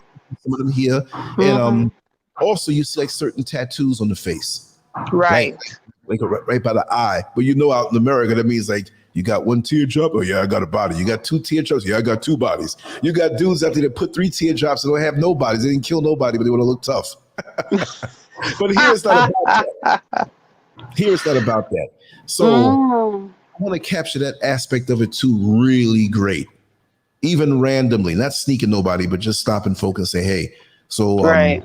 of them here. And also you see like certain tattoos on the face. Right. Like right by the eye. But out in America, that means like, you got one teardrop? Oh, yeah, I got a body. You got two teardrops? Yeah, I got two bodies. You got dudes out there that put 3 teardrops and don't have no bodies. They didn't kill nobody, but they want to look tough. But here it's not about that. Here it's not about that. So I want to capture that aspect of it too really great. Even randomly, not sneaking nobody, but just stop and focus and say, hey, so I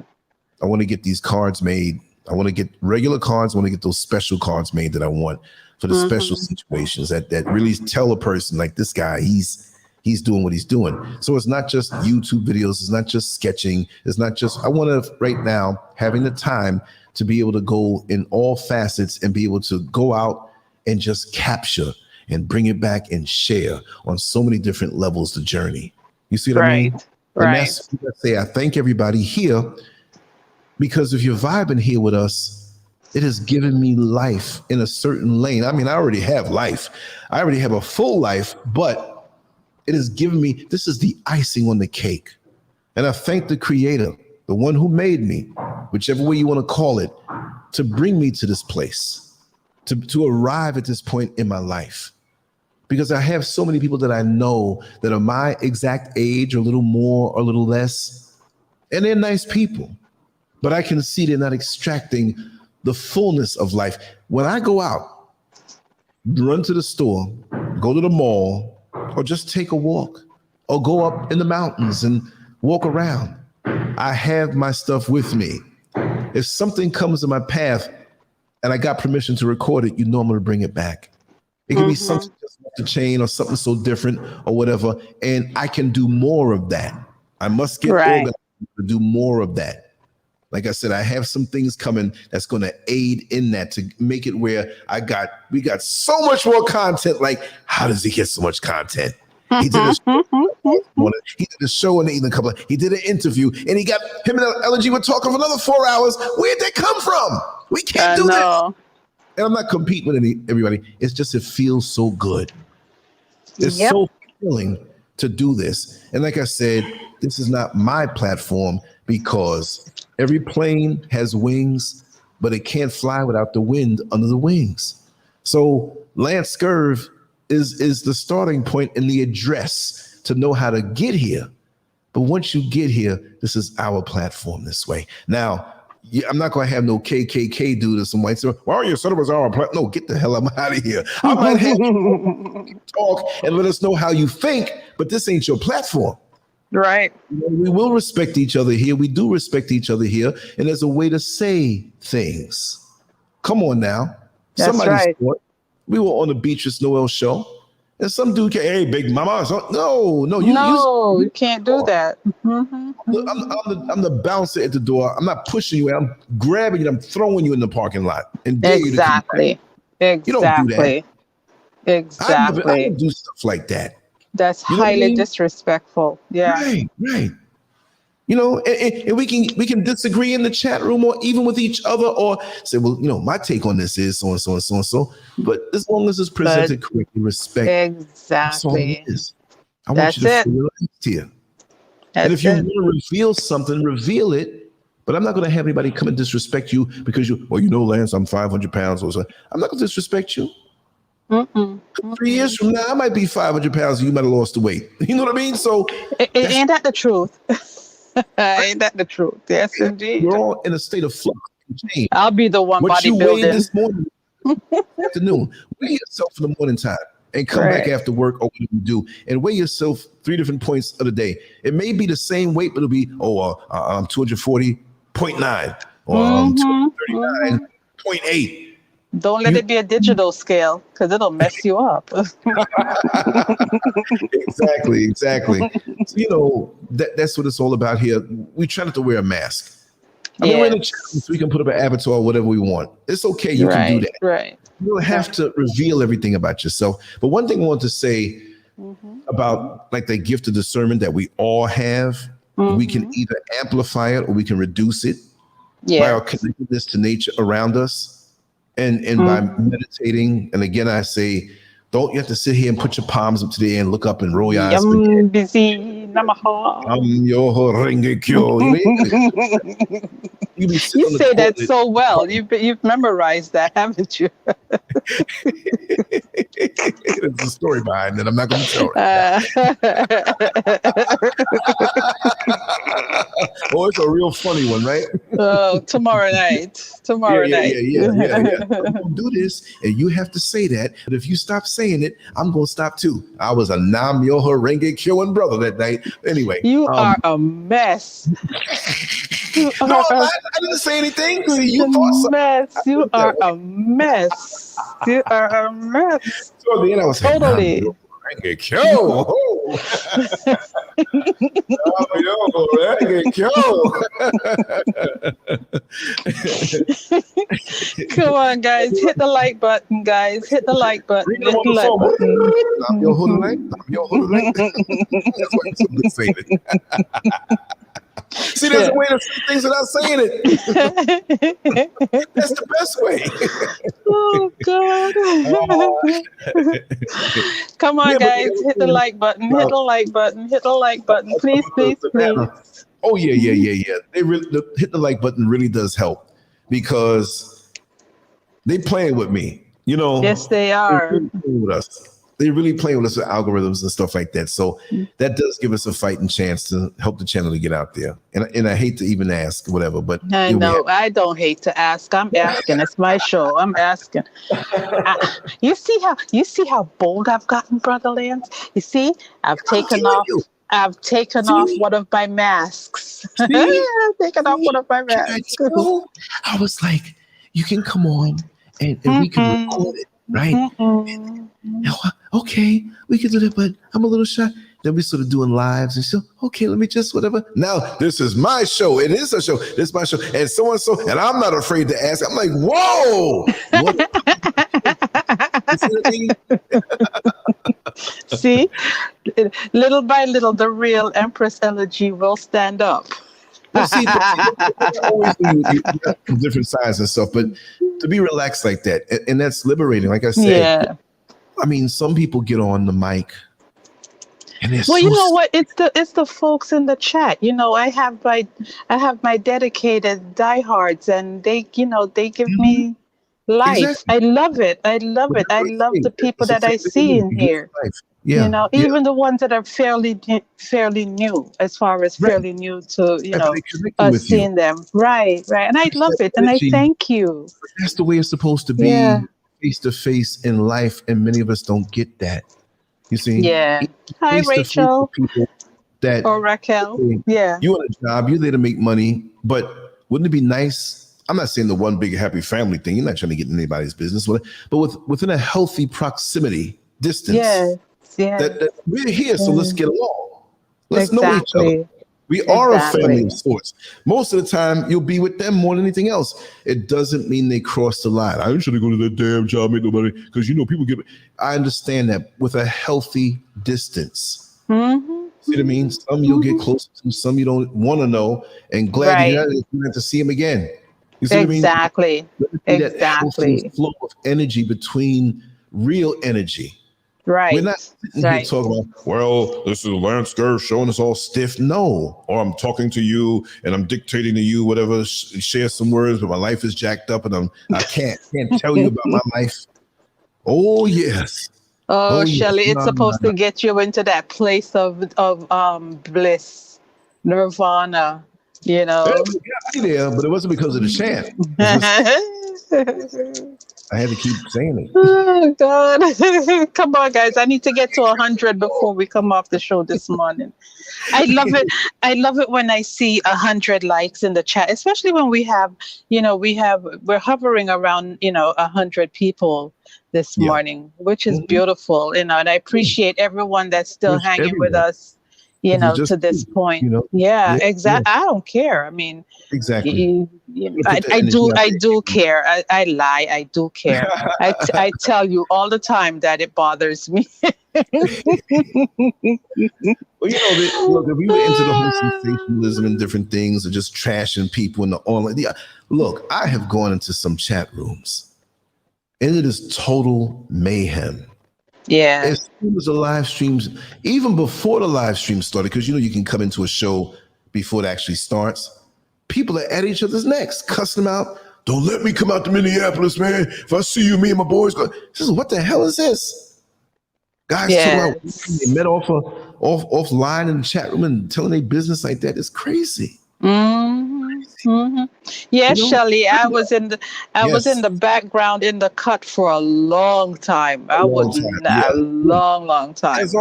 want to get these cards made. I want to get regular cards. I want to get those special cards made that I want for the special situations that really tell a person like this guy, he's doing what he's doing. So it's not just YouTube videos. It's not just sketching. It's not just, I want to right now having the time to be able to go in all facets and be able to go out and just capture and bring it back and share on so many different levels, the journey. You see what I mean? And that's what I say. I thank everybody here because if you're vibing here with us, it has given me life in a certain lane. I mean, I already have life. I already have a full life, but it has given me, this is the icing on the cake. And I thank the creator, the one who made me, whichever way you want to call it, to bring me to this place, to arrive at this point in my life. Because I have so many people that I know that are my exact age, or a little more or a little less, and they're nice people. But I can see they're not extracting the fullness of life. When I go out, run to the store, go to the mall, or just take a walk, or go up in the mountains and walk around, I have my stuff with me. If something comes in my path and I got permission to record it, you know I'm going to bring it back. It can be something just off the chain or something so different or whatever, and I can do more of that. I must get organized to do more of that. Like I said, I have some things coming that's going to aid in that, to make it where we got so much more content. Like, how does he get so much content? He did a show in the evening, he did an interview, and him and LG were talking for another 4 hours. Where'd they come from? We can't do that. And I'm not competing with everybody. It's just, it feels so good. It's so fulfilling to do this. And like I said, this is not my platform, because every plane has wings, but it can't fly without the wind under the wings. So Lance Scurv is the starting point and the address to know how to get here. But once you get here, this is our platform this way. Now, I'm not going to have no KKK dude or some white. So, well, you said it was our platform. No, get the hell out of here. I might have you talk and let us know how you think, but this ain't your platform. Right. We will respect each other here. We do respect each other here. And there's a way to say things. Come on now. That's right. We were on the Beatrice Noel show, and some dude came, hey, big mama. No, you can't do that. I'm the bouncer at the door. I'm not pushing you. I'm grabbing you. I'm throwing you in the parking lot. And exactly. You don't do that. Exactly. I don't do stuff like that. That's highly disrespectful. Yeah. Right. You know, and we can disagree in the chat room, or even with each other, or say, well, you know, my take on this is so and so and so and so. But as long as it's presented correctly, respect. Exactly. That's all it is. I want you to feel relaxed here. And if you want to reveal something, reveal it. But I'm not going to have anybody come and disrespect you because Lance, I'm 500 pounds or something. I'm not going to disrespect you. 3 years from now, I might be 500 pounds and you might have lost the weight. You know what I mean? So ain't that the truth? Ain't that the truth? Yes, indeed. We're all in a state of flux and change. I'll be the one what you weighed bodybuilding this morning, afternoon. Weigh yourself in the morning time and come back after work, or what you do, and weigh yourself 3 different points of the day. It may be the same weight, but it'll be I'm 240.9 or I'm 239.8. Don't let it be a digital scale, because it'll mess you up. Exactly. So, that's what it's all about here. We try not to wear a mask. We're in a chat, so we can put up an avatar or whatever we want. It's okay. You can do that. Right. You don't have to reveal everything about yourself. But one thing I want to say about like the gift of discernment that we all have, we can either amplify it or we can reduce it by our connectedness to nature around us. And by meditating, and again, I say, you have to sit here and put your palms up to the air and look up and roll your eyes. You say that so well. You've memorized that, haven't you? There's a story behind it. I'm not going to tell it. Oh, it's a real funny one, right? Oh, tomorrow night. Yeah. I'm going to do this, and you have to say that. But if you stop saying it, I'm going to stop too. I was a Nam Yoho Renge Kyoan brother that night. Anyway. You are a mess. I didn't say anything. See, you thought something. You are a mess. You are a mess. So at the end, I was totally. Come on, guys. Hit the like button, guys. Hit the like button. Hit the like button. See, there's a way to say things without saying it. That's the best way. Oh God. Come on, guys. Hit the like button. Hit the like button. Hit the like button. Please, please, please. Oh, yeah. They really, hit the like button really does help because they playing with me. You know, Yes, they are. Really playing with us. They really playing with us with algorithms and stuff like that. So that does give us a fighting chance to help the channel to get out there. And I hate to even ask, whatever, but I know. I don't hate to ask. I'm asking. It's my show. I'm asking. You see how bold I've gotten, Brother Lance? You see, I've taken off one of my masks. I've taken off one of my masks. I was like, you can come on and we can record it, right? Okay, we can do that, but I'm a little shy. Then we sort of doing lives and so, okay, let me just whatever. Now, this is my show. It is a show. This is my show. And so, and I'm not afraid to ask. I'm like, whoa. See, little by little, the real Empress Elegy will stand up. Well, see, always you got different sides and stuff, but to be relaxed like that, and that's liberating. Like I said, yeah. I mean, some people get on the mic. And well, you know what? It's the folks in the chat. You know, I have my dedicated diehards, and they give me life. Exactly. I love it. I love the people that I see in here. Yeah, you know, even the ones that are fairly new, as far as fairly new to us seeing them. Right. And I love it, and I thank you. That's the way it's supposed to be, face to face in life, and many of us don't get that. You see? Yeah. Hi, Rachel. Or Raquel. Yeah. You want a job, you're there to make money, but wouldn't it be nice? I'm not saying the one big happy family thing. You're not trying to get in anybody's business, but within a healthy proximity, distance. Yeah. That we're here, so let's get along. Let's know each other. We are a family of sorts. Most of the time, you'll be with them more than anything else. It doesn't mean they cross the line. I should go to that damn job, make nobody, because people get. I understand that with a healthy distance. Mm-hmm. See what I mean? Some you'll get close to, some you don't want to know, and glad you have to see them again. You see what I mean? Exactly. That healthy flow of energy between real energy. Right. We're not sitting here talking about, well, this is Lance Scurv showing us all stiff. No. Or I'm talking to you and I'm dictating to you, whatever, share some words, but my life is jacked up and I can't tell you about my life. Oh, yes. Oh, Shelley, it's supposed to get you into that place of bliss, nirvana, you know. It got me there, but it wasn't because of the chant. I had to keep saying it. Oh, God. Come on, guys. I need to get to 100 before we come off the show this morning. I love it. I love it when I see 100 likes in the chat, especially when we're hovering around, 100 people this morning, which is beautiful, and I appreciate everyone that's still hanging with us, to this point. Exactly. I don't care. I mean, exactly. I do care. I lie. I do care. I tell you all the time that it bothers me. Well, look, if we were into the whole sensationalism and different things, or just trashing people in the online. Look, I have gone into some chat rooms, and it is total mayhem. Yeah. As soon as the live streams, even before the live stream started, because you can come into a show before it actually starts. People are at each other's necks, cussing them out. Don't let me come out to Minneapolis, man. If I see you, me and my boys go. What the hell is this? Guys talking about they met offline in the chat room and telling their business like that is crazy. Mm-hmm. Yes, Shelley, I was in the background in the cut for a long time. A long time. That's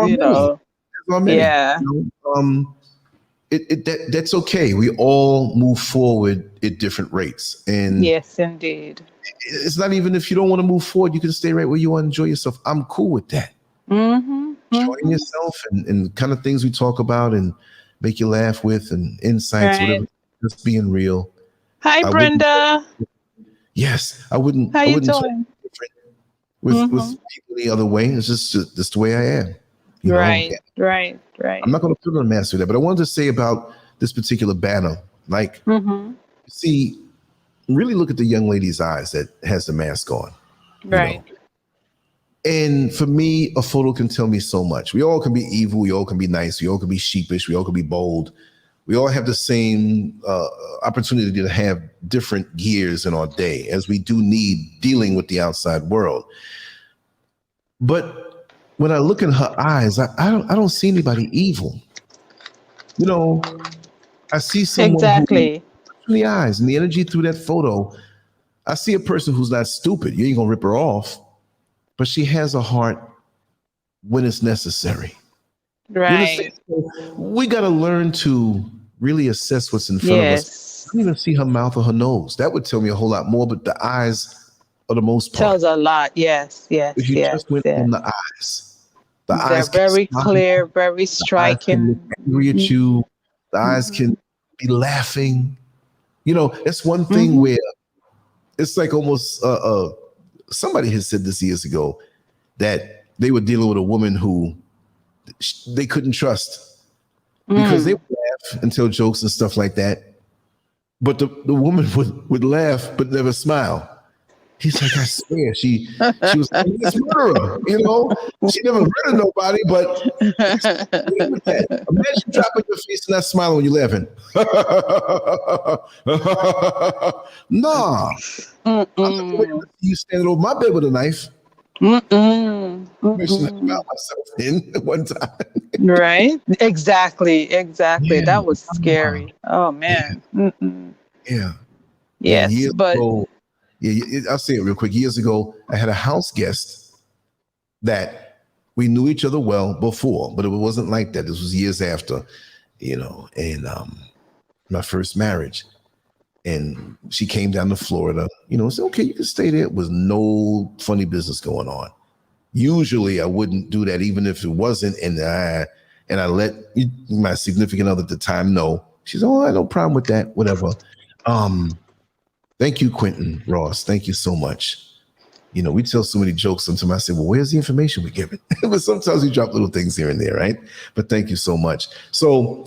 that's okay. We all move forward at different rates, and yes, indeed. It's not even if you don't want to move forward, you can stay right where you are and enjoy yourself. I'm cool with that. Enjoying yourself and kind of things we talk about and make you laugh with and insights, whatever. Just being real. Hi, Brenda. Yes, I wouldn't. How you doing? With people the other way. It's just the way I am. Right. I'm not going to put on a mask for that, but I wanted to say about this particular banner Like, see, really look at the young lady's eyes that has the mask on. Right. And for me, a photo can tell me so much. We all can be evil. We all can be nice. We all can be sheepish. We all can be bold. We all have the same opportunity to have different gears in our day, as we do need dealing with the outside world. But when I look in her eyes, I don't see anybody evil. I see someone who, in the eyes and the energy through that photo, I see a person who's not stupid. You ain't gonna rip her off, but she has a heart when it's necessary. Right. We got to learn to really assess what's in front of us. I don't even see her mouth or her nose. That would tell me a whole lot more, but the eyes are the most part. Tells a lot. Yes. If you just went on the eyes, they're very clear, very striking. The eyes can look angry at you. The eyes can be laughing. That's one thing where it's like almost somebody has said this years ago, that they were dealing with a woman who they couldn't trust because they would laugh and tell jokes and stuff like that. But the woman would laugh but never smile. He's like, I swear, she was like, this murderer, She never murdered nobody, but imagine dropping your face and not smiling when you're laughing. Nah. You standing over my bed with a knife. I myself in one time. Right? Exactly. Yeah. That was scary. Oh man. Yeah. Yes, but I'll say it real quick. Years ago, I had a house guest that we knew each other well before, but it wasn't like that. This was years after, and my first marriage. And she came down to Florida, said, okay, you can stay there. It was no funny business going on. Usually I wouldn't do that, even if it wasn't. And I let my significant other at the time know. She said, oh, I had no problem with that, whatever. Thank you, Quentin Ross. Thank you so much. We tell so many jokes. Sometimes I say, well, where's the information we give it? But sometimes we drop little things here and there, right? But thank you so much. So,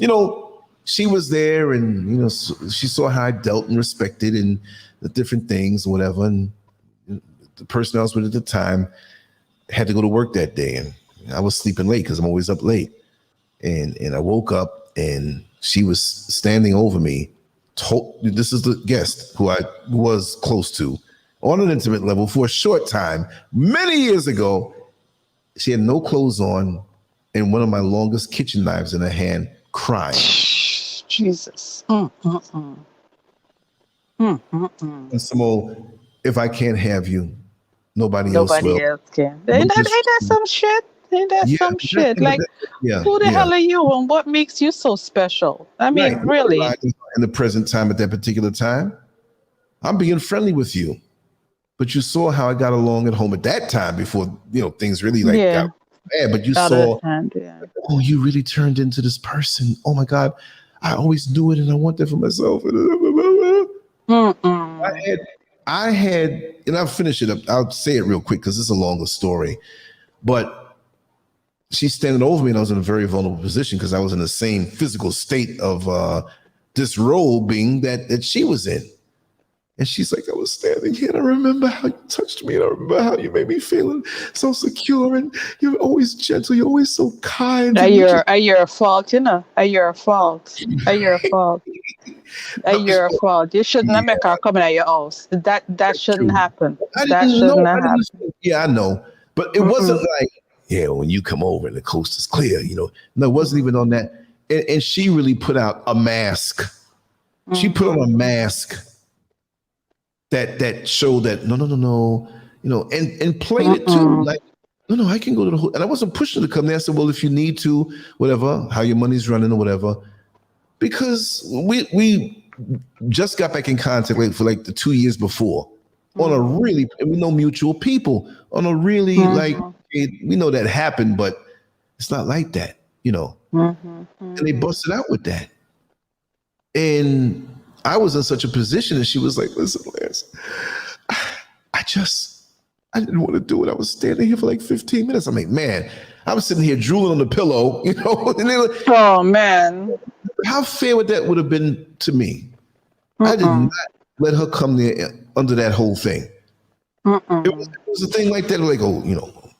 she was there and, she saw how I dealt and respected and the different things, whatever. And the person I was with at the time had to go to work that day. And I was sleeping late because I'm always up late. And I woke up and she was standing over me. This is the guest who I was close to on an intimate level for a short time, many years ago. She had no clothes on and one of my longest kitchen knives in her hand, crying. Jesus. And some old, if I can't have you, nobody else will. Nobody else can. Ain't that some shit? Ain't that some shit? Like, who the hell are you and what makes you so special? I mean, really. In the present time, at that particular time, I'm being friendly with you. But you saw how I got along at home at that time before, things really got bad. But you saw, oh, you really turned into this person. Oh my God, I always knew it and I want that for myself. I had, and I'll finish it up. I'll say it real quick because it's a longer story. But she's standing over me and I was in a very vulnerable position because I was in the same physical state of disrobing that she was in. And she's like, I was standing here and I remember how you touched me and I remember how you made me feel so secure and you're always gentle, you're always so kind. Are you a fault, Are you a fault? You shouldn't make her come in at your house. That shouldn't happen. That shouldn't happen. Yeah, I know. But it wasn't like, when you come over and the coast is clear, No, it wasn't even on that. And she really put out a mask. She put on a mask that showed that no, and played it too. Like, no, I can go to the and I wasn't pushing her to come there. I said, well, if you need to, whatever, how your money's running or whatever. Because we just got back in contact for like the 2 years before on a really, and we know mutual people on a really we know that happened, but it's not like that, And they busted out with that. And I was in such a position and she was like, listen, Lance, I didn't want to do it. I was standing here for like 15 minutes. I'm like, man, I was sitting here drooling on the pillow, And they were like, oh man, how fair would that have been to me? I did not let her come there under that whole thing. It was a thing like that, like, oh,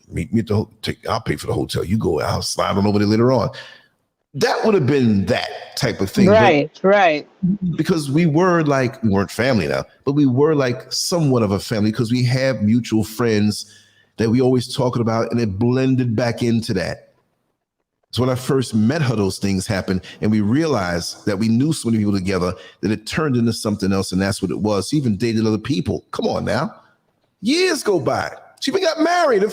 meet me at the hotel. I'll pay for the hotel. You go, I'll slide on over there later on. That would have been that type of thing. Right. Because we weren't family now, but we were like somewhat of a family because we have mutual friends that we always talking about, and it blended back into that. So when I first met her, those things happened, and we realized that we knew so many people together that it turned into something else, and that's what it was. She even dated other people. Come on now. Years go by. She even got married. I'm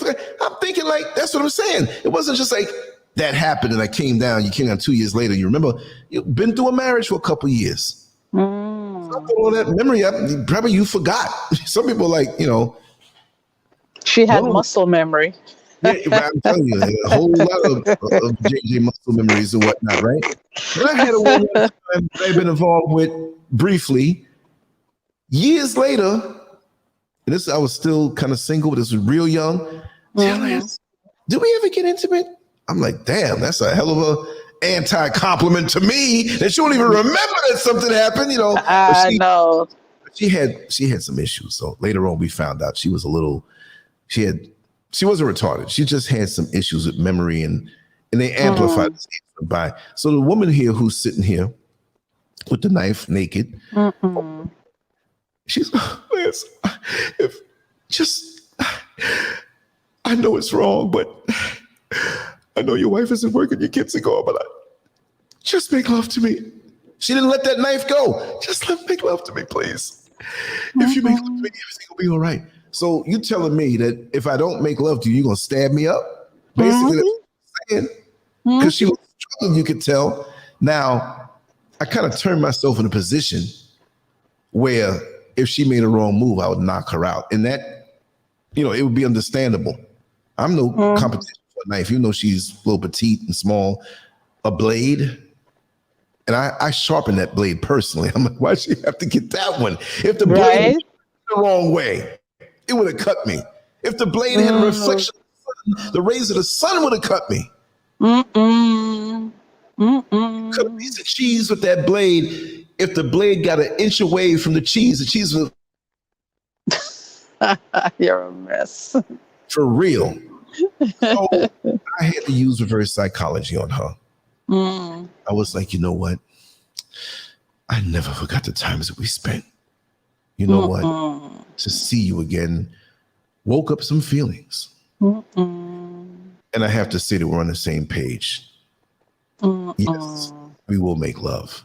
thinking, like, that's what I'm saying. It wasn't just like that happened and I came down. You came down 2 years later. You remember, you've been through a marriage for a couple of years. So I put all that memory up. Probably you forgot. Some people she had muscle memory. Yeah, I'm telling you, a whole lot of JJ muscle memories and whatnot, right? But I had a woman that I've been involved with briefly. Years later, and I was still kind of single, but this was real young. Did we ever get intimate? I'm like, damn, that's a hell of a anti-compliment to me that you don't even remember that something happened, I know. She had some issues. So later on, we found out she was she wasn't retarded. She just had some issues with memory, and they amplified by. So the woman here who's sitting here with the knife, naked, she's, Lance, I know it's wrong, but I know your wife isn't working, your kids are gone, but just make love to me. She didn't let that knife go. Just make love to me, please. If you make love to me, everything will be all right. So you telling me that if I don't make love to you, you're going to stab me up? Basically, that's what I'm saying. Because she was struggling, you could tell. Now, I kind of turned myself in a position where if she made a wrong move, I would knock her out. And that, it would be understandable. I'm no competition for a knife. Even though she's a little petite and small, a blade. And I sharpen that blade personally. I'm like, why'd she have to get that one? If the blade was the wrong way, it would have cut me. If the blade had a reflection of the sun, the rays of the sun would have cut me. Cut a piece of cheese with that blade. If the blade got an inch away from the cheese would. You're a mess. For real. So I had to use reverse psychology on her. I was like, you know what? I never forgot the times that we spent. You know what? To see you again woke up some feelings. And I have to say that we're on the same page. Yes, we will make love,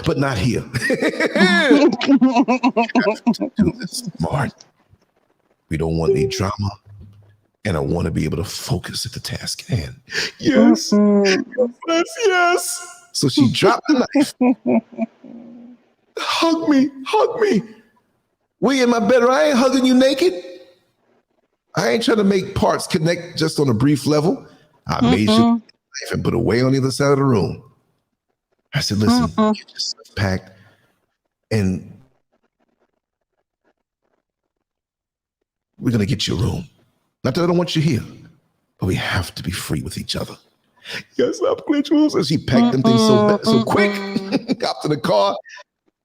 but not here. Do this smart. We don't want any drama, and I want to be able to focus at the task at hand. Yes, yes. So she dropped the knife. Hug me. We in my bedroom. I ain't hugging you naked. I ain't trying to make parts connect just on a brief level. I made you knife and put away on the other side of the room. I said, listen, get your stuff packed, and we're going to get you a room. Not that I don't want you here, but we have to be free with each other. Yes, I'm glad you was. And she packed them things so quick. Got to the car,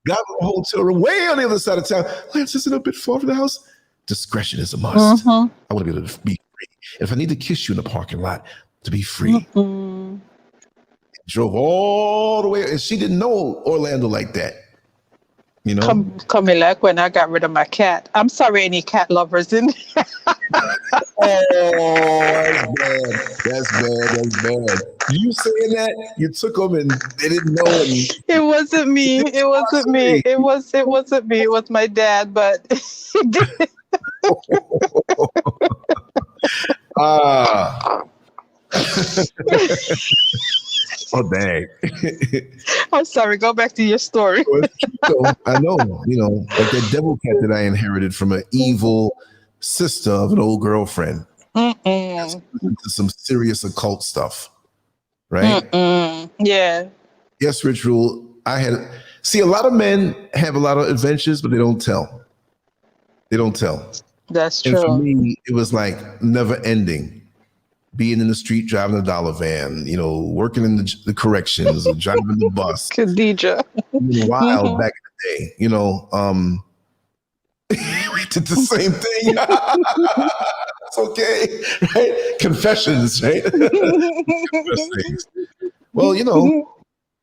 got to the hotel room way on the other side of town. Lance, isn't it a bit far from the house? Discretion is a must. I want to be able to be free. If I need to kiss you in the parking lot, to be free. Drove all the way, and she didn't know Orlando like that. Come like when I got rid of my cat. I'm sorry, any cat lovers in there. Oh, that's bad. You saying that? You took them and they didn't know. It wasn't me. It wasn't me. It wasn't me. It was my dad, but he did. Oh, dang. I'm sorry. Go back to your story. I know, like that devil cat that I inherited from an evil sister of an old girlfriend. Into some serious occult stuff, right? Yeah. Yes, Rich Rule. A lot of men have a lot of adventures, but they don't tell. That's true. And for me, it was like never ending. Being in the street, driving a dollar van, working in the corrections, or driving the bus. Khadija. Wild back in day. We did the same thing. It's okay, right? Confessions, right? Well,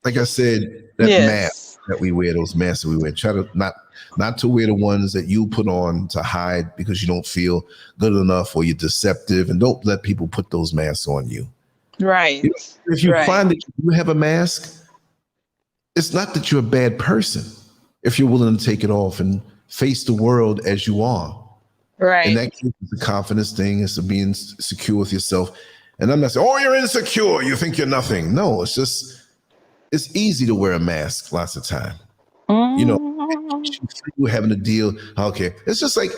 like I said, that mask that we wear, those masks that we wear, try to not to wear the ones that you put on to hide because you don't feel good enough or you're deceptive, and don't let people put those masks on you. Right. If you find that you have a mask, it's not that you're a bad person if you're willing to take it off and face the world as you are. Right. And that gives the confidence thing, is being secure with yourself. And I'm not saying, oh, you're insecure, you think you're nothing. No, it's just, it's easy to wear a mask lots of time. You having to deal. Okay. It's just like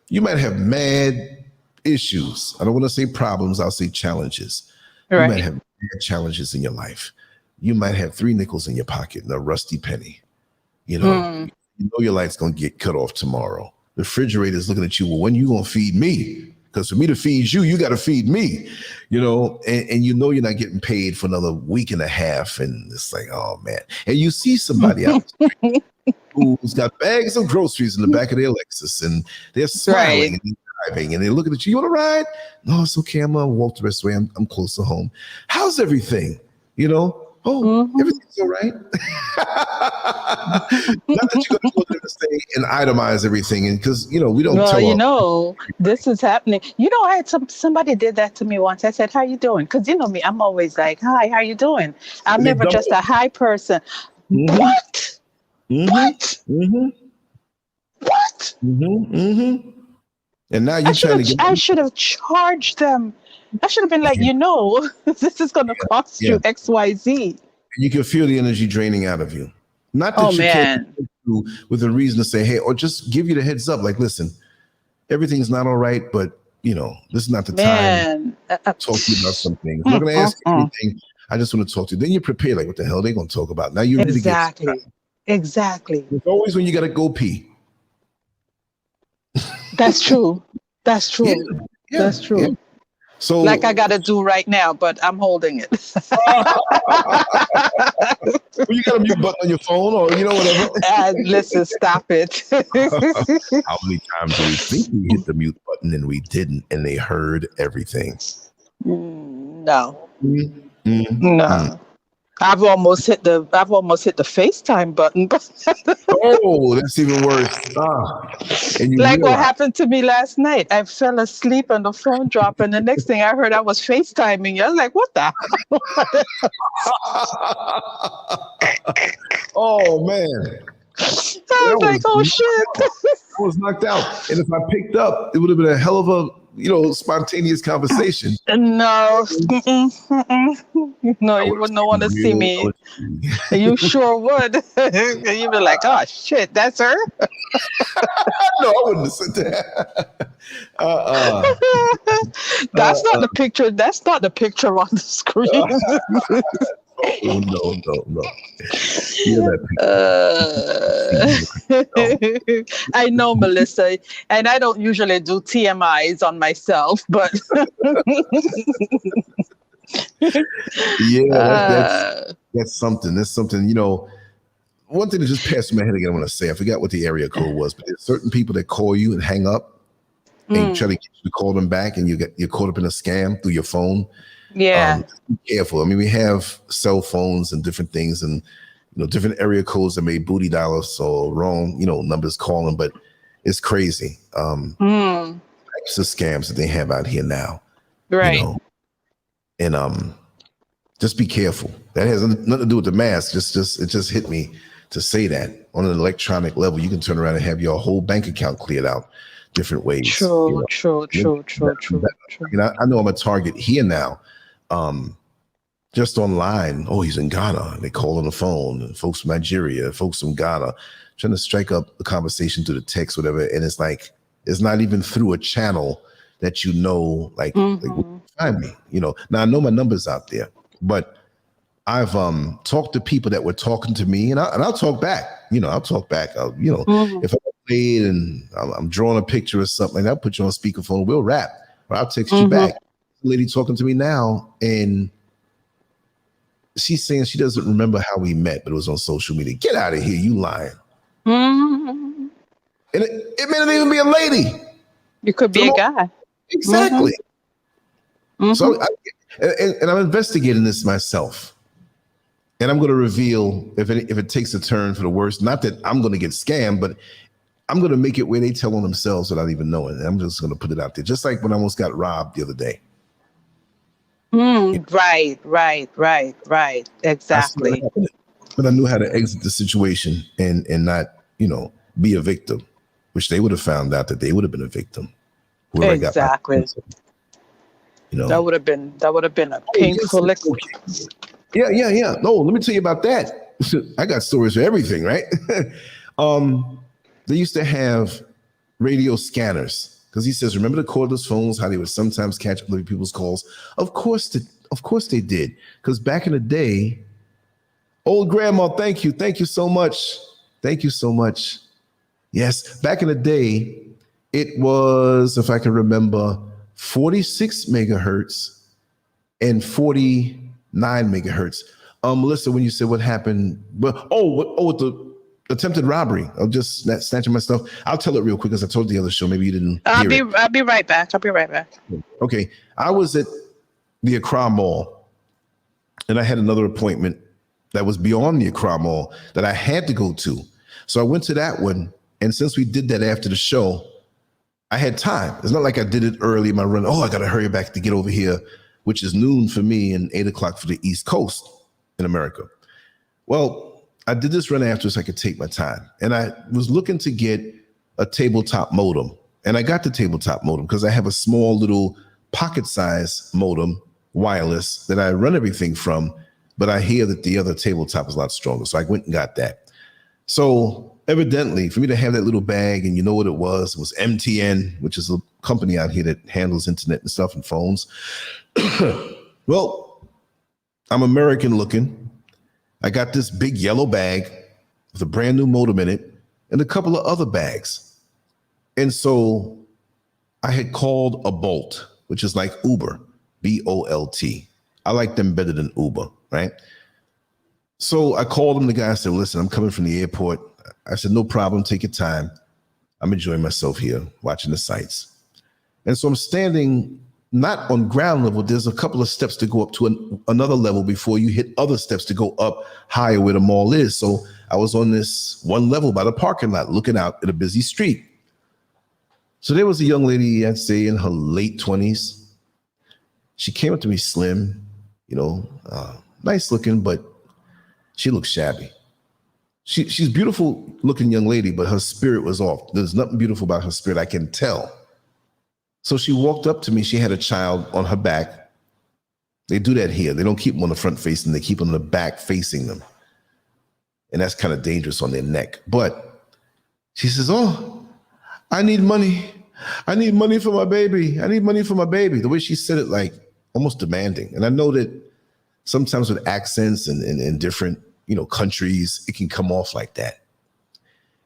you might have mad issues. I don't want to say problems, I'll say challenges. You might have mad challenges in your life. You might have 3 nickels in your pocket and a rusty penny. You know your light's gonna get cut off tomorrow. The refrigerator is looking at you. Well, when you gonna feed me? Because for me to feed you, you got to feed me. And you're not getting paid for another week and a half, and it's like, oh man. And you see somebody out who's got bags of groceries in the back of their Lexus, and they're smiling and they're driving, and they're looking at you. You want to ride? No, it's okay. I'm gonna walk the rest of the way. I'm close to home. How's everything? Everything's all right. Not that you're going to go there to say and itemize everything, and because we don't. Well, this is happening. I had somebody did that to me once. I said, "How you doing?" Because me, I'm always like, "Hi, how you doing?" I'm never just a hi person. Mm-hmm. What? Mm-hmm. What? Mm-hmm. What? Mm-hmm. Mm-hmm. And now you're trying to get. I should have charged them. I should have been like, this is going to cost you X, Y, Z. You can feel the energy draining out of you. Not that you can't do with a reason to say, hey, or just give you the heads up. Like, listen, everything's not all right, but this is not the time to talk to you about something. I'm not going to ask you anything. I just want to talk to you. Then you're prepared. Like, what the hell are they going to talk about? Now you're ready to get Exactly. It's always when you got to go pee. That's true. That's true. That's true. Yeah. So, like I got to do right now, but I'm holding it. Well, you got a mute button on your phone, or whatever. Listen, stop it. How many times do we think we hit the mute button and we didn't, and they heard everything? No. No. I've almost hit the FaceTime button. Oh, that's even worse. Like what happened to me last night. I fell asleep and the phone dropped, and the next thing I heard, I was FaceTiming you. I was like, what the hell? Oh man. I was like, oh shit. I was knocked out. And if I picked up, it would have been a hell of a spontaneous conversation. No. No, you wouldn't want to see me. You sure would. You'd be like, oh shit, that's her? No, I wouldn't have said that. That's not the picture. That's not the picture on the screen. No. I know, Melissa, and I don't usually do TMIs on myself, but that's something. That's something. One thing that just passed through my head again, I want to say, I forgot what the area code was, but there's certain people that call you and hang up and try to get you to call them back, and you're caught up in a scam through your phone. Yeah. Be careful. I mean, we have cell phones and different things, and different area codes that may booty dial us or wrong, numbers calling, but it's crazy. Types of scams that they have out here now. Right. And just be careful. That has nothing to do with the mask. It just hit me to say that on an electronic level, you can turn around and have your whole bank account cleared out different ways. True. I know I'm a target here now. Just online, oh, he's in Ghana. And they call on the phone, and folks from Nigeria, folks from Ghana, trying to strike up the conversation through the text, whatever. And it's like, it's not even through a channel that like find me. Now I know my number's out there, but I've talked to people that were talking to me, and I'll talk back. I'll talk back. If I played and I'm drawing a picture or something, I'll put you on speakerphone. We'll rap, or I'll text you back. The lady talking to me now, and she's saying she doesn't remember how we met, but it was on social media. Get out of here, you lying. Mm-hmm. And it may not even be a lady. You could be a guy. Exactly. Mm-hmm. So, and I'm investigating this myself. And I'm going to reveal if it takes a turn for the worse. Not that I'm going to get scammed, but I'm going to make it where they tell on themselves without even knowing. And I'm just going to put it out there. Just like when I almost got robbed the other day. Right. I saw it Exactly. happen, but I knew how to exit the situation and not, be a victim, which they would have found out that they would have been a victim. Whoever I got my Exactly. That would have been a painful experience. Yeah. No, let me tell you about that. I got stories for everything, right? They used to have radio scanners because he says, remember the cordless phones, how they would sometimes catch other people's calls? Of course they did. Because back in the day, old grandma, thank you so much. Thank you so much. Yes, back in the day, it was, if I can remember, 46 megahertz and 49 megahertz. Melissa, when you said what happened, with the attempted robbery, I'm just snatching my stuff. I'll tell it real quick because I told the other show. Maybe you didn't hear it. I'll be right back. Okay, I was at the Accra Mall, and I had another appointment that was beyond the Accra Mall that I had to go to. So I went to that one, and since we did that after the show, I had time. It's not like I did it early in my run. Oh, I got to hurry back to get over here, which is noon for me and 8 o'clock for the East Coast in America. Well, I did this run after so I could take my time. And I was looking to get a tabletop modem. And I got the tabletop modem because I have a small little pocket size modem, wireless, that I run everything from. But I hear that the other tabletop is a lot stronger. So I went and got that. So evidently, for me to have that little bag, and you know what it was MTN, which is a company out here that handles internet and stuff and phones. Well, I'm American looking. I got this big yellow bag with a brand new modem in it and a couple of other bags. And so I had called a Bolt, which is like Uber, Bolt. I like them better than Uber, right? So I called him. The guy said, listen, I'm coming from the airport. I said, no problem. Take your time. I'm enjoying myself here, watching the sights. And so I'm standing not on ground level. There's a couple of steps to go up to another level before you hit other steps to go up higher where the mall is. So I was on this one level by the parking lot looking out at a busy street. So there was a young lady, I'd say in her late 20s. She came up to me slim, nice looking, but she looked shabby. She's beautiful looking young lady, but her spirit was off. There's nothing beautiful about her spirit, I can tell. So she walked up to me. She had a child on her back. They do that here. They don't keep them on the front facing. They keep them on the back facing them. And that's kind of dangerous on their neck. But she says, oh, I need money. I need money for my baby. I need money for my baby. The way she said it, like almost demanding. And I know that sometimes with accents and different, countries, it can come off like that.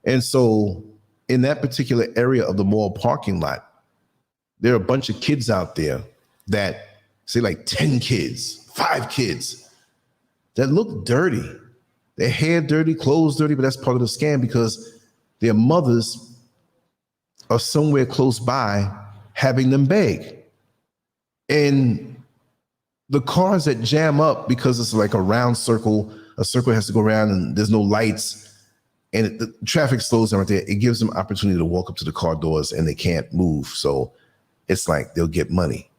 And so in that particular area of the mall parking lot, there are a bunch of kids out there that say like 10 kids, 5 kids that look dirty. Their hair dirty, clothes dirty, but that's part of the scam because their mothers are somewhere close by having them beg. And the cars that jam up because it's like a round circle, a circle has to go around and there's no lights and the traffic slows down right there. It gives them opportunity to walk up to the car doors and they can't move. So it's like they'll get money.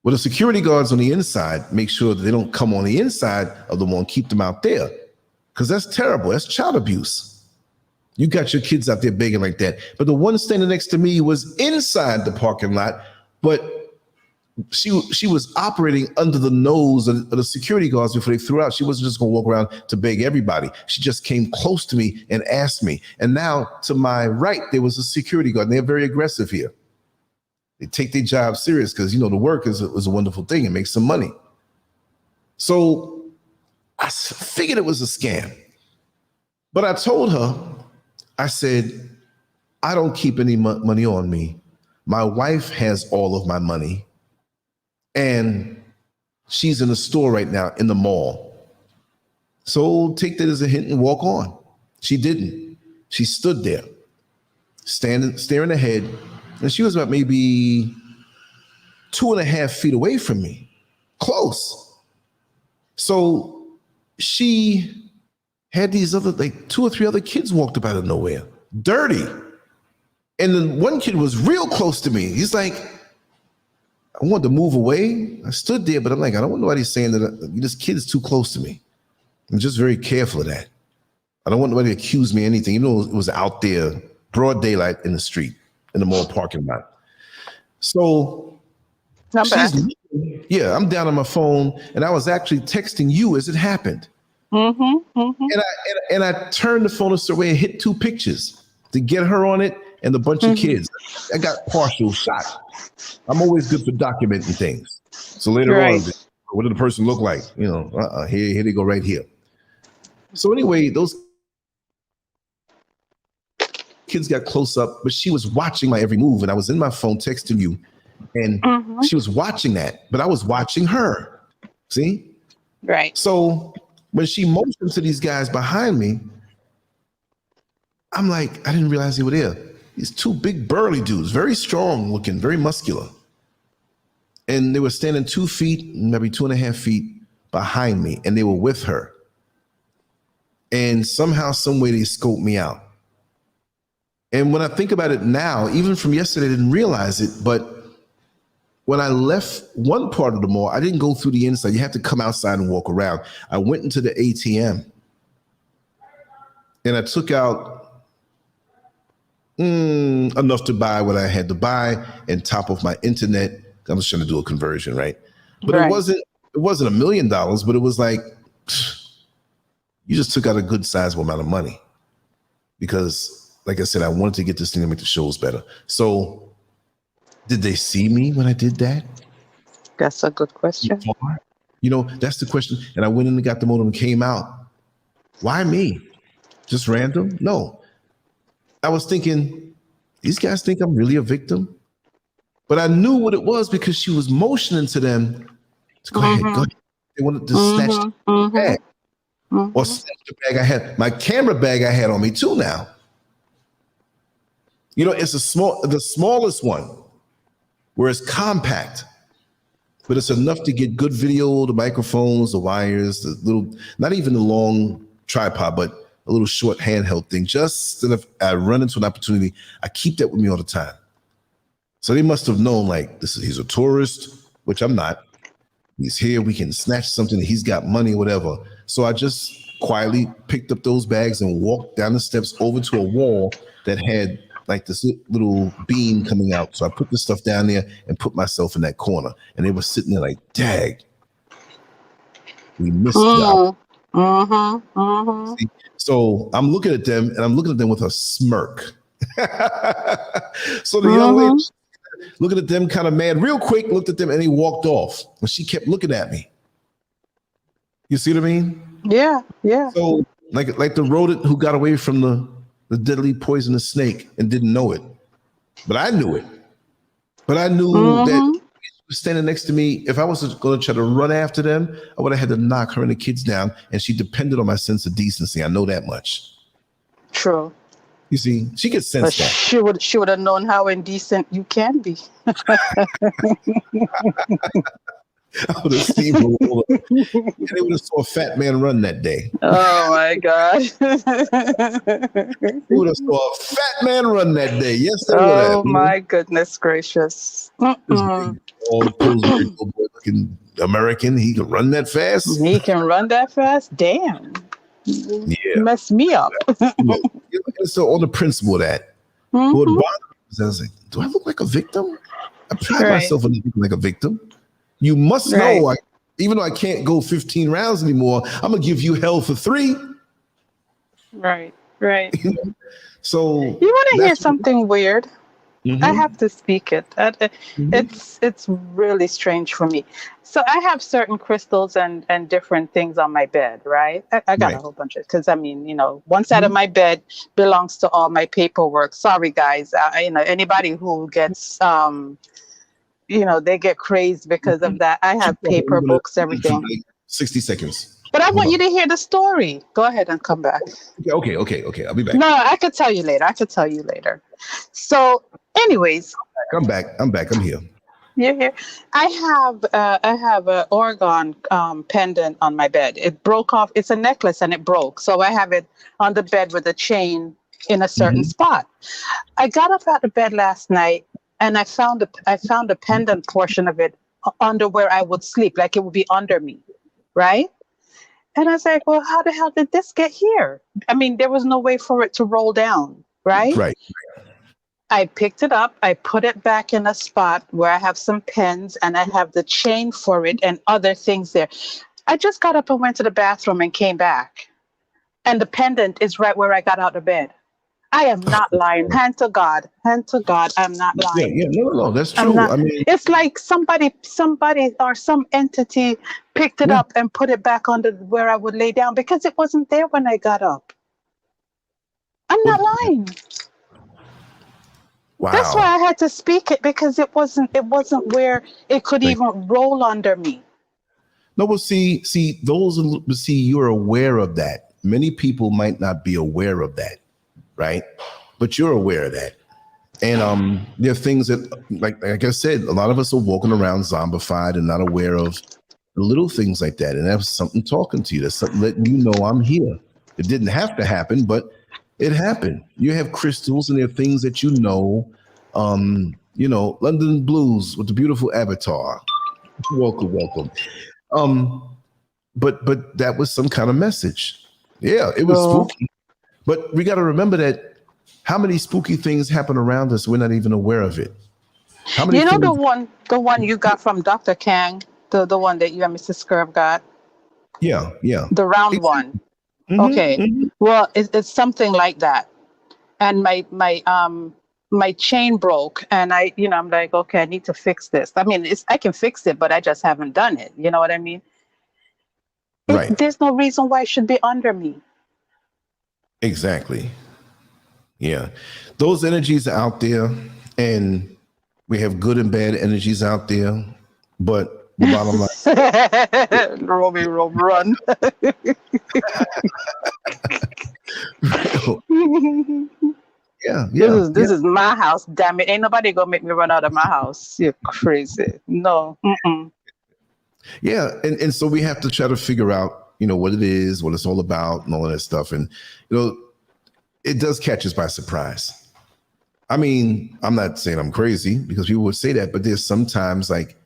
Well, the security guards on the inside make sure that they don't come on the inside of the mall and keep them out there because that's terrible. That's child abuse. You got your kids out there begging like that. But the one standing next to me was inside the parking lot, but she was operating under the nose of the security guards before they threw out. She wasn't just going to walk around to beg everybody. She just came close to me and asked me. And now to my right, there was a security guard. And they're very aggressive here. They take their job serious because, the work is a wonderful thing. It makes some money. So I figured it was a scam. But I told her, I said, I don't keep any money on me. My wife has all of my money. And she's in the store right now in the mall. So take that as a hint and walk on. She didn't. She stood there, staring ahead, and she was about maybe 2.5 feet away from me, close. So she had these other, like 2 or 3 other kids walked up out of nowhere, dirty. And then one kid was real close to me. He's like, I wanted to move away. I stood there, but I'm like, I don't want nobody saying that this kid is too close to me. I'm just very careful of that. I don't want nobody to accuse me of anything, even though it was out there, broad daylight in the street, in the mall parking lot. So yeah, I'm down on my phone, and I was actually texting you as it happened. And I turned the phone a certain way and hit 2 pictures to get her on it and a bunch of kids. I got partial shot. I'm always good for documenting things. So later on, what did the person look like? You know, here they go right here. So anyway, those kids got close up, but she was watching my every move, and I was in my phone texting you, and she was watching that, but I was watching her. See? Right. So when she motioned to these guys behind me, I'm like, I didn't realize they were there. These 2 big burly dudes, very strong looking, very muscular. And they were standing 2 feet, maybe 2.5 feet behind me, and they were with her. And somehow, some way, they scoped me out. And when I think about it now, even from yesterday, I didn't realize it, but when I left one part of the mall, I didn't go through the inside. You have to come outside and walk around. I went into the ATM, and I took out enough to buy what I had to buy and top off my internet. I was trying to do a conversion, right? But it wasn't $1 million, but it was like, you just took out a good sizable amount of money. Because, like I said, I wanted to get this thing to make the shows better. So did they see me when I did that? That's a good question. You know, that's the question. And I went in and got the modem and came out. Why me? Just random? No. I was thinking, these guys think I'm really a victim? But I knew what it was because she was motioning to them to go ahead, go ahead. They wanted to snatch the bag. Or snatch the bag I had. My camera bag I had on me too now. You know, it's the smallest one, where it's compact, but it's enough to get good video, the microphones, the wires, the little, not even the long tripod, but a little short handheld thing. Just if I run into an opportunity, I keep that with me all the time. So they must have known, like, he's a tourist, which I'm not. He's here, we can snatch something, he's got money, whatever. So I just quietly picked up those bags and walked down the steps over to a wall that had like this little beam coming out. So I put the stuff down there and put myself in that corner. And they were sitting there like, dag, we missed it. See? So I'm looking at them, and I'm looking at them with a smirk. So the young lady looking at them kind of mad, real quick, looked at them, and he walked off. And she kept looking at me. You see what I mean? Yeah. So like the rodent who got away from the deadly poisonous snake and didn't know it. But I knew it. But I knew that she was standing next to me. If I was going to try to run after them, I would have had to knock her and the kids down, and she depended on my sense of decency. I know that much. True. You see, she could sense that. She would have known how indecent you can be. I would have seen her roll up. And they would have saw a fat man run that day. Oh my God. They would have saw a fat man run that day. Yes, they would have. Oh my goodness gracious. All Pillsbury looking American, he can run that fast. He can run that fast? Damn. Yeah. Mess me up. So on the principle of that, what bothered me was I was like, do I look like a victim? I pride myself on looking like a victim. You must know, even though I can't go 15 rounds anymore, I'm going to give you hell for 3. Right. So you want to hear something weird? I have to speak it. It's really strange for me. So I have certain crystals and different things on my bed, right? I got a whole bunch of, because I mean, you know, one side of my bed belongs to all my paperwork. Sorry, guys. You know, anybody who gets, you know, they get crazed because of that. I have paper books, everything. 60 seconds. But I Hold want you on. to hear the story. Go ahead and come back. Okay. I'll be back. No, I could tell you later. I could tell you later. So, anyways, I'm back. I'm back. I'm here. you're here. I have a Oregon pendant on my bed. It broke off. It's a necklace and it broke. So I have it on the bed with a chain in a certain Hmm. spot. I got up out of bed last night and I found a pendant portion of it under where I would sleep, like it would be under me, right? And I was like, well, how the hell did this get here? I mean, there was no way for it to roll down, right? Right. I picked it up, I put it back in a spot where I have some pens and I have the chain for it and other things there. I just got up and went to the bathroom and came back. And the pendant is right where I got out of bed. I am not lying. Hand to God, I'm not Yeah. lying. Yeah. No. That's I'm true. not. I mean, It's like somebody or some entity picked it yeah. up and put it back under where I would lay down because it wasn't there when I got up. I'm not Well, lying. That's why wow. I had to speak it because it wasn't where it could Like, even roll under me. no, well, see, you're aware of that. Many people might not be aware of that, right? But you're aware of that. And there are things that, like I said, a lot of us are walking around zombified and not aware of the little things like that. And that's something talking to you. That's something letting you know I'm here. It didn't have to happen, but it happened. You have crystals, and there are things that London Blues with the beautiful avatar. Welcome, welcome. Um, but that was some kind of message. Yeah, it was So spooky. But we got to remember that how many spooky things happen around us, we're not even aware of it. How many you know things? the one you got from Dr. Kang, the one that you and Mr. Scurv got, Yeah, yeah. the round one. Mm-hmm, Okay, mm-hmm. well, it's something like that. And my chain broke, and I'm like, okay, I need to fix this. I mean, I can fix it, but I just haven't done it. You know what I mean? Right. There's no reason why it should be under me. Exactly. Yeah. Those energies are out there, and we have good and bad energies out there. But the bottom line, Romy Rome run. yeah, This yeah, is yeah, this is my house, damn it. Ain't nobody gonna make me run out of my house. You're crazy. No. Mm-mm. yeah. And so we have to try to figure out, what it is, what it's all about, and all of that stuff. And it does catch us by surprise. I mean, I'm not saying I'm crazy because people would say that, but there's sometimes like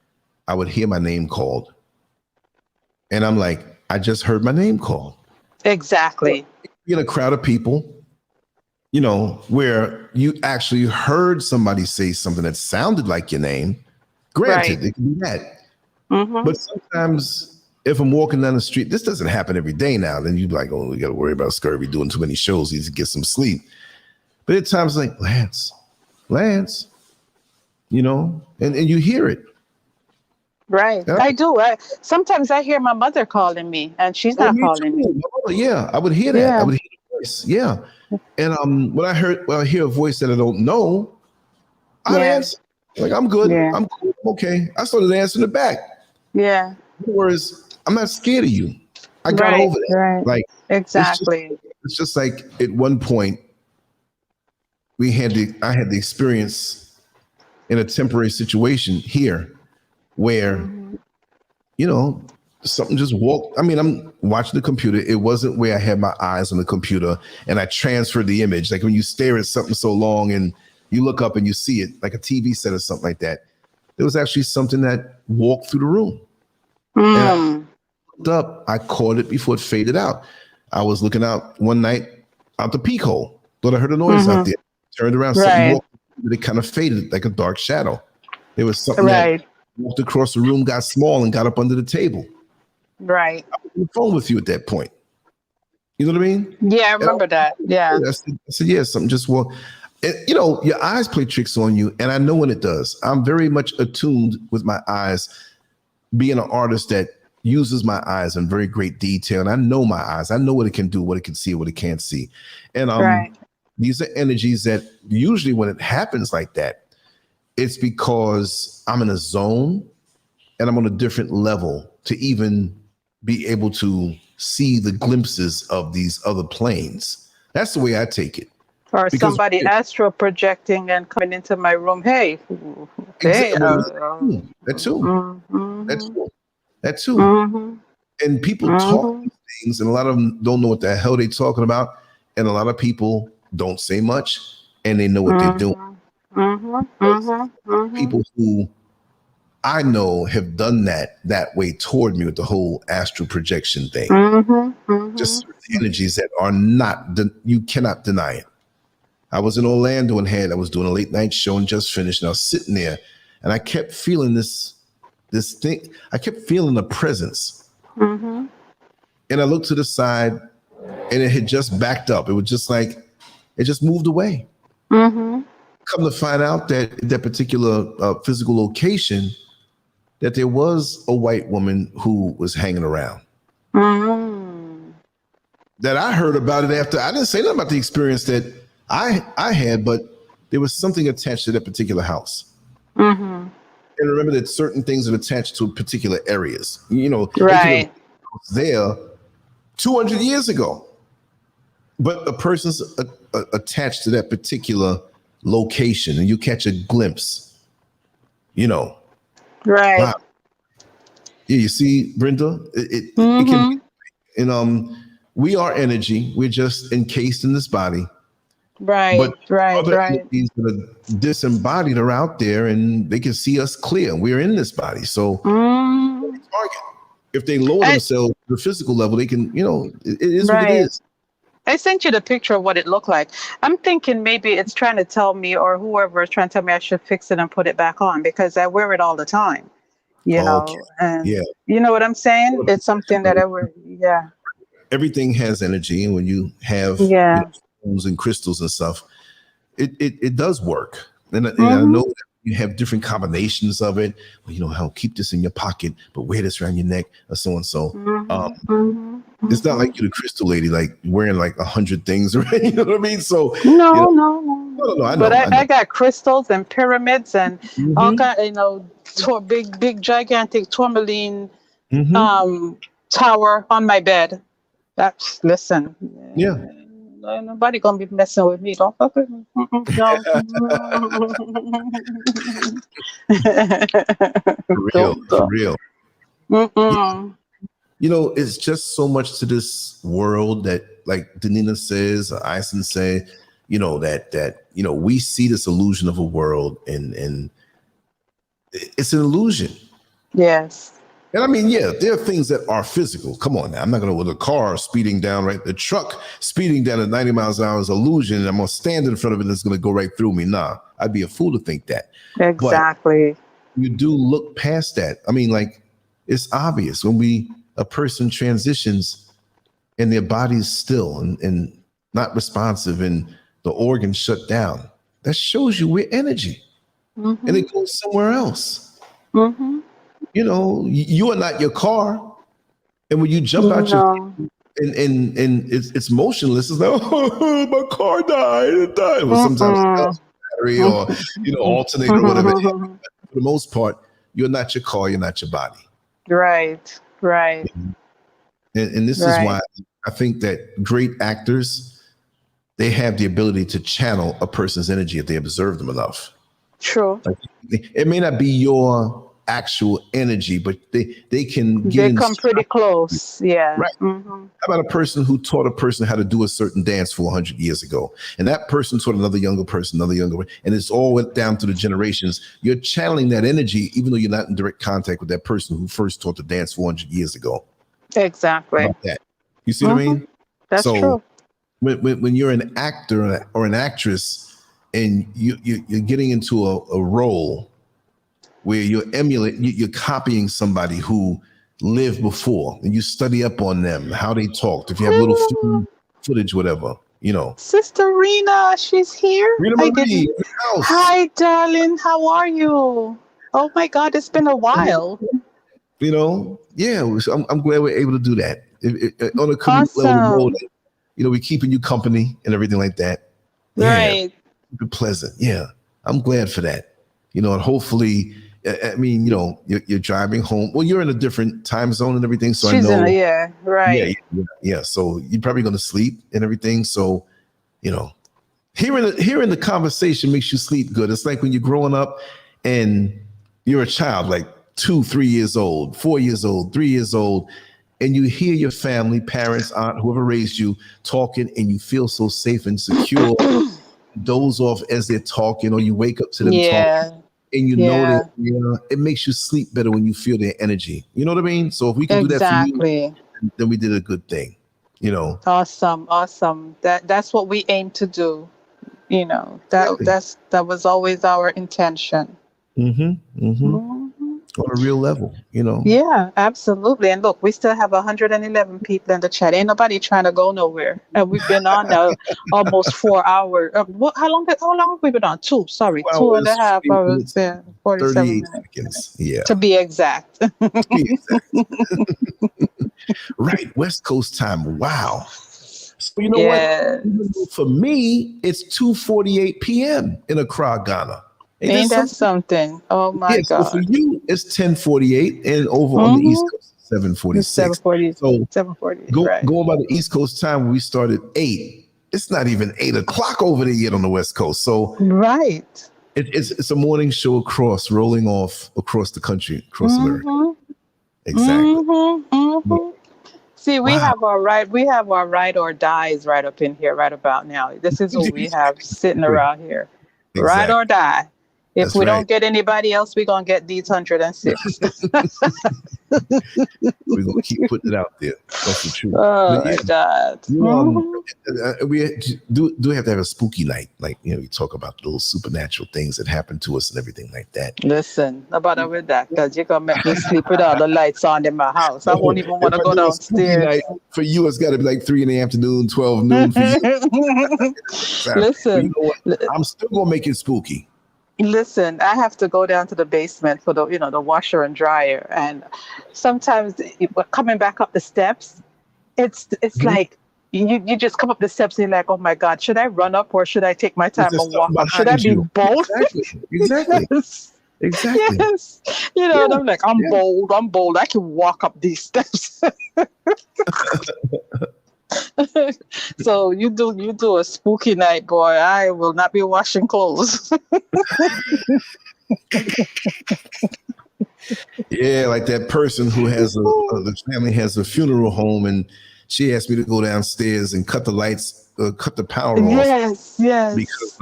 I would hear my name called, and I'm like, I just heard my name called. Exactly. In a crowd of people, where you actually heard somebody say something that sounded like your name. Right. Granted, it can be that. Mm-hmm. But sometimes if I'm walking down the street, this doesn't happen every day now. Then you'd be like, oh, we got to worry about Scurvy doing too many shows. He needs to get some sleep. But at times like, Lance, and you hear it. Right. Yeah. I do. Sometimes I hear my mother calling me and she's Oh, not me calling me. too. Oh, yeah, I would hear that. I Yeah. would hear the voice. Yeah. And when I hear a voice that I don't know, I'd Yeah. answer. Like, I'm good. Yeah. I'm cool. Okay. I started answering it back. Yeah. Whereas I'm not scared of you. I got Right. over that. Right. Like Exactly. it's just like at one point I had the experience in a temporary situation here where, Mm-hmm. something just walked. I mean, I'm watching the computer. It wasn't where I had my eyes on the computer and I transferred the image. Like when you stare at something so long and you look up and you see it, like a TV set or something like that. There was actually something that walked through the room. And I Mm. looked up, I caught it before it faded out. I was looking out one night out the peak hole. Thought I heard a noise out Mm-hmm. there. Turned around, something Right. walked, but it kind of faded like a dark shadow. There was something Right. that walked across the room, got small, and got up under the table. Right. I was on the phone with you at that point. You know what I mean? Yeah, I And remember that. Yeah. I said, yeah, something just walked. And, your eyes play tricks on you, and I know when it does. I'm very much attuned with my eyes, being an artist that uses my eyes in very great detail. And I know my eyes. I know what it can do, what it can see, what it can't see. And Right. these are energies that usually when it happens like that, it's because I'm in a zone and I'm on a different level to even be able to see the glimpses of these other planes. That's the way I take it. Or Because somebody astral projecting and coming into my room. Hey, hey. that too. Mm-hmm, That too. mm-hmm, And people talk mm-hmm, these things, and a lot of them don't know what the hell they're talking about. And a lot of people don't say much, and they know what they're doing. mm-hmm, mm-hmm, mm-hmm, People who I know have done that way toward me with the whole astral projection thing. mm-hmm, Just mm-hmm. certain energies that are not, you cannot deny it. I was in Orlando and I was doing a late night show and just finished. And I was sitting there and I kept feeling this thing. I kept feeling a presence. Mm-hmm. And I looked to the side and it had just backed up. It was just like, it just moved away. Mm-hmm. Come to find out that that particular physical location, that there was a white woman who was hanging around. Mm-hmm. That I heard about it after. I didn't say nothing about the experience that I had, but there was something attached to that particular house. Mm-hmm. And remember that certain things are attached to particular areas. You know, Right. they could have there 200 years ago, but a person's attached to that particular location, and you catch a glimpse. You know, Right. wow. Yeah, you see, Brenda, it can, and we are energy. We're just encased in this body. Right. But Right. other Right. entities that are disembodied are out there and they can see us clear. We're in this body. So Mm. target. If they lower themselves to the physical level, they can, it is what it Right. is. I sent you the picture of what it looked like. I'm thinking maybe it's trying to tell me, or whoever is trying to tell me I should fix it and put it back on because I wear it all the time, Okay. and Yeah. you know what I'm saying? It's something that I wear. Yeah. Everything has energy. And when you have Yeah. stones and crystals and stuff, it does work. And I Mm-hmm. know that you have different combinations of it. Well, how keep this in your pocket, but wear this around your neck or so and so. It's not like you're the crystal lady, like wearing like 100 things, right? You know what I mean? So No, no, no, I but know. I got crystals and pyramids and all Mm-hmm. kind, big, gigantic tourmaline Mm-hmm. tower on my bed. That's listen. Yeah. Nobody gonna be messing with me. Don't fuck with me. No. For real. Mm-mm. It's just so much to this world that, like Danina says, or Ison say, that we see this illusion of a world, and it's an illusion. Yes. And I mean, yeah, there are things that are physical. Come on now. I'm not going to, with a car speeding down, right? The truck speeding down at 90 miles an hour is illusion. And I'm going to stand in front of it and it's going to go right through me. Nah, I'd be a fool to think that. Exactly. But you do look past that. I mean, like, it's obvious when a person transitions and their body's still and not responsive and the organs shut down. That shows you we're energy. Mm-hmm. And it goes somewhere else. Mm-hmm. You are not your car. And when you jump out and it's motionless, it's like, oh, my car died. It died. Well, sometimes it's battery or alternator or whatever. For the most part, you're not your car, you're not your body. Right. And this is why I think that great actors, they have the ability to channel a person's energy if they observe them enough. True. Like, it may not be your actual energy, but they can get come pretty close. Yeah. Right. Mm-hmm. How about a person who taught a person how to do a certain dance 400 years ago, and that person taught another younger person, and it's all went down through the generations. You're channeling that energy, even though you're not in direct contact with that person who first taught the dance 400 years ago. Exactly. That. You see what I mean? That's true. When you're an actor or an actress and you're getting into a role where you're copying somebody who lived before, and you study up on them, how they talked. If you have little footage, whatever, Sister Rena, she's here. Rena Marie, Hi, darling. How are you? Oh my God, it's been a while. Yeah. So I'm glad we're able to do that. On a community level, we're keeping you company and everything like that. Right. Yeah, keep it pleasant. Yeah, I'm glad for that. And hopefully I mean, you're driving home. Well, you're in a different time zone and everything, so She's I know. right. Yeah. So you're probably going to sleep and everything. So, hearing the conversation makes you sleep good. It's like when you're growing up and you're a child, like 2, 3 years old, 4 years old, 3 years old, and you hear your family, parents, aunt, whoever raised you talking, and you feel so safe and secure. Doze off as they're talking, or you wake up to them talking, and that it makes you sleep better when you feel their energy. You know what I mean? So if we can do that for you, then we did a good thing. Awesome. That's what we aim to do. That was always our intention. On a real level, Yeah, absolutely. And look, we still have 111 people in the chat. Ain't nobody trying to go nowhere. And we've been on now almost 4 hours. How long have we been on? 2.5 hours. Yeah, 47 minutes. Yeah. To be exact. Right. West Coast time. Wow. So you know what? For me, it's 2:48 p.m. in Accra, Ghana. Ain't that something? Oh my God. So for you, it's 10:48, and over on the East Coast, 7:46. 7:40. Right. Going by the East Coast time, we started 8. It's not even 8 o'clock over there yet on the West Coast. So right. It's a morning show rolling off across the country, across America. Exactly. See, we have our ride or dies right up in here, right about now. This is what we have sitting around here. Exactly. Ride or die. If we don't get anybody else, we're going to get these 106. We're going to keep putting it out there. That's the truth. Oh, my God. We do have to have a spooky night. Like, you talk about those supernatural things that happen to us and everything like that. Listen, no bother with that, because you're going to make me sleep with all the lights on in my house. I won't even want to go downstairs. Night, for you, it's got to be like 3 in the afternoon, 12 noon for you. Listen. You know what? I'm still going to make it spooky. Listen, I have to go down to the basement for the washer and dryer, and sometimes coming back up the steps, it's like you just come up the steps and you're like, oh my God, should I run up or should I take my time and walk up? Should I be bold? Exactly. Yes. Exactly. Yes. And I'm like, I'm bold. I can walk up these steps. So you do a spooky night, boy. I will not be washing clothes. Yeah, like that person who has the family has a funeral home, and she asked me to go downstairs and cut the lights, cut the power off. Yes. Because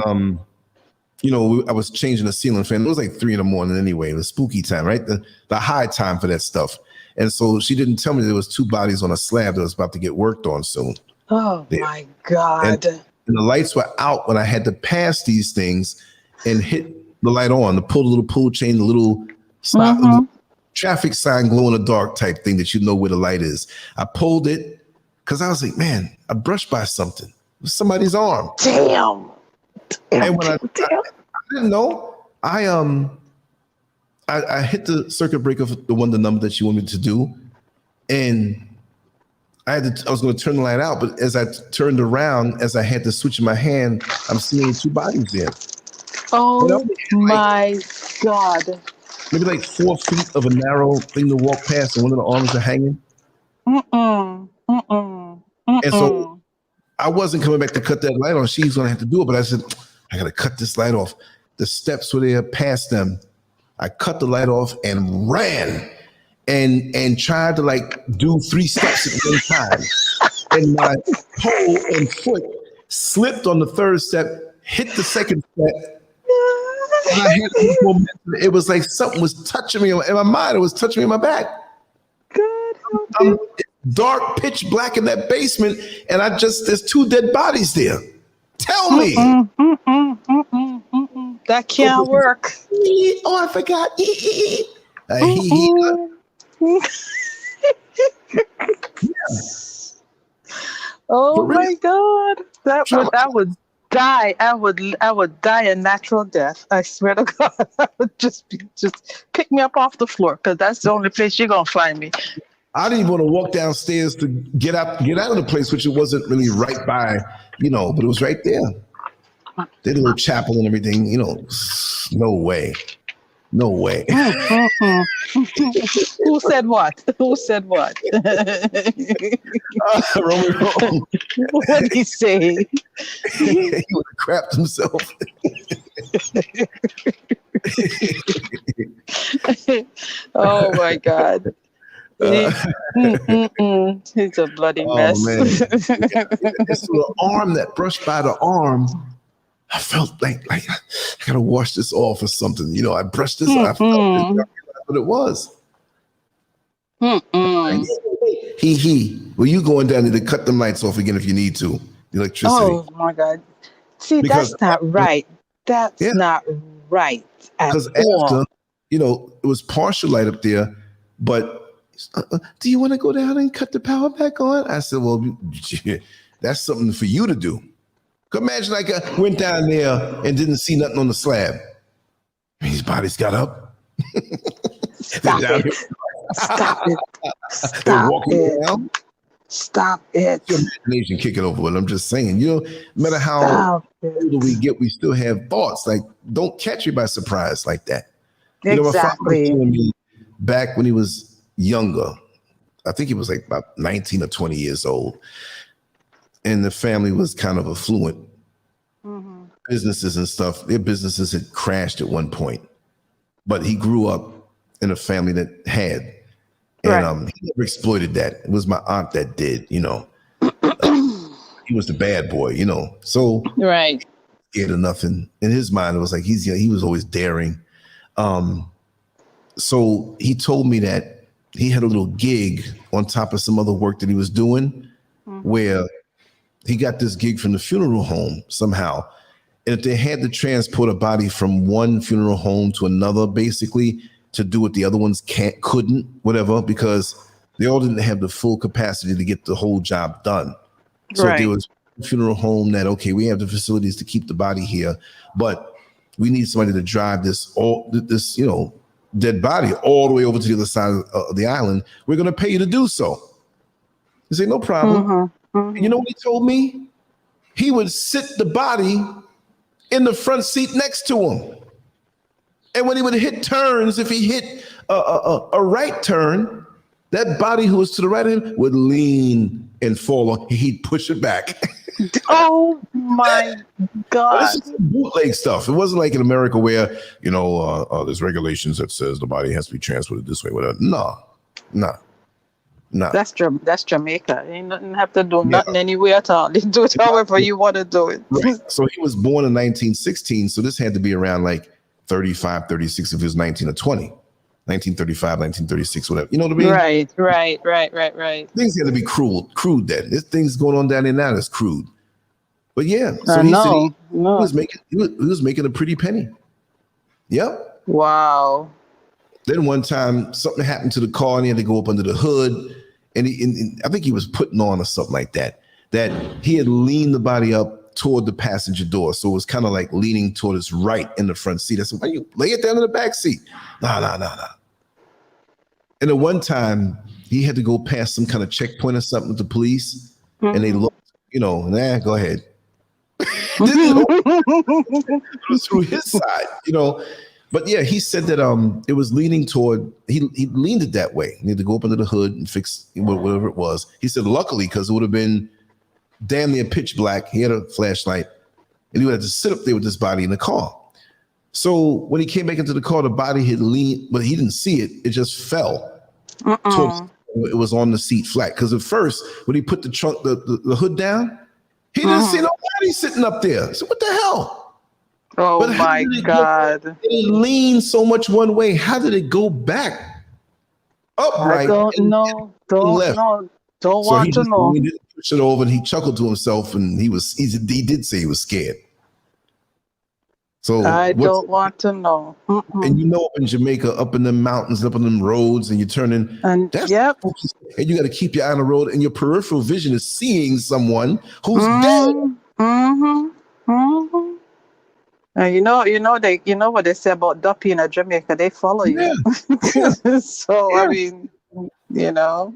I was changing the ceiling fan. It was like 3 a.m. anyway. It was spooky time, right? The high time for that stuff. And so she didn't tell me there was 2 bodies on a slab that was about to get worked on soon. Oh my God. And the lights were out when I had to pass these things and hit the light on, to pull the little pull chain, the little traffic sign glow in the dark type thing that you know where the light is. I pulled it because I was like, man, I brushed by something. It was somebody's arm. Damn. And when I didn't know, I hit the circuit breaker, the number that you wanted me to do, and I was going to turn the light out, but as I turned around, as I had the switch in my hand, I'm seeing 2 bodies there. Oh my God! Maybe like 4 feet of a narrow thing to walk past, and one of the arms are hanging. And so I wasn't coming back to cut that light on. She's going to have to do it, but I said, I got to cut this light off. The steps were there, past them. I cut the light off and ran. And tried to do 3 steps at one time. And my toe and foot slipped on the 3rd step, hit the 2nd step. And I had momentum. It was like something was touching me in my mind. It was touching me in my back. I'm dark, pitch black in that basement, and there's 2 dead bodies there. Tell me. That can't work. Oh, I forgot. Oh my God! I would die. I would die a natural death. I swear to God, I would just pick me up off the floor, because that's the only place you're gonna find me. I didn't even want to walk downstairs to get out of the place, which it wasn't really right by, but it was right there. Did a little chapel and everything, no way. No way. Who said what? Who said what? Roman, What did he say? he would have crapped himself. Oh my God. It's a bloody Oh mess. man! It's the arm that brushed by the arm. I felt like I gotta wash this off or something. You know, I brushed this. I felt it, what it was. Well, you going down there to cut them lights off again if you need to. The electricity. Oh my God. See, Because that's not right. That's not right at because all. after, you know, it was partial light up there, but do you want to go down and cut the power back on? I said, well, that's something for you to do. Imagine like I went down there and didn't see nothing on the slab. His bodies got up. Stop it. Stop it. Stop it. Stop it. Your imagination kicking over, but I'm just saying, you know, no matter how older we get, we still have thoughts. Like, don't catch you by surprise like that. Exactly. You know, my father was telling me back when he was younger, I think he was like about 19 or 20 years old, and the family was kind of affluent. Businesses and stuff, their businesses had crashed at one point, but he grew up in a family that had. And he never exploited that. It was my aunt that did, you know. He was the bad boy, you know. So scared of nothing. In his mind, it was like he was always daring. So he told me that he had a little gig on top of some other work that he was doing, where he got this gig from the funeral home somehow. And if they had to transport a body from one funeral home to another, basically, to do what the other ones couldn't, whatever, because they all didn't have the full capacity to get the whole job done. So there was a funeral home that, okay, we have the facilities to keep the body here, but we need somebody to drive this you know, dead body all the way over to the other side of the island. We're going to pay you to do so. He said, no problem. You know what he told me? He would sit the body in the front seat next to him. And when he would hit turns, if he hit a right turn, that body who was to the right of him would lean and fall on. He'd push it back. Oh my God! This is bootleg stuff. It wasn't like in America where, you know, there's regulations that says the body has to be transported this way. Whatever. No. That's Jamaica. Ain't nothing have to do nothing anywhere at all. You do it however you want to do it. So he was born in 1916. So this had to be around like 35, 36 if he was 19 or 20. 1935, 1936, whatever. You know what I mean? Right. Things had to be crude then. This thing's going on down there now that's crude. But yeah, so he was making a pretty penny. Yep. Wow. Then one time something happened to the car and he had to go up under the hood. And I think he was putting on or something like that he had leaned the body up toward the passenger door. So it was kind of like leaning toward his right in the front seat. I said, why you lay it down in the back seat? Nah. And at one time he had to go past some kind of checkpoint or something with the police. And they looked, you know, go ahead. Didn't know it was through his side, you know. But yeah, he said that it was leaning toward, he leaned it that way. He had to go up under the hood and fix whatever it was. He said, luckily, because it would have been damn near pitch black. He had a flashlight and he would have to sit up there with this body in the car. So when he came back into the car, the body had leaned, but he didn't see it. It just fell. It was on the seat flat. Because at first, when he put the trunk, the hood down, he didn't see nobody sitting up there. So what the hell? Oh my God. It leaned so much one way. How did it go back upright? I don't know. Don't So want to know. He didn't push it over and he chuckled to himself and he did say he was scared. So I don't want to know. And you know, up in Jamaica, up in the mountains, up in them roads, and you're turning, and you got to keep your eye on the road, and your peripheral vision is seeing someone who's dead. And you know what they say about Duppy in Jamaica, they follow you. So I mean, you know,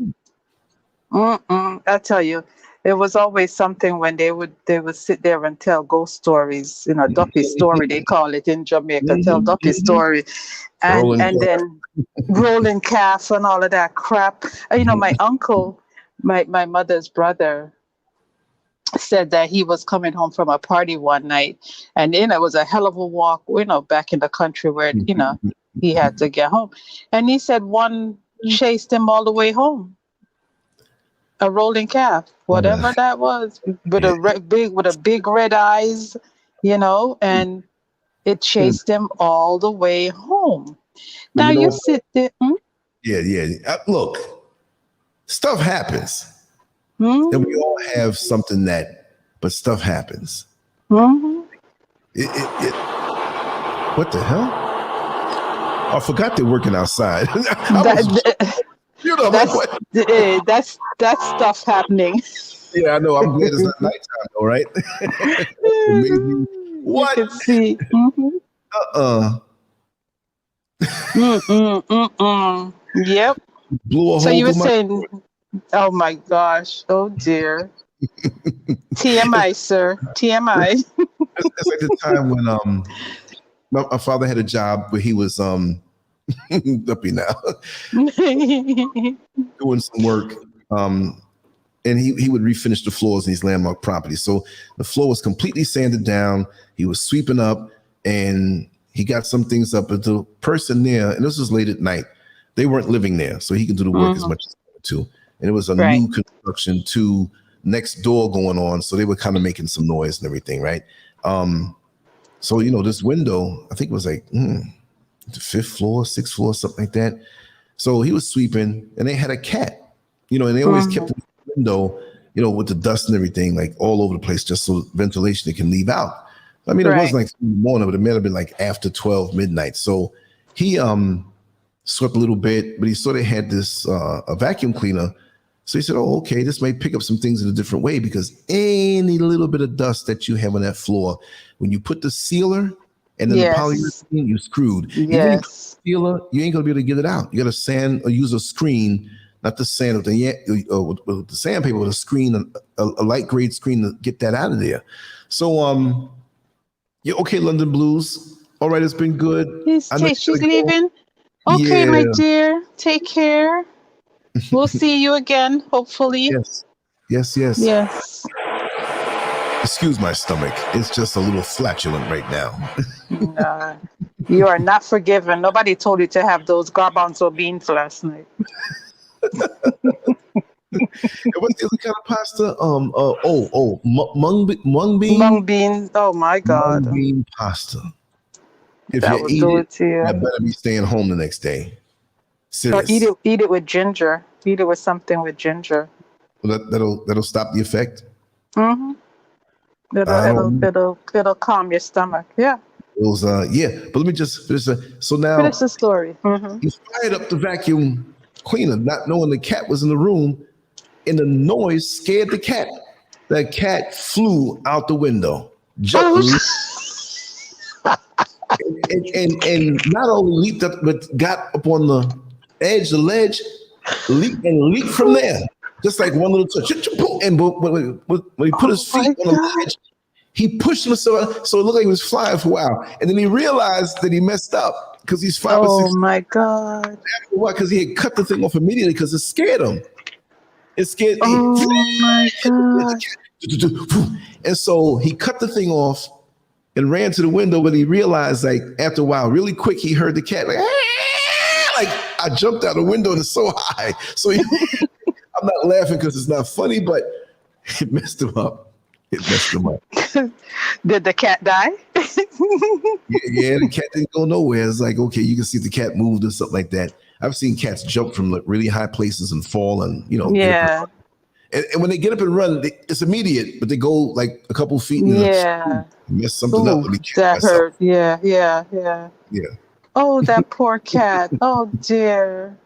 I tell you, It was always something when they would sit there and tell ghost stories, Duppy story they call it in Jamaica, tell Duppy story, and Rolling. then rolling calf and all of that crap. My uncle, my mother's brother, said that he was coming home from a party one night, and it was a hell of a walk, back in the country where he had to get home, and he said one chased him all the way home. A rolling calf, whatever that was, with with a big red eyes, and it chased him all the way home. But Now you you know, sit there. yeah. Look, stuff happens, Mm-hmm. and we all have something but stuff happens. Mm-hmm. What the hell? I forgot they're working outside. That's stuff happening. Yeah, I know. I'm glad it's not nighttime, though, right? That's amazing. What? You can see. Mm-hmm. Yep. Blew a So hole you were through my. saying, oh my gosh, oh dear. TMI, sir. TMI. It's like the time when my father had a job where he was uppy now doing some work. And he would refinish the floors in these landmark properties. So the floor was completely sanded down. He was sweeping up, and he got some things up. But the person there, and this was late at night, they weren't living there, so he could do the work as much as he wanted to. And it was a Right. new construction to next door going on, so they were kind of making some noise and everything, right? So this window, I think it was like the 5th floor, 6th floor, something like that. So he was sweeping, and they had a cat, and they always kept the window, with the dust and everything, like all over the place, just so ventilation they can leave out. I mean, it wasn't like in the morning, but it may have been like after 12 midnight. So he swept a little bit, but he sort of had this a vacuum cleaner. So he said, oh, okay, this may pick up some things in a different way, because any little bit of dust that you have on that floor, when you put the sealer and then the polyurethane, you're screwed. Yes. Even if you put the sealer, you ain't gonna be able to get it out. You gotta sand or use a screen, not the sand with the sandpaper, with a screen, a light grade screen to get that out of there. So yeah, okay, London Blues. All right, it's been good. She's leaving. Okay, my dear. Take care. We'll see you again, hopefully. Yes. Yes. Excuse my stomach. It's just a little flatulent right now. You are not forgiven. Nobody told you to have those garbanzo beans last night. What's the other kind of pasta? Mung bean. Mung beans. Oh my God. Mung bean pasta. If that you would eat do it, to you. you better be staying home the next day. Serious. Or eat it with ginger. Eat it with something with ginger. Well, that'll stop the effect. Mm-hmm. It'll calm your stomach. Yeah. It was but let me just finish. So now finish the story. Mm-hmm. He fired up the vacuum cleaner, not knowing the cat was in the room, and the noise scared the cat. The cat flew out the window, jumped, and not only leaped up, but got up on the edge, the ledge, leaped from there, just like one little touch. And when he put his feet on the ledge, he pushed himself so it looked like he was flying for a while, and then he realized that he messed up because he's 5 or 6. Oh my God! Why? Because he had cut the thing off immediately because it scared him. It scared. Oh my God! And so he cut the thing off and ran to the window, but he realized, like, after a while, really quick, he heard the cat like I jumped out the window and it's so high. So I'm not laughing because it's not funny, but it messed him up. Did the cat die? Yeah, the cat didn't go nowhere. It's like, okay, you can see if the cat moved or something like that. I've seen cats jump from like really high places and fall and, Yeah. And when they get up and run, it's immediate, but they go like a couple feet and mess something up. That hurt. Yeah. Oh, that poor cat. Oh, dear.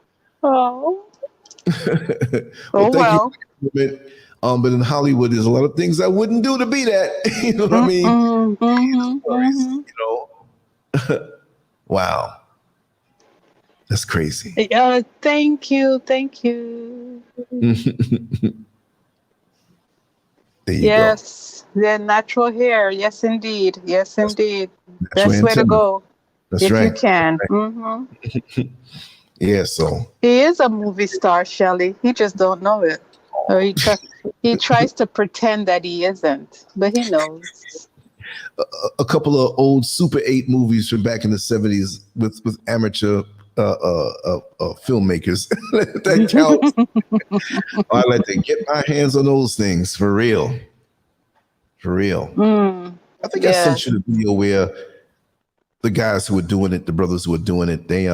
Oh. Well. But in Hollywood, there's a lot of things I wouldn't do to be that. You know what I mean? Wow. That's crazy. Thank you. There you go. Yes, their natural hair. Yes, indeed. Yes, That's indeed. natural Best way to antenna. go That's if you right. can. Yeah. So He is a movie star, Shelley. He just don't know it. Or he tries to pretend that he isn't, but he knows. a couple of old Super 8 movies from back in the 70s with amateur filmmakers. That counts. I like to get my hands on those things for real. For real. I think I Yeah. sent you the video where the guys who were doing it, the brothers who were doing it, they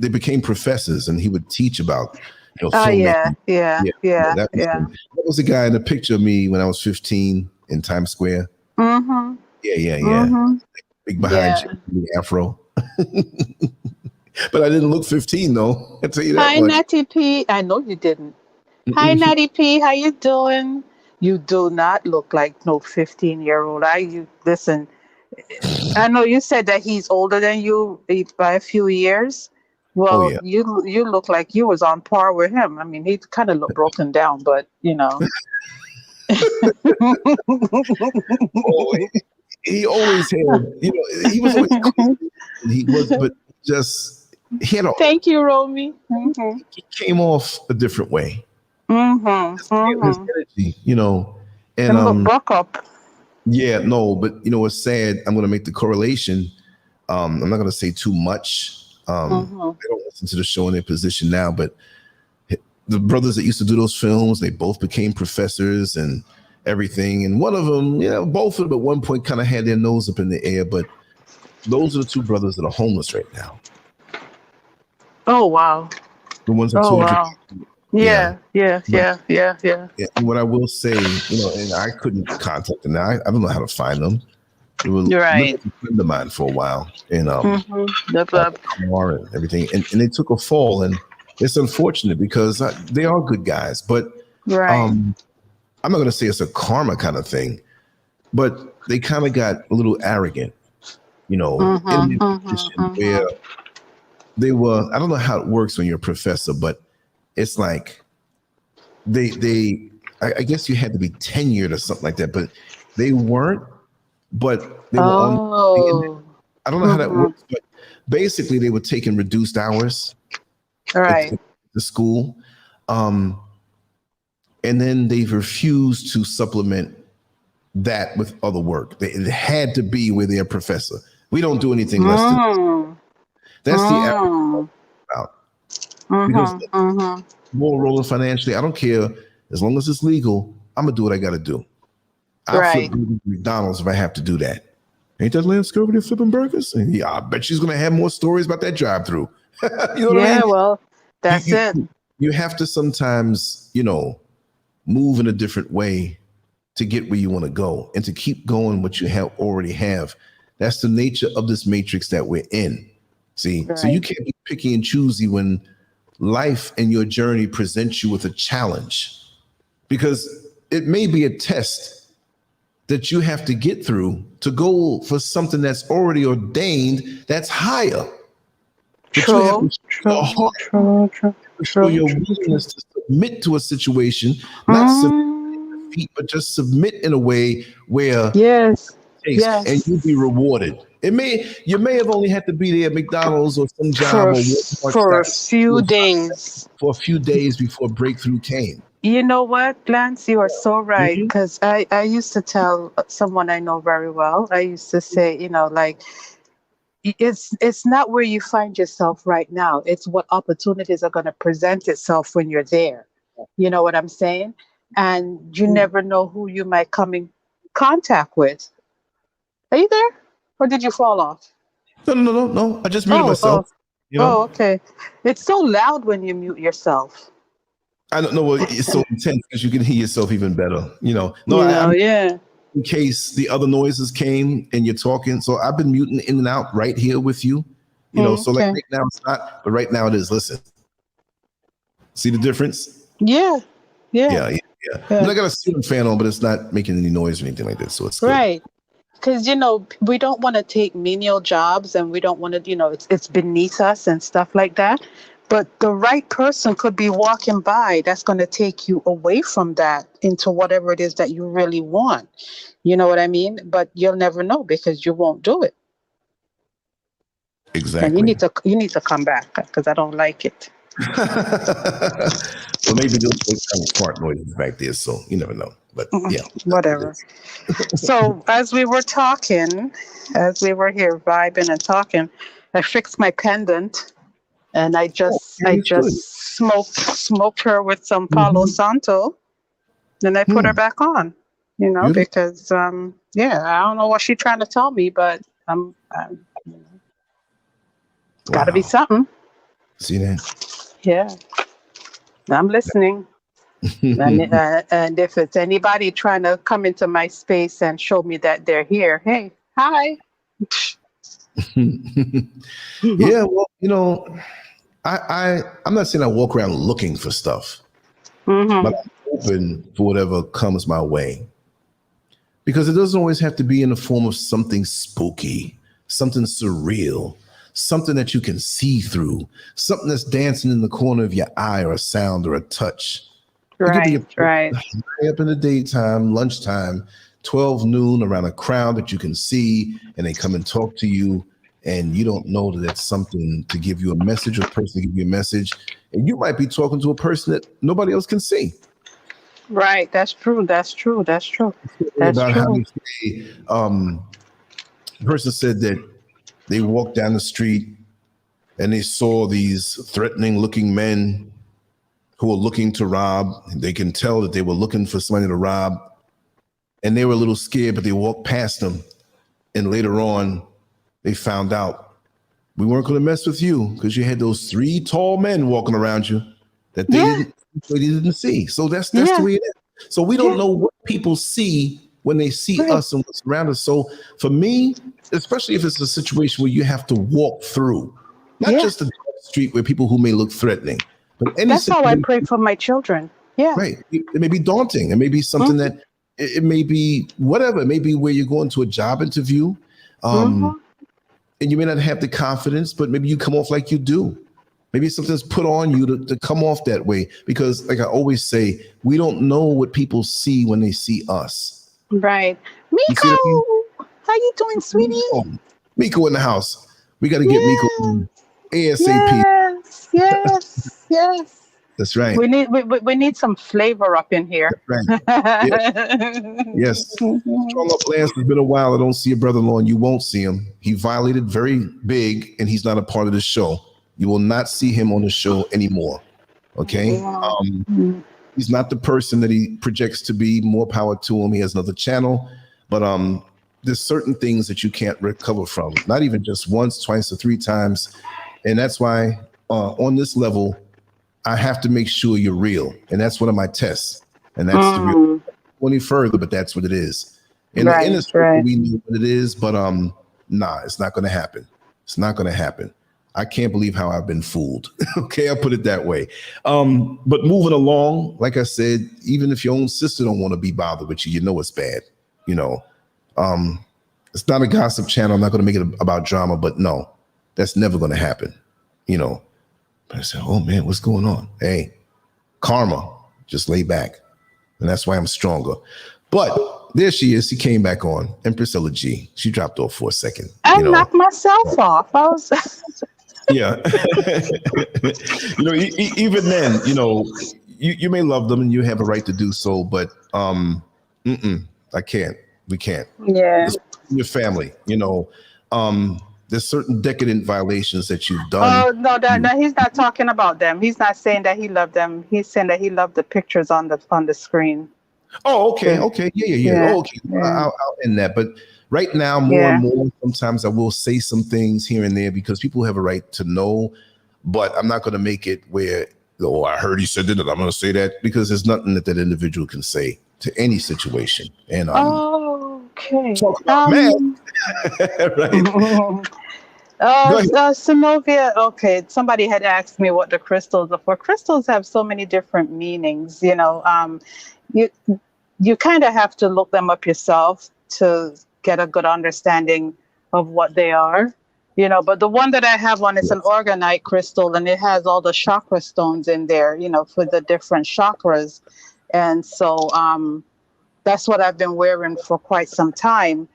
became professors, and he would teach about Oh yeah, filmmaking. yeah, Yeah, yeah, that was yeah. him. That was the guy in the picture of me when I was 15 in Times Square. Mm-hmm. Yeah. Mm-hmm. Big behind Yeah. you, afro. But I didn't look 15 though. I tell you that Hi, much. Natty P. I know you didn't. Hi, Natty P. How you doing? You do not look like no 15-year-old. You listen. I know you said that he's older than you by a few years. Oh Well, yeah. you look like you was on par with him. I mean, he kind of looked broken down, but you know. Oh, he always had, he was always clean. He was, but just he had a Thank you, Romy. Mm-hmm. he came off a different way. Mm-hmm. His Mm-hmm. energy, and Them look buck up. yeah, no, but what's sad, I'm gonna make the correlation. I'm not gonna say too much. Mm-hmm. They don't listen to the show in their position now, but the brothers that used to do those films, they both became professors and everything. And one of them, both of them at one point kind of had their nose up in the air. But those are the two brothers that are homeless right now. Oh wow. The ones I Oh told you. wow. Yeah. Yeah. But Yeah. what I will say, and I couldn't contact them. Now, I don't know how to find them. They were You're living right. with a friend of mine for a while, and Yep. bought a car and everything, and they took a fall, and it's unfortunate because they are good guys, but Right. I'm not going to say it's a karma kind of thing, but they kind of got a little arrogant, in a position where they were. I don't know how it works when you're a professor, but it's like I guess you had to be tenured or something like that, but they weren't. But they were on. Oh. I don't know how that works, but basically they were taking reduced hours Right. at the school, and then they've refused to supplement that with other work. It had to be where they're a professor. We don't do anything less than this. That's the average out. Because more rolling financially, I don't care as long as it's legal. I'm gonna do what I got to do. I'll flip McDonald's if I have to do that. Ain't that Lance Scurvy flipping burgers? And yeah, I bet she's gonna have more stories about that drive-through. You know what I mean? Well, that's it. You have to sometimes, move in a different way to get where you want to go and to keep going what you already have. That's the nature of this matrix that we're in. See, so you can't be picky and choosy when life and your journey presents you with a challenge, because it may be a test that you have to get through to go for something that's already ordained, that's higher. But you have to show your willingness to submit to a situation, not submit, but just submit in a way where and you'll be rewarded. You may have only had to be there at McDonald's or some job for a few days. For a few days before breakthrough came. You know what, Lance? You are so right. Because I used to tell someone I know very well, I used to say, it's not where you find yourself right now. It's what opportunities are going to present itself when you're there. You know what I'm saying? And you never know who you might come in contact with. Are you there? Or did you fall off? No. I just muted myself. Oh, okay. It's so loud when you mute yourself. I don't know. Well, it's so intense because you can hear yourself even better. In case the other noises came and you're talking. So I've been muting in and out right here with you. So like right now it's not, but right now it is. Listen. See the difference? Yeah. I mean, I got a ceiling fan on, but it's not making any noise or anything like that. So it's good. Right. Because, we don't want to take menial jobs, and we don't want to, it's beneath us and stuff like that. But the right person could be walking by that's going to take you away from that into whatever it is that you really want. You know what I mean? But you'll never know because you won't do it. And Exactly. you need to come back because I don't like it. Well, maybe those kind of fart noises back there, so you never know. But yeah, that's what it Whatever. is. So as we were talking, as we were here vibing and talking, I fixed my pendant and I Oh, just yeah, I it's good. just smoked her with some Palo Hmm. Santo. Then I put her Hmm. back on, Beautiful. because yeah, I don't know what she's trying to tell me, but it's got to be Wow. something. See that? Yeah, I'm listening. And if it's anybody trying to come into my space and show me that they're here, hey, hi. Yeah, well, I'm not saying I walk around looking for stuff, but Hmm. I'm open for whatever comes my way. Because it doesn't always have to be in the form of something spooky, something surreal, something that you can see through, something that's dancing in the corner of your eye, or a sound or a touch. It could be Right, right. high up in the daytime, lunchtime, 12 noon, around a crowd that you can see, and they come and talk to you, and you don't know that it's something to give you a message, or a person to give you a message. And you might be talking to a person that nobody else can see. Right. That's true. That's true. That's true. That's About how true. they say, the person said that they walked down the street and they saw these threatening looking men who were looking to rob. They can tell that they were looking for somebody to rob, and they were a little scared, but they walked past them. And later on, they found out we weren't going to mess with you because you had those three tall men walking around you that Yeah. they didn't see. So that's the Yeah. way it is. So we don't Yeah. know what people see when they see Right. us and what's around us. So for me, especially if it's a situation where you have to walk through, not Yeah. just a street where people who may look threatening, but any That's how I situation. pray for my children. Yeah. Right. It may be daunting. It may be something Hmm. that it may be whatever. It may be where you're going to a job interview, Hmm. and you may not have the confidence, but maybe you come off like you do. Maybe something's put on you to come off that way. Because, like I always say, we don't know what people see when they see us. Right. You see what I mean? Miko, how you doing, sweetie? Miko, Miko in the house. We got to get Miko Yeah. in ASAP. Yes. Yes. Yes. That's right. We need some flavor up in here. That's right. Yeah. Yes. Strong up, Lance. It's been a while. I don't see your brother-in-law, and you won't see him. He violated very big, and he's not a part of the show. You will not see him on the show anymore. Okay. Wow. He's not the person that he projects to be. More power to him. He has another channel, but there's certain things that you can't recover from. Not even just once, twice, or three times, and that's why on this level, I have to make sure you're real, and that's one of my tests. And that's the real. Mm. Any further, but that's what it is. In the Right. inner circle, Right. we know what it is, but nah, it's not going to happen. It's not going to happen. I can't believe how I've been fooled. Okay, I'll put it that way. But moving along, like I said, even if your own sister don't want to be bothered with you, you know it's bad. You know, it's not a gossip channel. I'm not going to make it about drama, but no, that's never going to happen. You know, but I said, oh man, what's going on? Hey, karma. Just lay back. And that's why I'm stronger. But there she is. She came back on. And Priscilla G. She dropped off for a second. I knocked myself off. I was. Yeah. Even then, you may love them and you have a right to do so, but I can't. We can't. Yeah. It's your family, there's certain decadent violations that you've done. Oh no, he's not talking about them. He's not saying that he loved them. He's saying that he loved the pictures on the screen. Oh, okay, Yeah. okay, yeah. Yeah. Oh, okay, Yeah. I'll end that. But right now, more and more, sometimes I will say some things here and there because people have a right to know. But I'm not going to make it where, oh, I heard he said that. I'm going to say that because there's nothing that individual can say to any situation. And Okay. talk about man, right? Synovia. Okay, somebody had asked me what the crystals are for. Crystals have so many different meanings. You kind of have to look them up yourself to get a good understanding of what they are. You know, but the one that I have on is an organite crystal, and it has all the chakra stones in there, you know, for the different chakras. And so that's what I've been wearing for quite some time.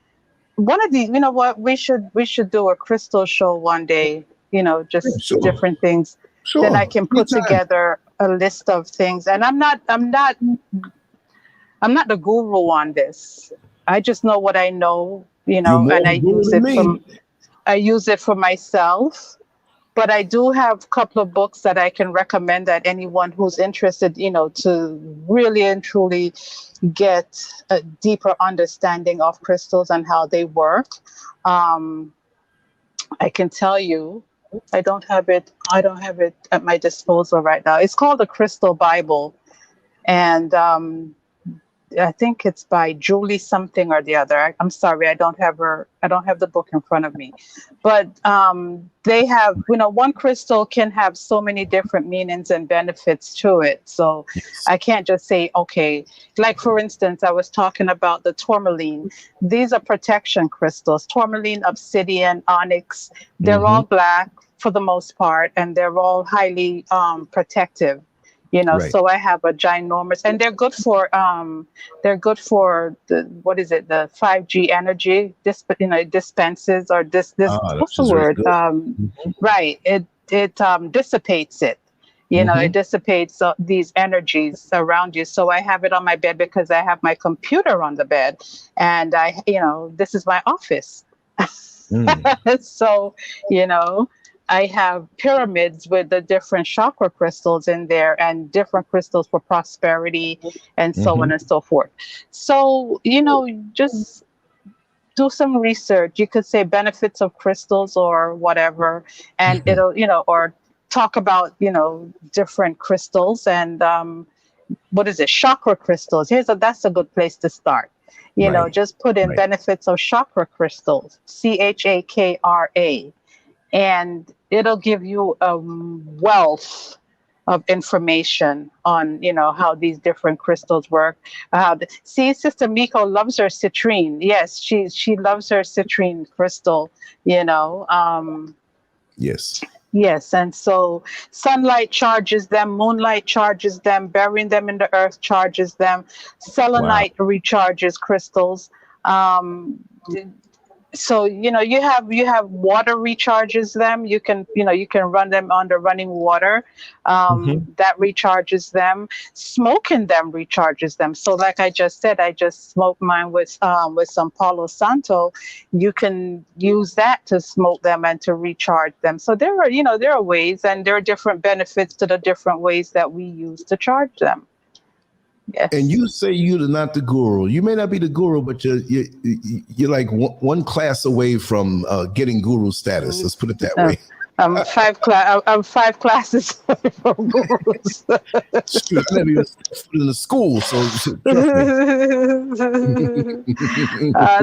One of these, you know what, we should do a crystal show one day, you know, Yeah, just sure, different things. Then I sure. can put Anytime. together a list of things. And I'm not the guru on this. I just know what I know, you You're know, more and of a guru than me. I use it for myself. But I do have a couple of books that I can recommend that anyone who's interested, you know, to really and truly get a deeper understanding of crystals and how they work. Um, I can tell you, I don't have it at my disposal right now. It's called the Crystal Bible. And I think it's by Julie something or the other. I'm sorry, I don't have the book in front of me. But they have, you know, one crystal can have so many different meanings and benefits to it. So Yes. I can't just say, okay, like for instance, I was talking about the tourmaline. These are protection crystals, tourmaline, obsidian, onyx. They're Mm-hmm. all black for the most part, and they're all highly protective. You know, Right. so I have a ginormous, and they're good for the, what is it, the 5G energy, this, you know, dispenses, or this Which what's the is very word, good. Mm-hmm. right, it dissipates it, you know, it Mm-hmm. dissipates these energies around you. So I have it on my bed because I have my computer on the bed, and you know, this is my office. Mm. So, you know, I have pyramids with the different chakra crystals in there, and different crystals for prosperity, and so on Mm-hmm. and so forth. So, you know, just do some research. You could say benefits of crystals or whatever, and it'll, you know, or talk about, you know, different crystals. And what is it? Chakra crystals. That's a good place to start. You know, Right. just put in Right. benefits of chakra crystals, CHAKRA, and it'll give you a wealth of information on, you know, how these different crystals work. See, Sister Miko loves her citrine. Yes, she loves her citrine crystal. You know, Yes. yes, and so sunlight charges them, moonlight charges them, burying them in the earth charges them, Wow. selenite recharges crystals. Um, so, you know, you have water recharges them. You can, you know, you can run them under running water, Mm-hmm. that recharges them. Smoking them recharges them. So like I just said, I just smoked mine with some Palo Santo. You can use that to smoke them and to recharge them. So there are, you know, there are ways, and there are different benefits to the different ways that we use to charge them. And Yes. you say you're not the guru. You may not be the guru, but you're like one class away from getting guru status. Let's put it that Uh, way. I'm 5 classes away from gurus. Shoot, I never even stepped foot in the school, so trust me.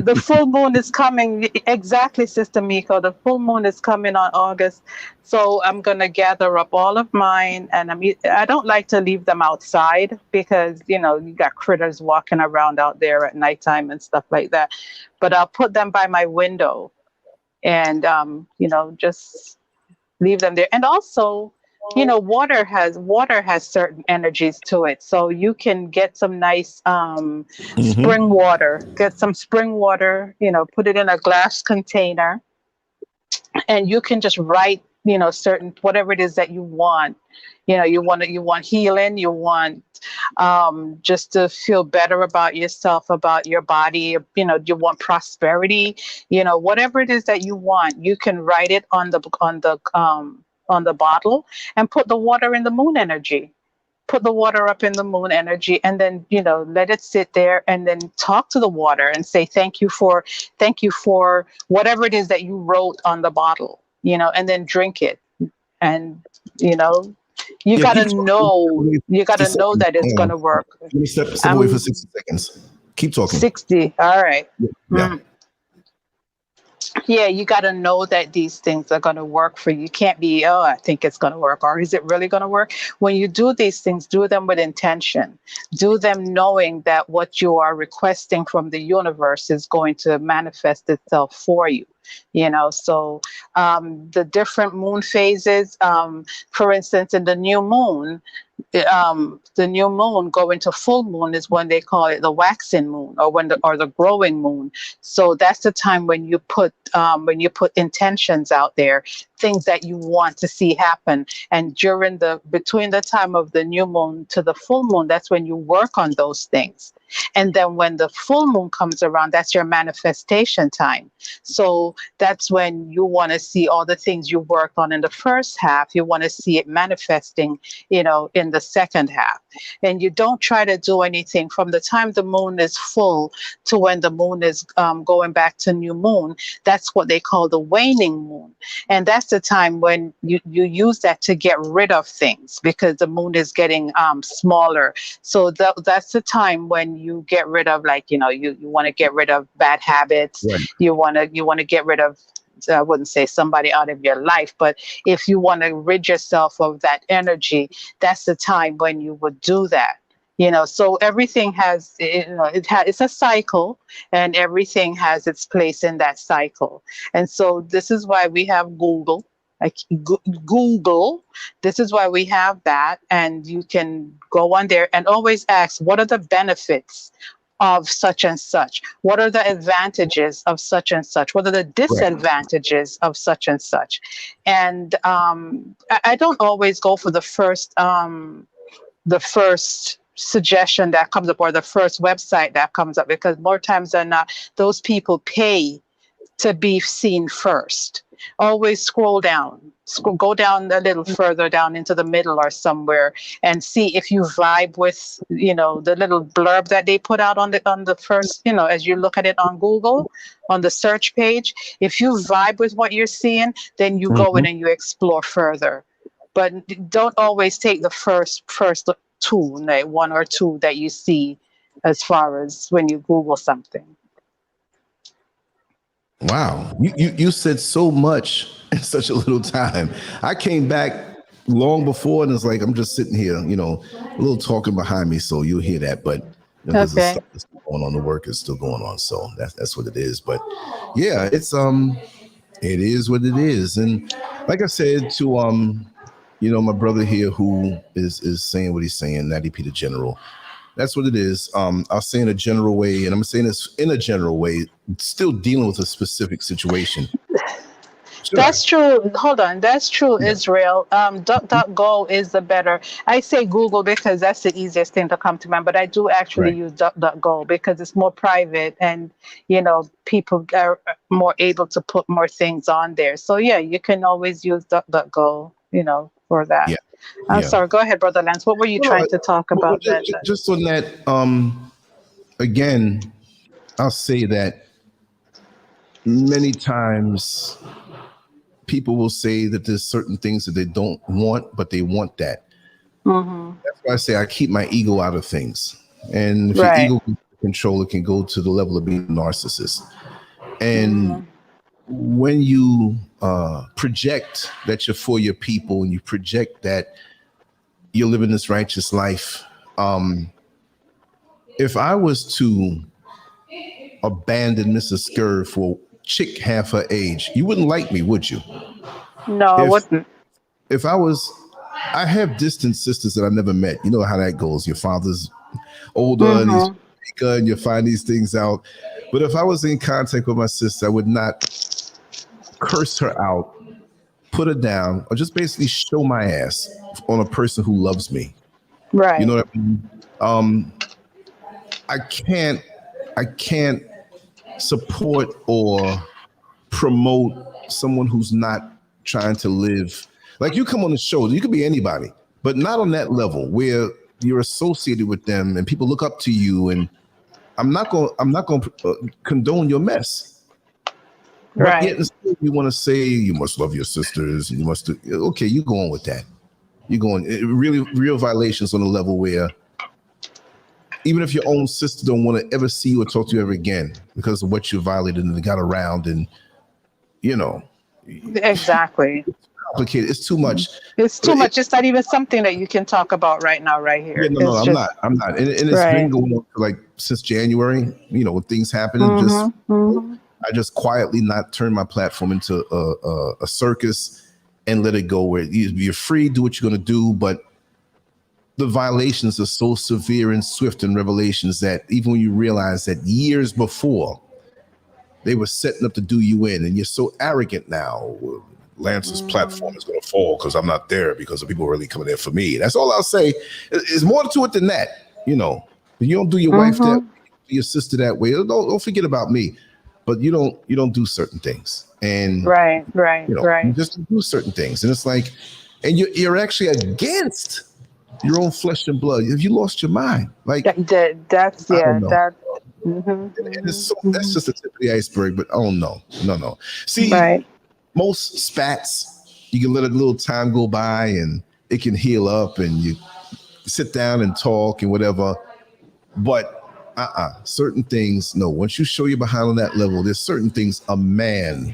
The full moon is coming. Exactly, Sister Miko. The full moon is coming on August. So I'm going to gather up all of mine. And I don't like to leave them outside because, you know, you got critters walking around out there at nighttime and stuff like that. But I'll put them by my window, and, you know, just leave them there. And also, you know, water has certain energies to it. So you can get some nice Mm-hmm. spring water. Get some spring water, you know, put it in a glass container, and you can just write, you know, certain, whatever it is that you want. You know, you want healing, you want just to feel better about yourself, about your body, you know, you want prosperity, you know, whatever it is that you want, you can write it on the bottle, and put the water in the moon energy. Put the water up in the moon energy, and then, you know, let it sit there, and then talk to the water and say thank you for whatever it is that you wrote on the bottle, you know, and then drink it. And, you know, Yeah, keep talking. you got 60 to know seconds. that it's going to work. Let me step away for I'm 60 seconds. Keep talking. 60. All right. Yeah. Yeah, you got to know that these things are going to work for you. You can't be, oh, I think it's going to work, or is it really going to work? When you do these things, do them with intention. Do them knowing that what you are requesting from the universe is going to manifest itself for you. So the different moon phases, for instance, in the new moon going to full moon is when they call it the waxing moon, or the growing moon. So that's the time when you put intentions out there, things that you want to see happen. And between the time of the new moon to the full moon, that's when you work on those things. And then when the full moon comes around, that's your manifestation time. So that's when you want to see all the things you worked on in the first half. You want to see it manifesting, in the second half. And you don't try to do anything from the time the moon is full to when the moon is going back to new moon. That's what they call the waning moon. And that's the time when you use that to get rid of things, because the moon is getting smaller. So that's the time when you get rid of, you want to get rid of bad habits. Right. You want to get rid of, I wouldn't say somebody out of your life, but if you want to rid yourself of that energy, that's the time when you would do that. So everything has, it's a cycle, and everything has its place in that cycle. And so this is why we have Google. Google, this is why we have that, and you can go on there and always ask, what are the benefits of such and such? What are the advantages of such and such? What are the disadvantages of such and such? And I don't always go for the first suggestion that comes up, or the first website that comes up, because more times than not, those people pay to be seen first. Always scroll down, go down a little further down into the middle or somewhere, and see if you vibe with, the little blurb that they put out on the first, as you look at it on Google, on the search page. If you vibe with what you're seeing, then you go in and you explore further. But don't always take the first two, like one or two that you see, as far as when you Google something. Wow, you said so much in such a little time. I came back long before, and it's like I'm just sitting here, a little talking behind me, so you'll hear that. But there's the stuff that's going on. The work is still going on, so that's what it is. But yeah, it's it is what it is. And like I said to my brother here who is saying what he's saying, Natty Peter General. That's what it is. I'll say in a general way, and I'm saying this in a general way, still dealing with a specific situation. Sure. That's true. Hold on. That's true, yeah. Israel. DuckDuckGo is the better. I say Google because that's the easiest thing to come to mind, but I do actually use DuckDuckGo because it's more private, and, people are more able to put more things on there. So, yeah, you can always use DuckDuckGo, for that. Yeah. I'm sorry. Go ahead, Brother Lance. What were you trying to talk about? Just on that, again, I'll say that many times people will say that there's certain things that they don't want, but they want that. Mm-hmm. That's why I say I keep my ego out of things. And if your ego can control, it can go to the level of being a narcissist. And when you project that you're for your people, and you project that you're living this righteous life, if I was to abandon Mrs. Scurv for a chick half her age, you wouldn't like me, would you? No, I wouldn't. If I have distant sisters that I never met. You know how that goes. Your father's older and he's bigger, and you find these things out. But if I was in contact with my sister, I would not curse her out, put her down, or just basically show my ass on a person who loves me. Right. You know what I mean? I can't support or promote someone who's not trying to live. Like, you come on the show, you could be anybody, but not on that level where you're associated with them and people look up to you. And I'm not going to condone your mess. Right. But yet instead you want to say you must love your sisters. You must do. Okay, you go on with that. You're going really real violations on a level where even if your own sister don't want to ever see you or talk to you ever again because of what you violated and got around, and exactly. It's complicated. It's too much. It's too much. It's not even something that you can talk about right now, right here. Yeah, no, I'm not. And it's been going on for since January. When things happen, I just quietly not turn my platform into a circus and let it go where you're free, do what you're going to do. But the violations are so severe and swift in revelations that even when you realize that years before they were setting up to do you in, and you're so arrogant now, Lance's platform is going to fall because I'm not there because the people are really coming there for me. That's all I'll say. There's more to it than that. You don't do your wife that way, your sister that way. Don't forget about me. But you don't do certain things. And right. you just do certain things. And it's like, and you're actually against your own flesh and blood. Have you lost your mind? Like that's I don't know. that. And it's that's just the tip of the iceberg. But oh no. See, Right. most spats, you can let a little time go by and it can heal up, and you sit down and talk and whatever. But certain things, no. Once you show your behind on that level, there's certain things a man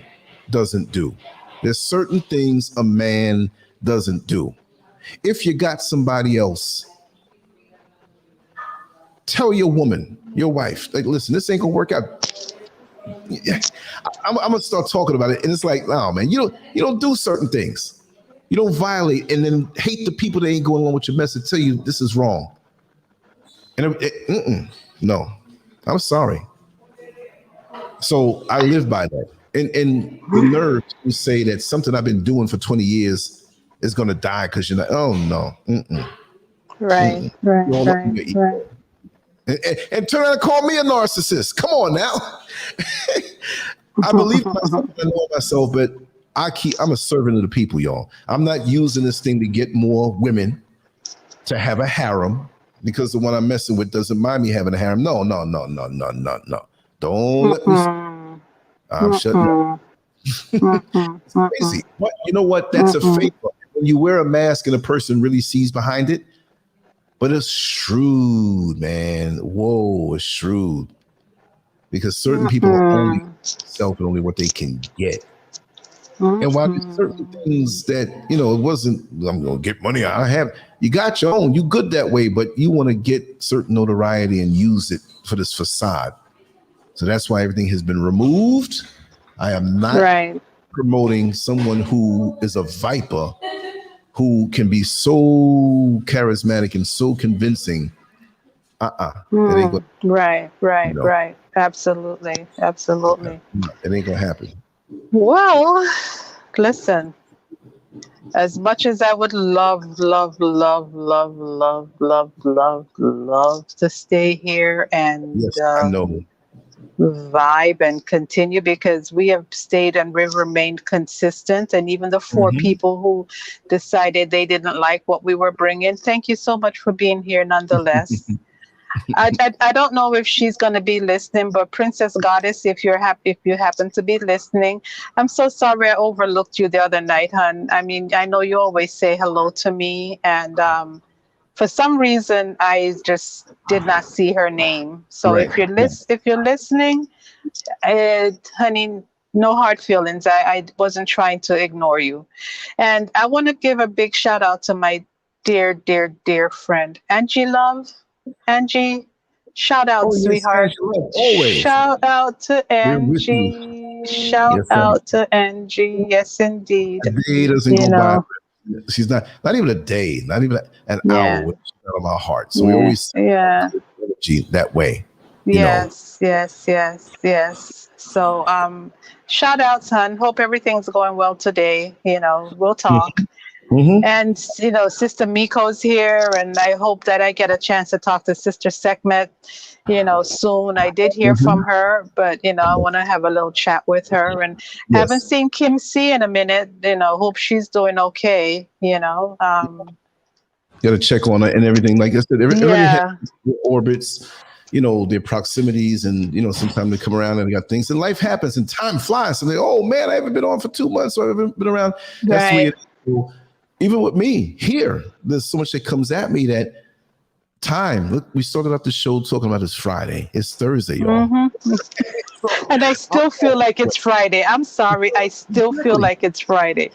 doesn't do. There's certain things a man doesn't do. If you got somebody else, tell your woman, your wife, like, listen, this ain't gonna work out. I'm gonna start talking about it, and it's like, oh man, you don't do certain things. You don't violate, and then hate the people that ain't going along with your message. Tell you this is wrong. And no, I'm sorry. So I live by that. And the nerve to say that something I've been doing for 20 years is going to die because you're not, oh no. Right. And turn around and call me a narcissist. Come on now. I believe in myself, I know myself, but I'm a servant of the people, y'all. I'm not using this thing to get more women to have a harem, because the one I'm messing with doesn't mind me having a harem. No. Don't let me. I'm shutting up. It's crazy. But you know what? That's a favor. When you wear a mask and a person really sees behind it, but it's shrewd, man. Whoa, it's shrewd. Because certain people are only self and only what they can get. And while there's certain things that, it wasn't, I'm going to get money. You got your own, you good that way, but you want to get certain notoriety and use it for this facade. So that's why everything has been removed. I am not promoting someone who is a viper, who can be so charismatic and so convincing. Right. Absolutely. It ain't gonna happen. Well, listen, as much as I would love to stay here and yes, I know. Vibe and continue, because we have stayed and we've remained consistent, and even the 4 people who decided they didn't like what we were bringing, thank you so much for being here nonetheless. I don't know if she's going to be listening, but Princess Goddess, if you happen to be listening, I'm so sorry I overlooked you the other night, hon. I mean, I know you always say hello to me, and for some reason I just did not see her name. So if you're listening, honey, no hard feelings. I wasn't trying to ignore you. And I want to give a big shout out to my dear friend Angie Love. Angie, shout out, sweetheart. Always. Shout out to Angie. Shout out to Angie. Yes, indeed. A day doesn't go by. She's not even a day, not even an hour she's out of my heart. So we always energy that way. Yes. So shout out, son. Hope everything's going well today. We'll talk. And Sister Miko's here, and I hope that I get a chance to talk to Sister Sekhmet soon. I did hear from her, but I want to have a little chat with her, and haven't seen Kim C in a minute. Hope she's doing okay. Got to check on her and everything. Like I said, everybody has their orbits, their proximities, and sometimes they come around and they got things, and life happens and time flies. So they, oh man, I haven't been on for 2 months, or I haven't been around. That's the way it is. Even with me here, there's so much that comes at me that time. Look, we started off the show talking about it's Friday. It's Thursday, y'all. And I still feel like it's Friday. I'm sorry. I still feel like it's Friday.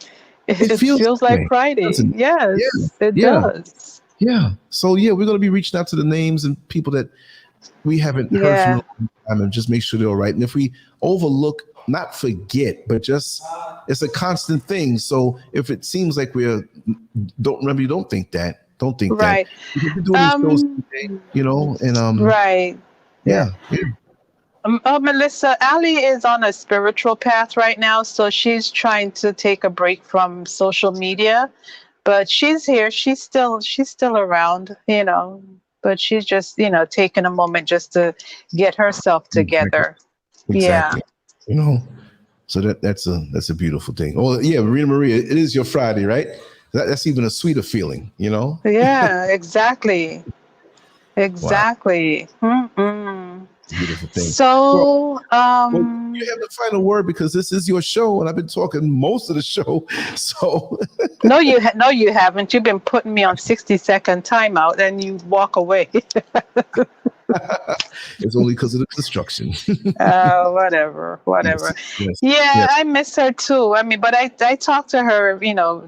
It feels like Friday. Yes, it does. Yeah. So we're going to be reaching out to the names and people that we haven't heard from them in a long time, and just make sure they're all right. And if we overlook, not forget, but just it's a constant thing. So if it seems like don't think that. Don't think that. Right. Because we're doing these shows today, and Right. yeah. Melissa, Ali is on a spiritual path right now, so she's trying to take a break from social media, but she's here. She's still around, but she's just, taking a moment just to get herself together. Exactly. Yeah. So that's a beautiful thing. Oh yeah, Marina Maria, it is your Friday, right? That's even a sweeter feeling, Yeah, exactly. Exactly. Wow. Beautiful thing. So, well, you have the final word because this is your show, and I've been talking most of the show. So no, you haven't. You've been putting me on 60-second timeout, and you walk away. It's only because of the construction. Whatever. Yes. I miss her too. I mean, but I talk to her.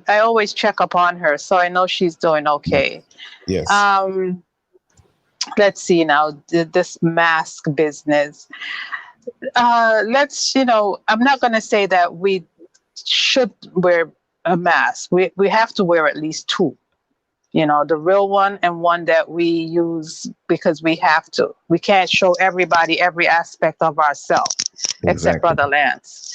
I always check up on her, so I know she's doing okay. Yes. Let's see now, this mask business. I'm not going to say that we should wear a mask. We have to wear at least two, the real one and one that we use because we have to. We can't show everybody every aspect of ourselves, except Brother Lance.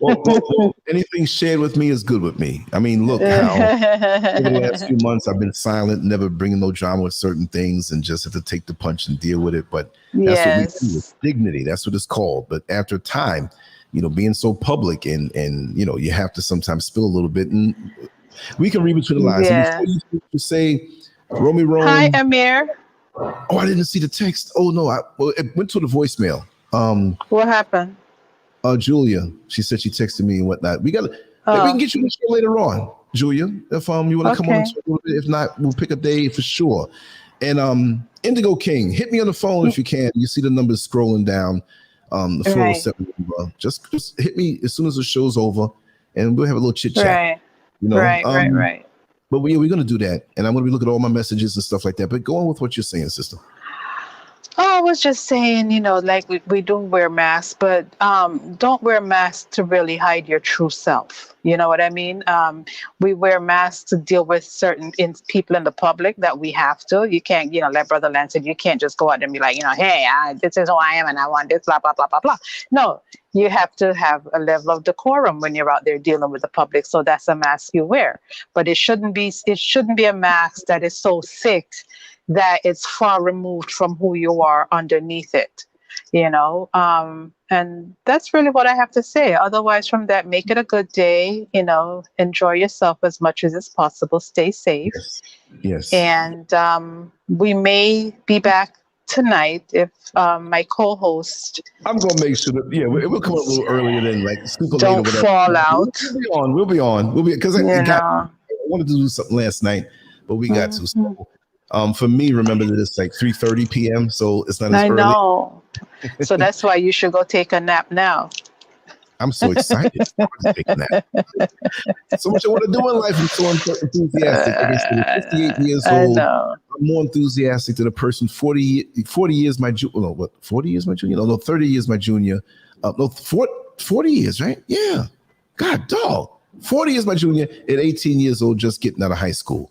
Well, anything shared with me is good with me. I mean, look how over the last few months I've been silent, never bringing no drama with certain things, and just have to take the punch and deal with it. But that's what we do with dignity. That's what it's called. But after time, being so public and you have to sometimes spill a little bit, and we can read between the lines. And before you say, Romy Rome. Hi, Amir. Oh, I didn't see the text. Oh no, it went to the voicemail. What happened? Julia, she said she texted me and whatnot. We can get you the show later on, Julia. If you want to come on a little bit. If not, we'll pick a day for sure. And Indigo King, hit me on the phone if you can. You see the numbers scrolling down. The 407 number. Just hit me as soon as the show's over, and we'll have a little chit chat. Right. Right. But we're going to do that, and I'm going to be looking at all my messages and stuff like that. But go on with what you're saying, sister. Oh, I was just saying, like we do wear masks, but don't wear masks to really hide your true self. You know what I mean? We wear masks to deal with certain people in the public that we have to. You can't, like Brother Lance said, you can't just go out and be like, hey, this is who I am and I want this, blah, blah, blah, blah, blah. No, you have to have a level of decorum when you're out there dealing with the public. So that's a mask you wear. But it shouldn't be a mask that is so thick that it's far removed from who you are underneath it, and that's really what I have to say. Otherwise, from that, make it a good day, enjoy yourself as much as it's possible, stay safe. Yes. And we may be back tonight if my co-host. I'm going to make sure that, it will come up a little earlier than like super late don't fall out. We'll be on, because I wanted to do something last night, but we got to. So, for me, remember that it's like 3:30 p.m., so it's not as early. I know. So that's why you should go take a nap now. I'm so excited. I want to take a nap. So much I want to do in life. I'm so enthusiastic. Like I said, at 58 years old, I'm more enthusiastic than a person 40 years my junior. No, what? 40 years my junior? No, 30 years my junior. 40 years, right? Yeah. God, dog. 40 years my junior. At 18 years old, just getting out of high school.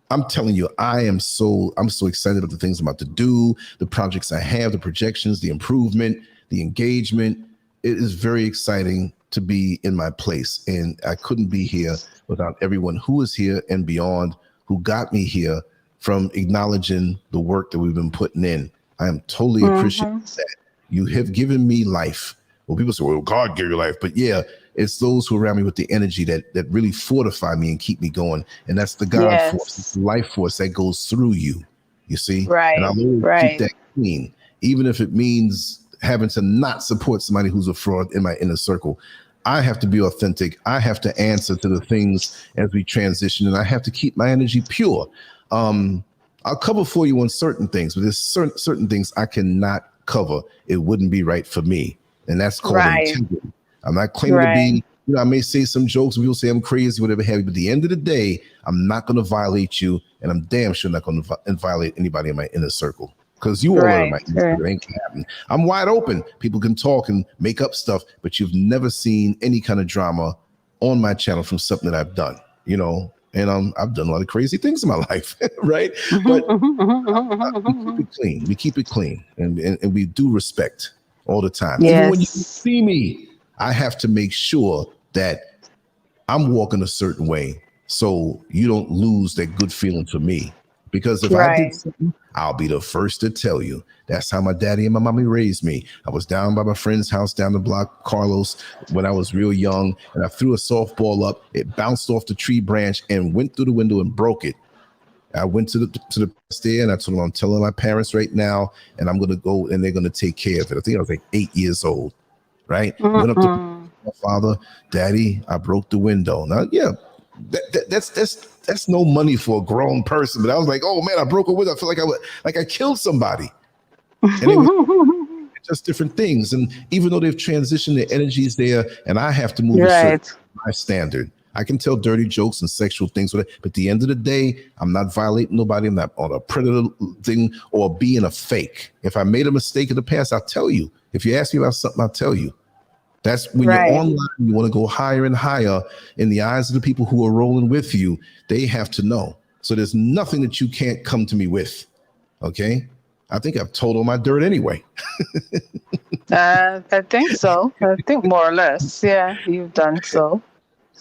I'm telling you, I'm so excited about the things I'm about to do, the projects I have, the projections, the improvement, the engagement. It is very exciting to be in my place. And I couldn't be here without everyone who is here and beyond, who got me here, from acknowledging the work that we've been putting in. I am totally appreciative of that. You have given me life. Well, people say, well, God gave you life. But yeah, it's those who are around me with the energy that really fortify me and keep me going. And that's the God force, it's the life force that goes through you, you see? Right. And I'll always keep that clean, even if it means having to not support somebody who's a fraud in my inner circle. I have to be authentic. I have to answer to the things as we transition, and I have to keep my energy pure. I'll cover for you on certain things, but there's certain things I cannot cover. It wouldn't be right for me. And that's called integrity. I'm not claiming to be I may say some jokes, and people say I'm crazy, whatever have you. But at the end of the day, I'm not going to violate you, and I'm damn sure not going to violate anybody in my inner circle. Because you all are in my inner circle. It ain't gonna happen. I'm wide open. People can talk and make up stuff, but you've never seen any kind of drama on my channel from something that I've done, and I've done a lot of crazy things in my life, right? But we keep it clean. We keep it clean, and we do respect all the time. Yes. Even when you see me, I have to make sure that I'm walking a certain way so you don't lose that good feeling to me. Because if I did something, I'll be the first to tell you. That's how my daddy and my mommy raised me. I was down by my friend's house down the block, Carlos, when I was real young, and I threw a softball up. It bounced off the tree branch and went through the window and broke it. I went to the stair and I told them, I'm telling my parents right now, and I'm going to go and they're going to take care of it. I think I was like 8 years old, right? Went up to my father, Daddy, I broke the window. Now, yeah, that's no money for a grown person. But I was like, oh man, I broke a window. I feel like I killed somebody. And it was just different things. And even though they've transitioned, their energies there, and I have to move a certain my standard. I can tell dirty jokes and sexual things with it, but at the end of the day, I'm not violating nobody. I'm not on a predator thing or being a fake. If I made a mistake in the past, I'll tell you. If you ask me about something, I'll tell you. That's when you're online, you want to go higher and higher in the eyes of the people who are rolling with you. They have to know. So there's nothing that you can't come to me with. Okay? I think I've told all my dirt anyway. I think so. I think more or less. Yeah, you've done so.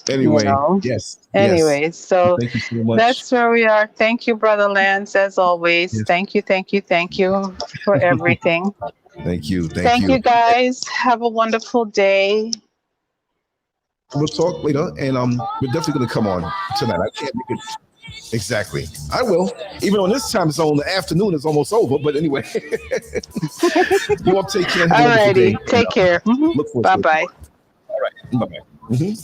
Anyway, yes. Anyway, so thank you so much. That's where we are. Thank you, Brother Lance, as always. Yes. Thank you for everything. Thank you. Thank you, guys. Have a wonderful day. We'll talk later, and we're definitely going to come on tonight. I can't make it exactly. I will. Even on this time zone, the afternoon is almost over. But anyway, you all take care. All righty. Take care. Mm-hmm. Bye-bye. All right. Bye-bye. Mm-hmm.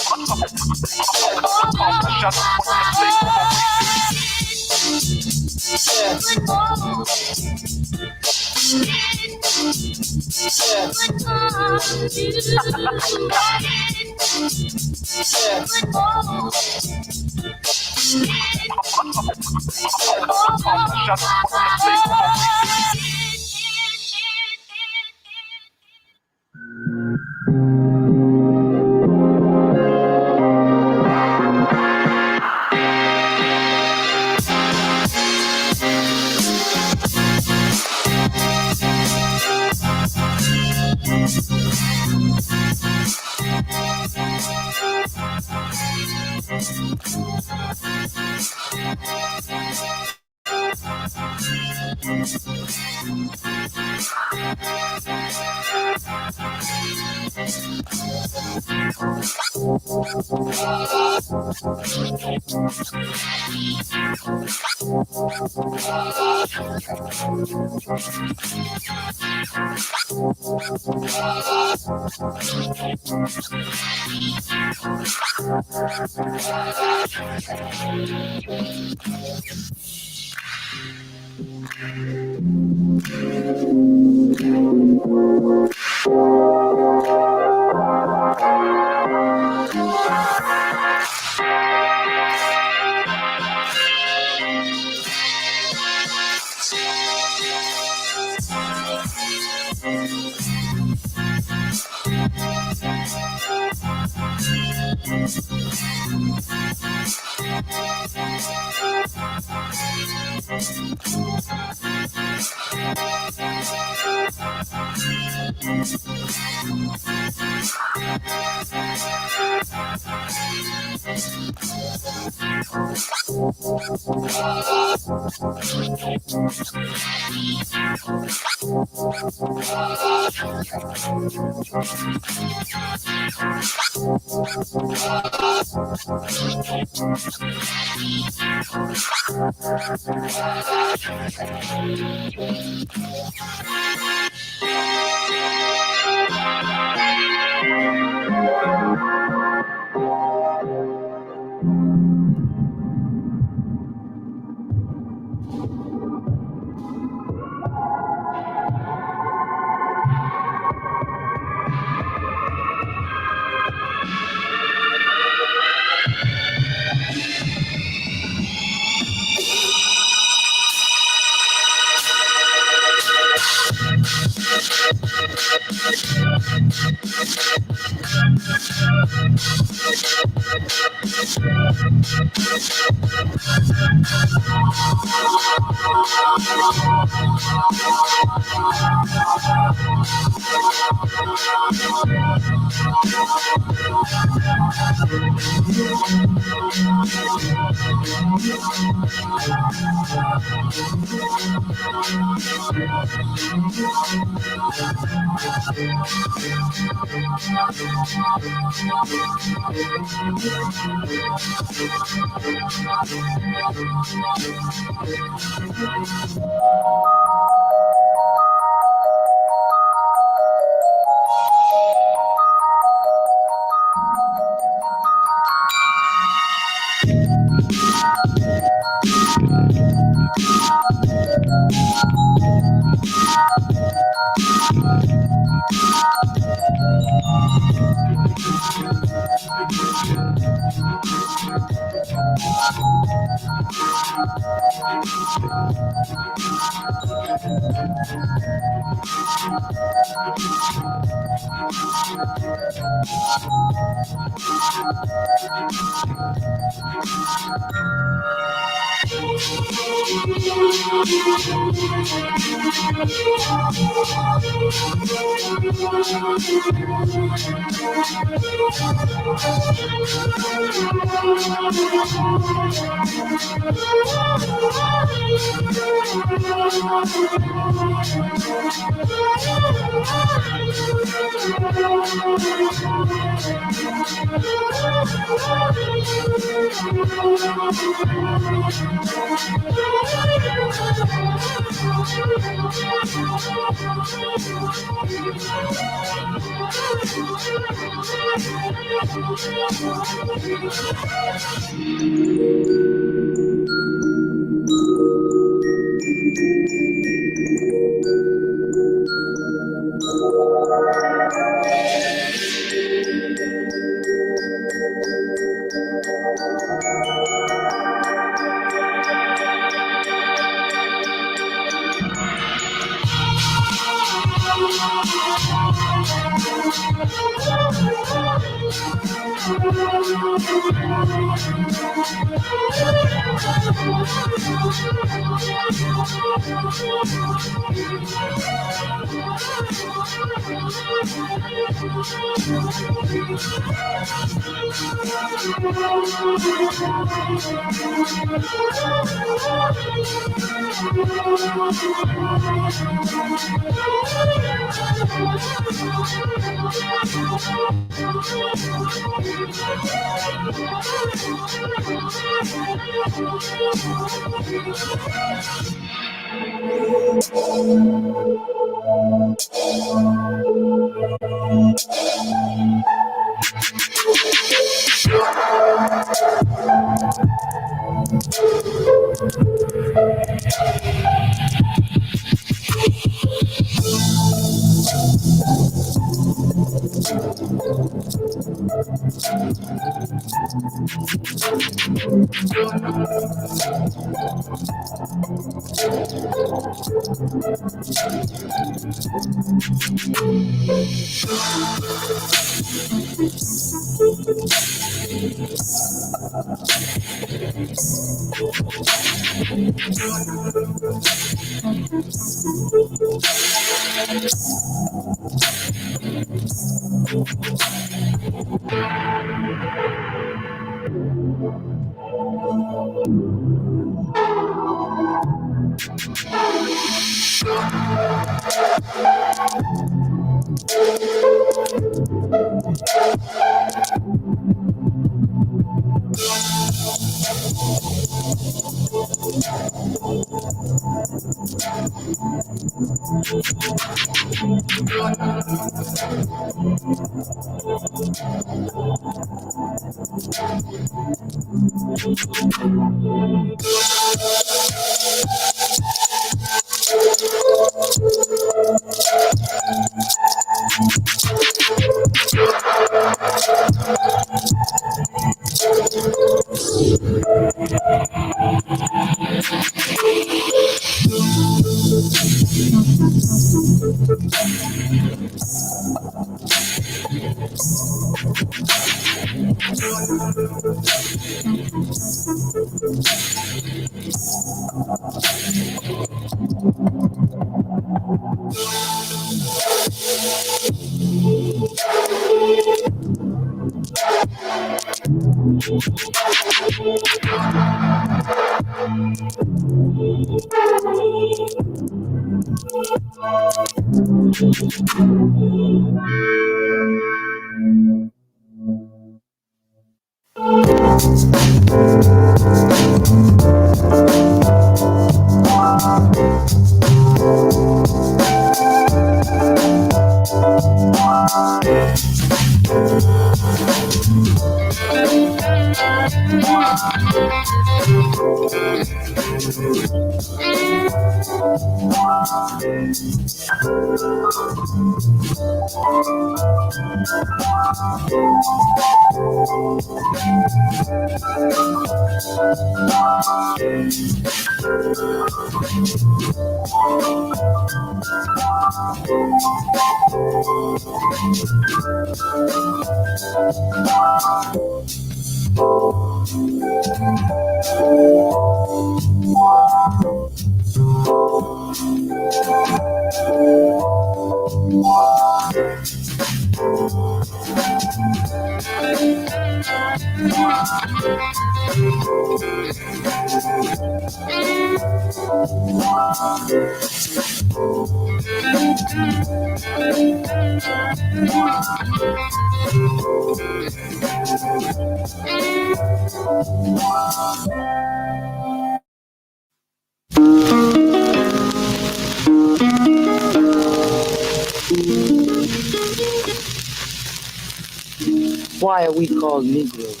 Why are we called Negroes?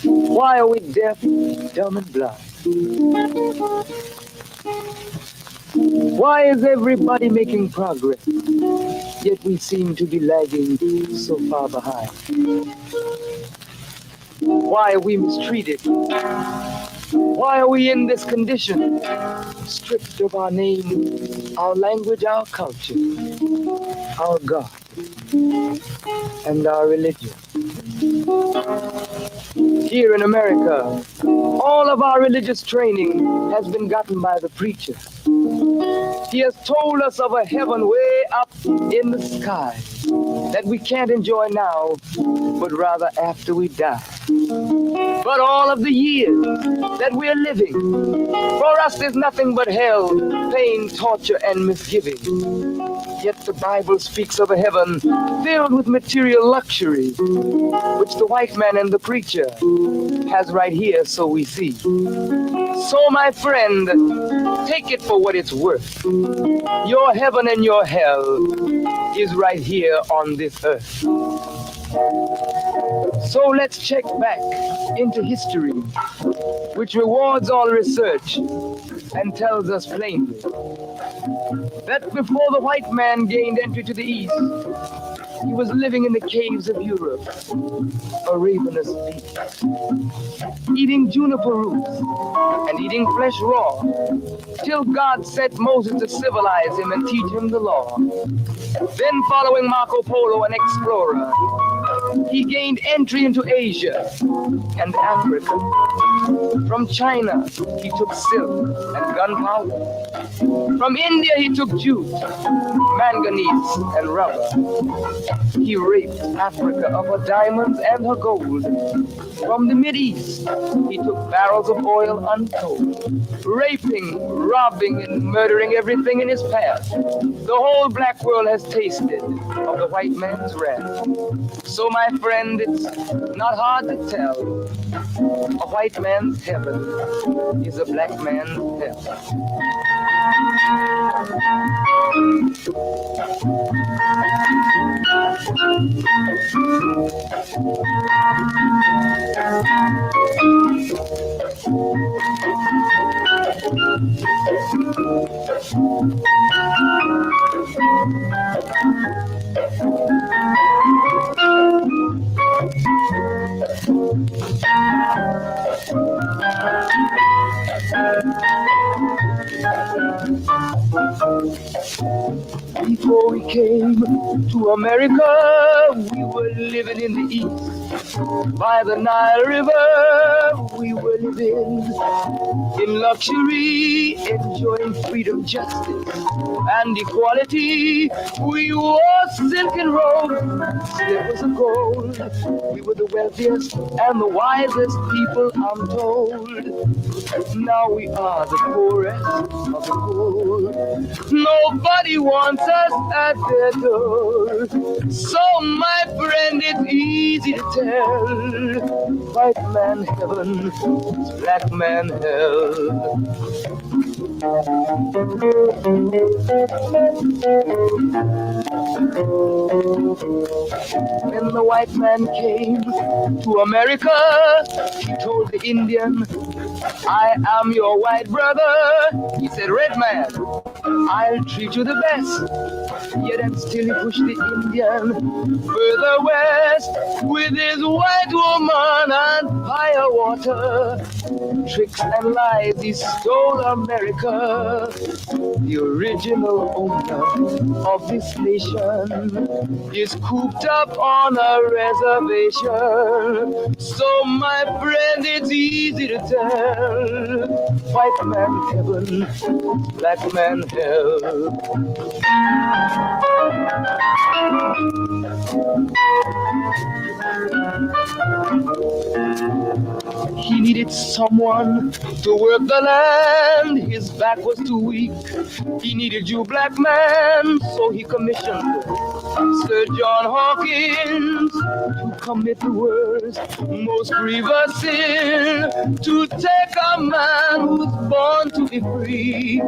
Why are we deaf, dumb, and blind? Why is everybody making progress, yet we seem to be lagging so far behind? Why are we mistreated? Why are we in this condition? Stripped of our name, our language, our culture, our God, and our religion. Here in America, all of our religious training has been gotten by the preacher. He has told us of a heaven way up in the sky that we can't enjoy now, but rather after we die. But all of the years that we're living, for us is nothing but hell, pain, torture, and misgiving. Yet the Bible speaks of a heaven filled with material luxury, which the white man and the preacher has right here, so we see. So, my friend, take it for what it's worth. Your heaven and your hell is right here on this earth. So let's check back into history, which rewards all research and tells us plainly that before the white man gained entry to the East, he was living in the caves of Europe, a ravenous beast, eating juniper roots and eating flesh raw, till God sent Moses to civilize him and teach him the law. Then, following Marco Polo, an explorer, he gained entry into Asia and Africa. From China, he took silk and gunpowder. From India, he took jute, manganese, and rubber. He raped Africa of her diamonds and her gold. From the Mideast, he took barrels of oil untold, raping, robbing, and murdering everything in his path. The whole black world has tasted of the white man's wrath. So, my friend, it's not hard to tell. A white man's heaven is a black man's hell. Before we came to America, we were living in the East. By the Nile River, we were living in luxury, enjoying freedom, justice, and equality. We wore silken robes, slippers of gold. We were the wealthiest and the wisest people, I'm told. Now we are the poorest of the poor. Nobody wants us at their door. So, my friend, it's easy to tell. White man heaven, black man hell. When the white man came to America, he told the Indian, I am your white brother. He said, red man, I'll treat you the best. Yet and still he pushed the Indian further west with his white woman and fire water. Tricks and lies, he stole America. The original owner of this nation is cooped up on a reservation. So, my friend, it's easy to tell. White man heaven, black man hell. He needed someone to work the land. His back was too weak. He needed you, black man, so he commissioned Sir John Hawkins to commit the worst, most grievous sin, to take a man who's born to be free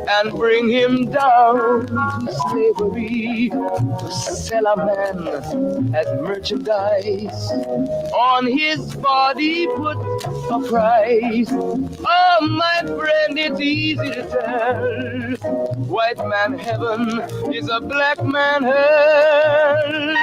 and bring him down to slavery, to sell a man as merchandise. On his body put a price. Oh, my friend, it's easy to tell. White man heaven is a black man hell.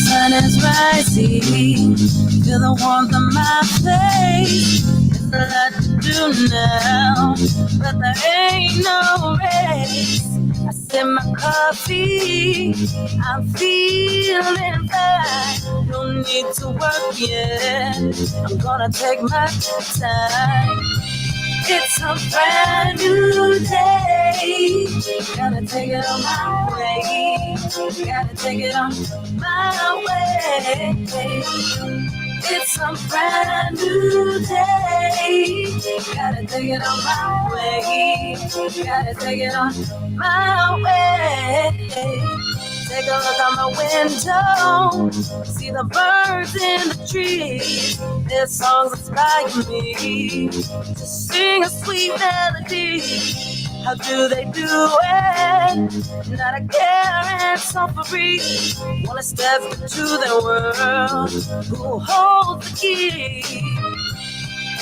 Sun is rising, feel the warmth of my face. There's a lot to do now, but there ain't no race. I sip my coffee. I'm feeling fine. No need to work yet. I'm gonna take my time. It's a brand new day. Gotta take it on my way. Gotta take it on my way. It's a brand new day. Gotta take it on my way. Gotta take it on my way. Take a look out my window. See the birds in the trees. Their songs inspire me to sing a sweet melody. How do they do it? Not a care and so free. Wanna step into their world. Who holds the key?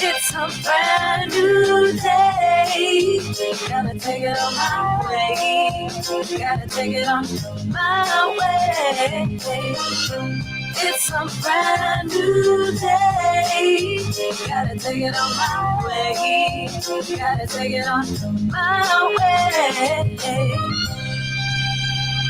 It's a brand new day. Gotta take it on my way. Gotta take it on my way. It's a brand new day. Gotta take it on my way. Gotta take it on my way.